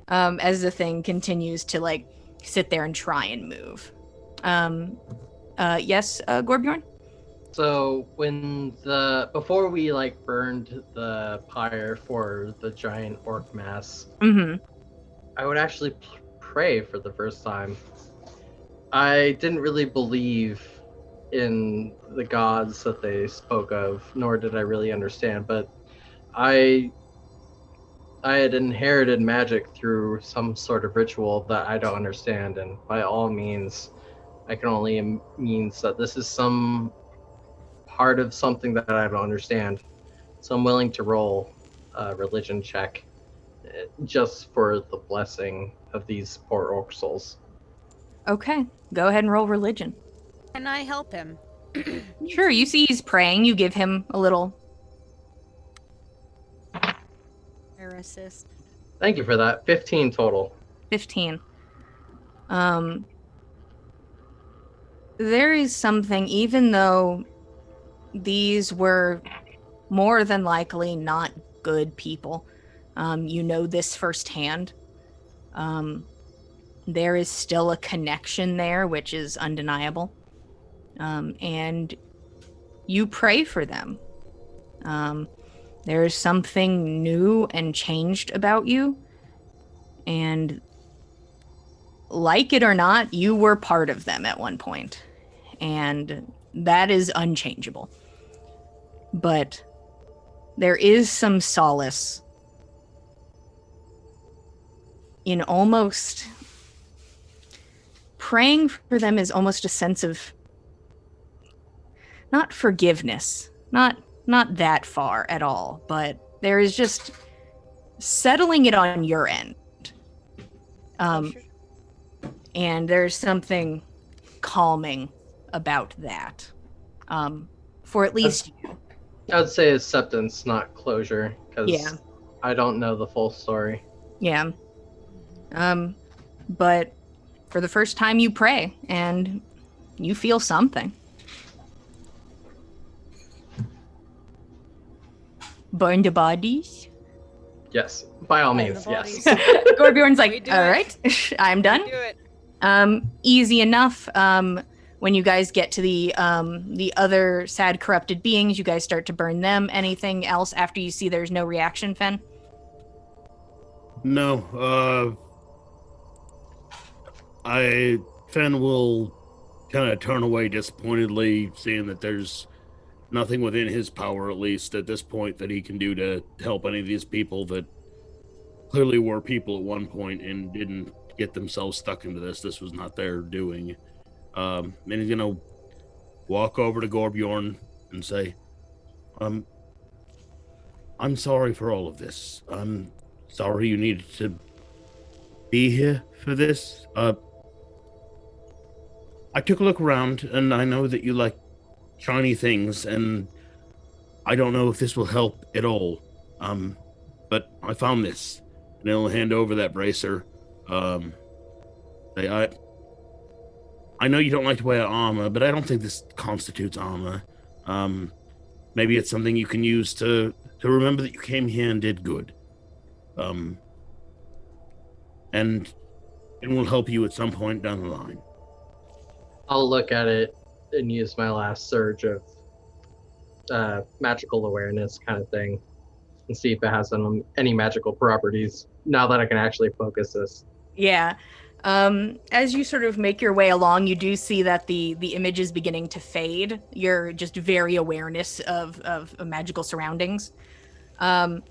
as the thing continues to like sit there and try and move. Yes, Gorbjorn? So before we like burned the pyre for the giant orc mass, Mm-hmm. I would actually pray for the first time. I didn't really believe in the gods that they spoke of, nor did I really understand, but I I had inherited magic through some sort of ritual that I don't understand, and by all means, I can only means that this is some part of something that I don't understand. So I'm willing to roll a religion check just for the blessing of these poor orc souls. Okay, go ahead and roll religion. Can I help him? Sure, you see he's praying. You give him a little. Air assist. Thank you for that. 15 total. 15. There is something, even though these were more than likely not good people, you know this firsthand. There is still a connection there, which is undeniable. And you pray for them. There is something new and changed about you. And like it or not, you were part of them at one point. And that is unchangeable. But there is some solace in almost praying for them is almost a sense of not forgiveness, not that far at all, but there is just settling it on your end. And there's something calming about that. For at least you. I would say acceptance, not closure, because Yeah. I don't know the full story. Yeah. But for the first time you pray and you feel something. Burn the bodies? Yes, by all Burn means, the yes. bodies. Gorbjorn's We like, do all it. right, I'm done. Do it. Easy enough. When you guys get to the other sad corrupted beings, you guys start to burn them. Anything else after you see there's no reaction, Fen? No, Fen will kind of turn away disappointedly, seeing that there's nothing within his power, at least at this point, that he can do to help any of these people that clearly were people at one point and didn't get themselves stuck into this. This was not their doing. And he's gonna walk over to Gorbjorn and say, I'm sorry for all of this. I'm sorry you needed to be here for this. I took a look around, and I know that you like shiny things, and I don't know if this will help at all. But I found this, and he'll hand over that bracer. I know you don't like to wear armor, but I don't think this constitutes armor. Maybe it's something you can use to remember that you came here and did good. And it will help you at some point down the line. I'll look at it and use my last surge of magical awareness kind of thing and see if it has any magical properties now that I can actually focus this. Yeah. As you sort of make your way along, you do see that the image is beginning to fade. You're just very awareness of magical surroundings. And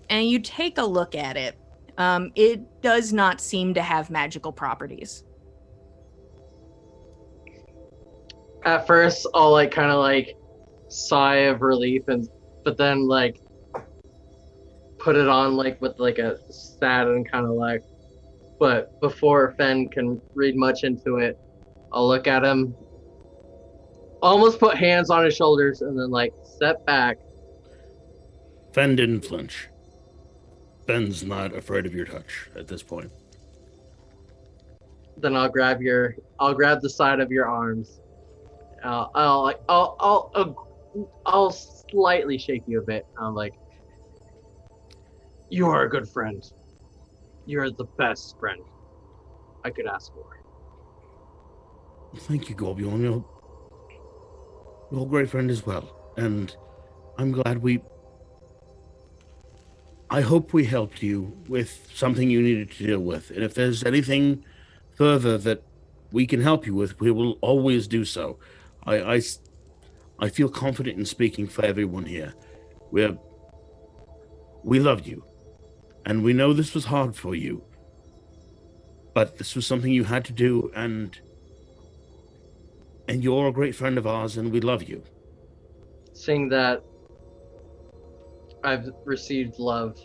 you take a look at it. It does not seem to have magical properties. At first, I'll kind of sigh of relief, but then put it on with a sad and kind of but before Fen can read much into it, I'll look at him, almost put hands on his shoulders, and then step back. Fen didn't flinch. Fen's not afraid of your touch at this point. Then I'll grab the side of your arms. I'll slightly shake you a bit. I'm like, you are a good friend. You're the best friend I could ask for. Thank you, Gorbjorn. You're a great friend as well. And I'm glad I hope we helped you with something you needed to deal with. And if there's anything further that we can help you with, we will always do so. I feel confident in speaking for everyone here. We love you. And we know this was hard for you. But this was something you had to do, and you're a great friend of ours, and we love you. Seeing that I've received love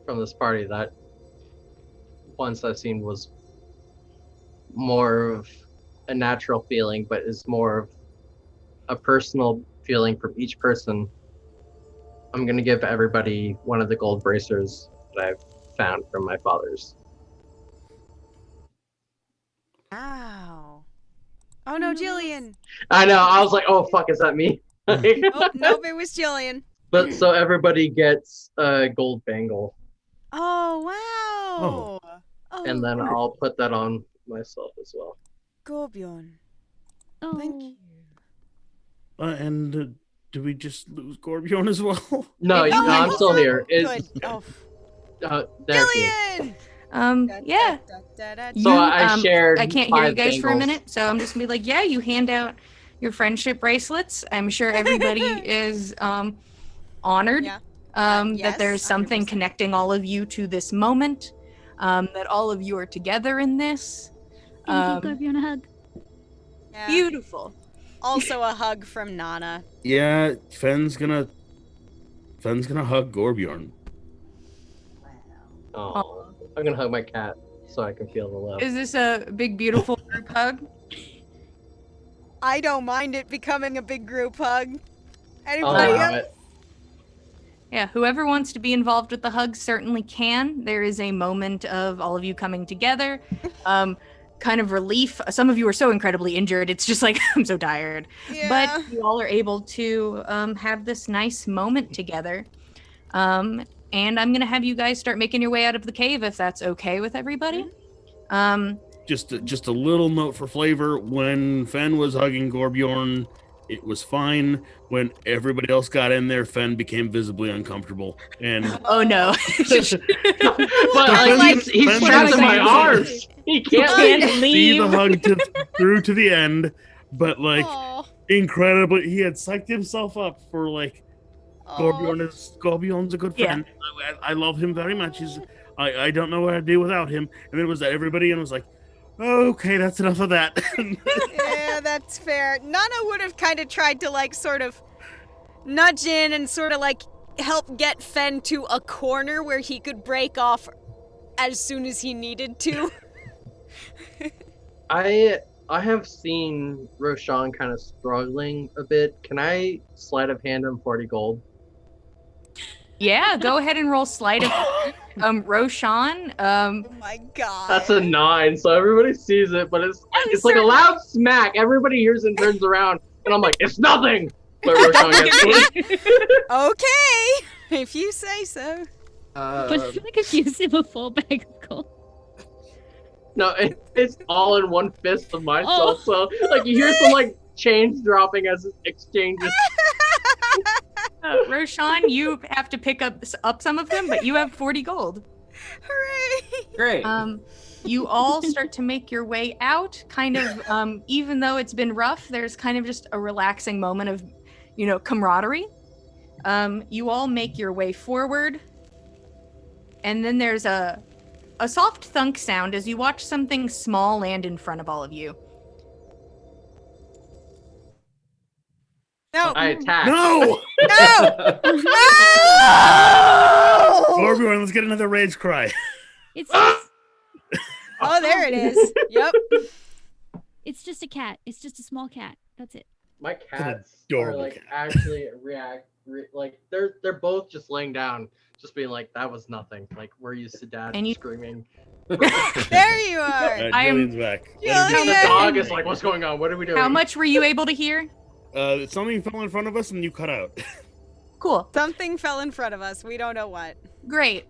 from this party that once I've seen was more of a natural feeling, but is more of a personal feeling from each person, I'm going to give everybody one of the gold bracers that I've found from my father's. Wow. Oh no, Jillian. I know, I was like, oh fuck, is that me? Oh, nope, it was Jillian. But so everybody gets a gold bangle, Oh, wow. Oh, and then I'll put that on myself as well. Gorbjorn. Oh, Thank you. And do we just lose Gorbjorn as well? No, Oh, I'm still here. Good. Oh, Thank you. Jillian! Yeah. So I shared. I can't hear you 5 guys for a bangles. minute, so I'm just gonna be like, yeah, you hand out your friendship bracelets. I'm sure everybody is honored Yeah. that Yes, there's something 100%. connecting all of you to this moment, that all of you are together in this. can you give Gorbjorn a hug? Yeah. Beautiful. Also a hug from Nana. Yeah, Fenn's gonna hug Gorbjorn. Oh, I'm gonna hug my cat so I can feel the love. Is this a big, beautiful group hug? I don't mind it becoming a big group hug. I'll Anybody allow else? it. Yeah, whoever wants to be involved with the hug certainly can. There is a moment of all of you coming together. Kind of relief. Some of you are so incredibly injured. It's just like, I'm so tired. Yeah. But you all are able to have this nice moment together. And I'm going to have you guys start making your way out of the cave if that's okay with everybody. Just a little note for flavor. When Fenn was hugging Gorbjorn, it was fine. When everybody else got in there, Fenn became visibly uncomfortable. And Oh no. But Like- he's Fenn trapped just in my sees- arms. He can't. see the hug through to the end, but like Aw. incredibly, he had psyched himself up for like Aw. Gorbjorn's a good Yeah. friend. I love him very much. I don't know what I'd do without him. And then it was that everybody and was like, okay, that's enough of that. Yeah, that's fair. Nana would have kind of tried to like sort of nudge in and sort of like help get Fen to a corner where he could break off as soon as he needed to. I have seen Roshan kind of struggling a bit. Can I sleight of hand him 40 gold? Yeah, go ahead and roll sleight of Roshan. Oh my god. That's a 9, so everybody sees it, but it's like a loud smack. Everybody hears and turns around, and I'm like, it's nothing. But Roshan gets Okay, if you say so. But I feel like if you give him a full bag of gold. No, it's all in one fist of myself. So like you hear some like change dropping as it exchanges. Roshan, you have to pick up some of them, but you have 40 gold. Hooray! Great. You all start to make your way out, kind of, even though it's been rough, there's kind of just a relaxing moment of, camaraderie. You all make your way forward, and then there's a soft thunk sound as you watch something small land in front of all of you. No! I attack. No! No! No! Gorbjorn, let's get another rage cry. It's just, Oh, there it is. Yep. it's just a cat. It's just a small cat. That's it. My cats are adorable like cat. actually like they're both just laying down, just being like that was nothing. Like we're used to dad And you- screaming. There you are. I am- Jillian's back. Jillian! And the dog is like, what's going on? What are we doing? How much were you able to hear? Something fell in front of us and you cut out. Cool. Something fell in front of us. We don't know what. Great.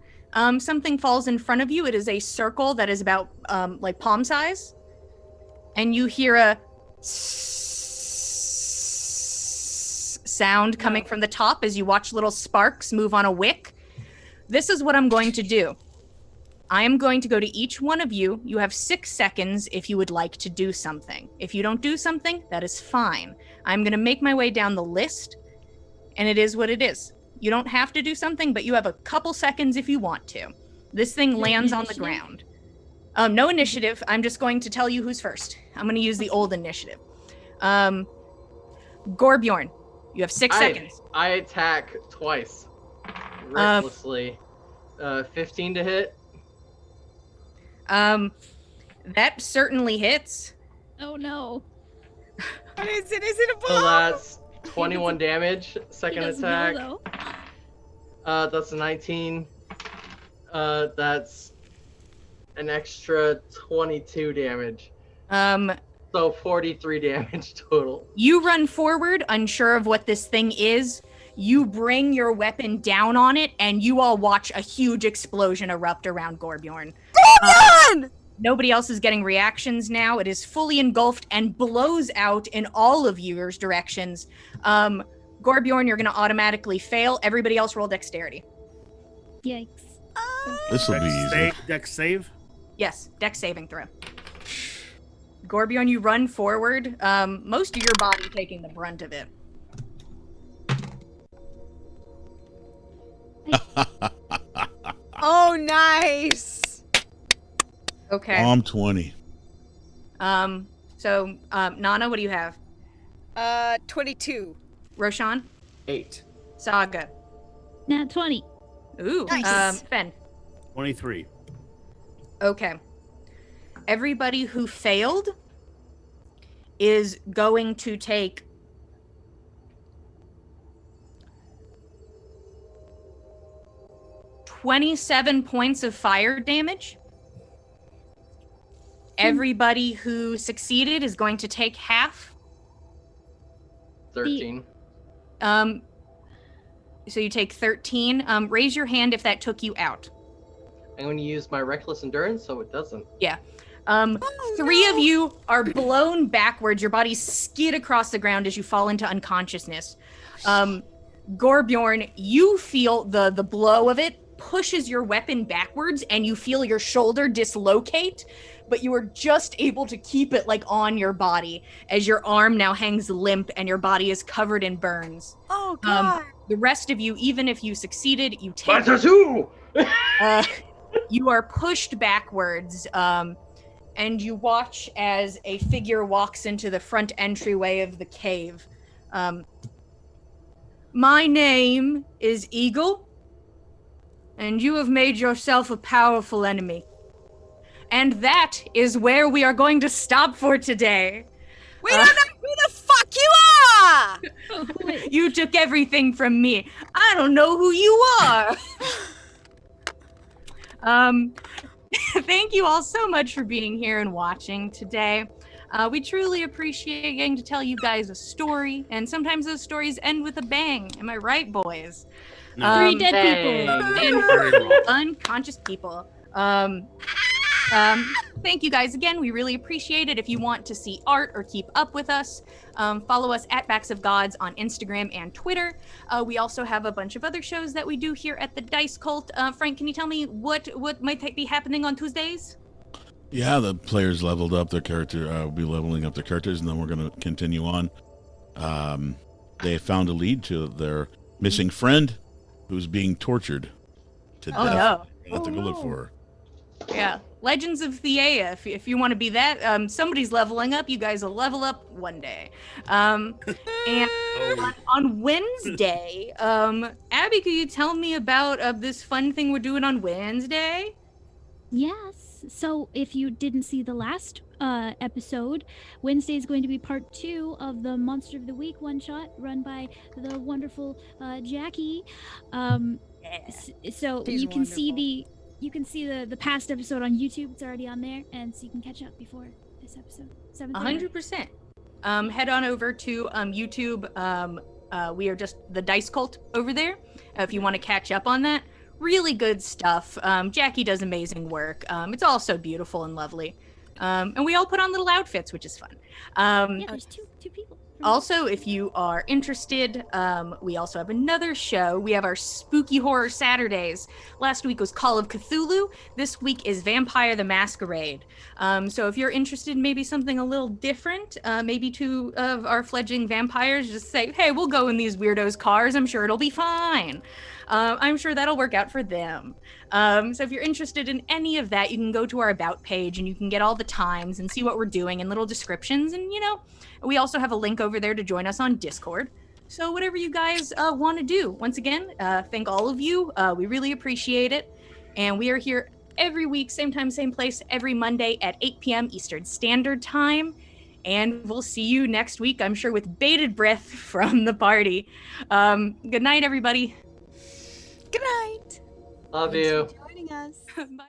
Something falls in front of you. It is a circle that is about like palm size. And you hear a sound coming from the top as you watch little sparks move on a wick. This is what I'm going to do. I am going to go to each one of you. You have 6 seconds if you would like to do something. If you don't do something, that is fine. I'm going to make my way down the list, and it is what it is. You don't have to do something, but you have a couple seconds if you want to. This thing Is there lands an on the initiative? ground. No initiative. I'm just going to tell you who's first. I'm going to use the old initiative. Gorbjorn, you have 6 seconds. I attack twice. Recklessly. 15 to hit. That certainly hits. Oh no. What is it? Is it a So blow? that's 21 damage. He Second does know, attack. though. That's a 19. That's an extra 22 damage. So 43 damage total. You run forward, unsure of what this thing is. You bring your weapon down on it, and you all watch a huge explosion erupt around Gorbjorn. Gorbjorn! Nobody else is getting reactions now. It is fully engulfed and blows out in all of yours directions. Gorbjorn, you're going to automatically fail. Everybody else roll dexterity. Yikes. This will be easy. Dex save. Yes, dex saving throw. Gorbjorn, you run forward. Most of your body taking the brunt of it. Oh, nice. Okay. I'm 20. So, Nana, what do you have? 22. Roshan? 8. Saga? Nat 20. Ooh. Nice. Fen? 23. Okay. Everybody who failed is going to take 27 points of fire damage. Everybody who succeeded is going to take half. 13. So you take 13. Raise your hand if that took you out. I'm going to use my reckless endurance so it doesn't. Yeah. Three of you are blown backwards. Your bodies skid across the ground as you fall into unconsciousness. Gorbjorn, you feel the blow of it pushes your weapon backwards, and you feel your shoulder dislocate, but you are just able to keep it like on your body as your arm now hangs limp and your body is covered in burns. Oh, God. The rest of you, even if you succeeded, you My take tattoo! you are pushed backwards, and you watch as a figure walks into the front entryway of the cave. My name is Eagle, and you have made yourself a powerful enemy. And that is where we are going to stop for today. We don't know who the fuck you are! Oh, wait. You took everything from me. I don't know who you are. Thank you all so much for being here and watching today. We truly appreciate getting to tell you guys a story, and sometimes those stories end with a bang. Am I right, boys? No. 3 dead people. And unconscious people. Thank you guys again. We really appreciate it. If you want to see art or keep up with us, follow us at Backs of Gods on Instagram and Twitter. We also have a bunch of other shows that we do here at the Dice Cult. Frank, can you tell me what might be happening on Tuesdays? Yeah, the players leveled up their character. Will be leveling up their characters, and then we're going to continue on. They found a lead to their missing friend, who's being tortured to death. No. We'll have to go look for her. Yeah. Legends of Theia. If you want to be that, somebody's leveling up. You guys will level up one day. And on Wednesday, Abby, could you tell me about this fun thing we're doing on Wednesday? Yes. So if you didn't see the last episode, Wednesday is going to be part 2 of the Monster of the Week one-shot run by the wonderful Jackie. So She's you can see wonderful. you can see the past episode on YouTube. It's already on there, and so you can catch up before this episode. 7:30. 100%. Head on over to YouTube. We are just the Dice Cult over there. If you want to catch up on that, really good stuff. Jackie does amazing work. It's all so beautiful and lovely. And we all put on little outfits, which is fun. Yeah, there's two people. Also, if you are interested, we also have another show. We have our Spooky Horror Saturdays. Last week was Call of Cthulhu. This week is Vampire the Masquerade. So if you're interested in maybe something a little different, maybe 2 of our fledgling vampires just say, hey, we'll go in these weirdos' cars. I'm sure it'll be fine. I'm sure that'll work out for them. So if you're interested in any of that, you can go to our About page and you can get all the times and see what we're doing and little descriptions. And, we also have a link over there to join us on Discord. So whatever you guys want to do. Once again, thank all of you. We really appreciate it. And we are here every week, same time, same place, every Monday at 8 p.m. Eastern Standard Time. And we'll see you next week, I'm sure, with bated breath from the party. Good night, everybody. Good night. Love Thanks you. for joining us. Bye.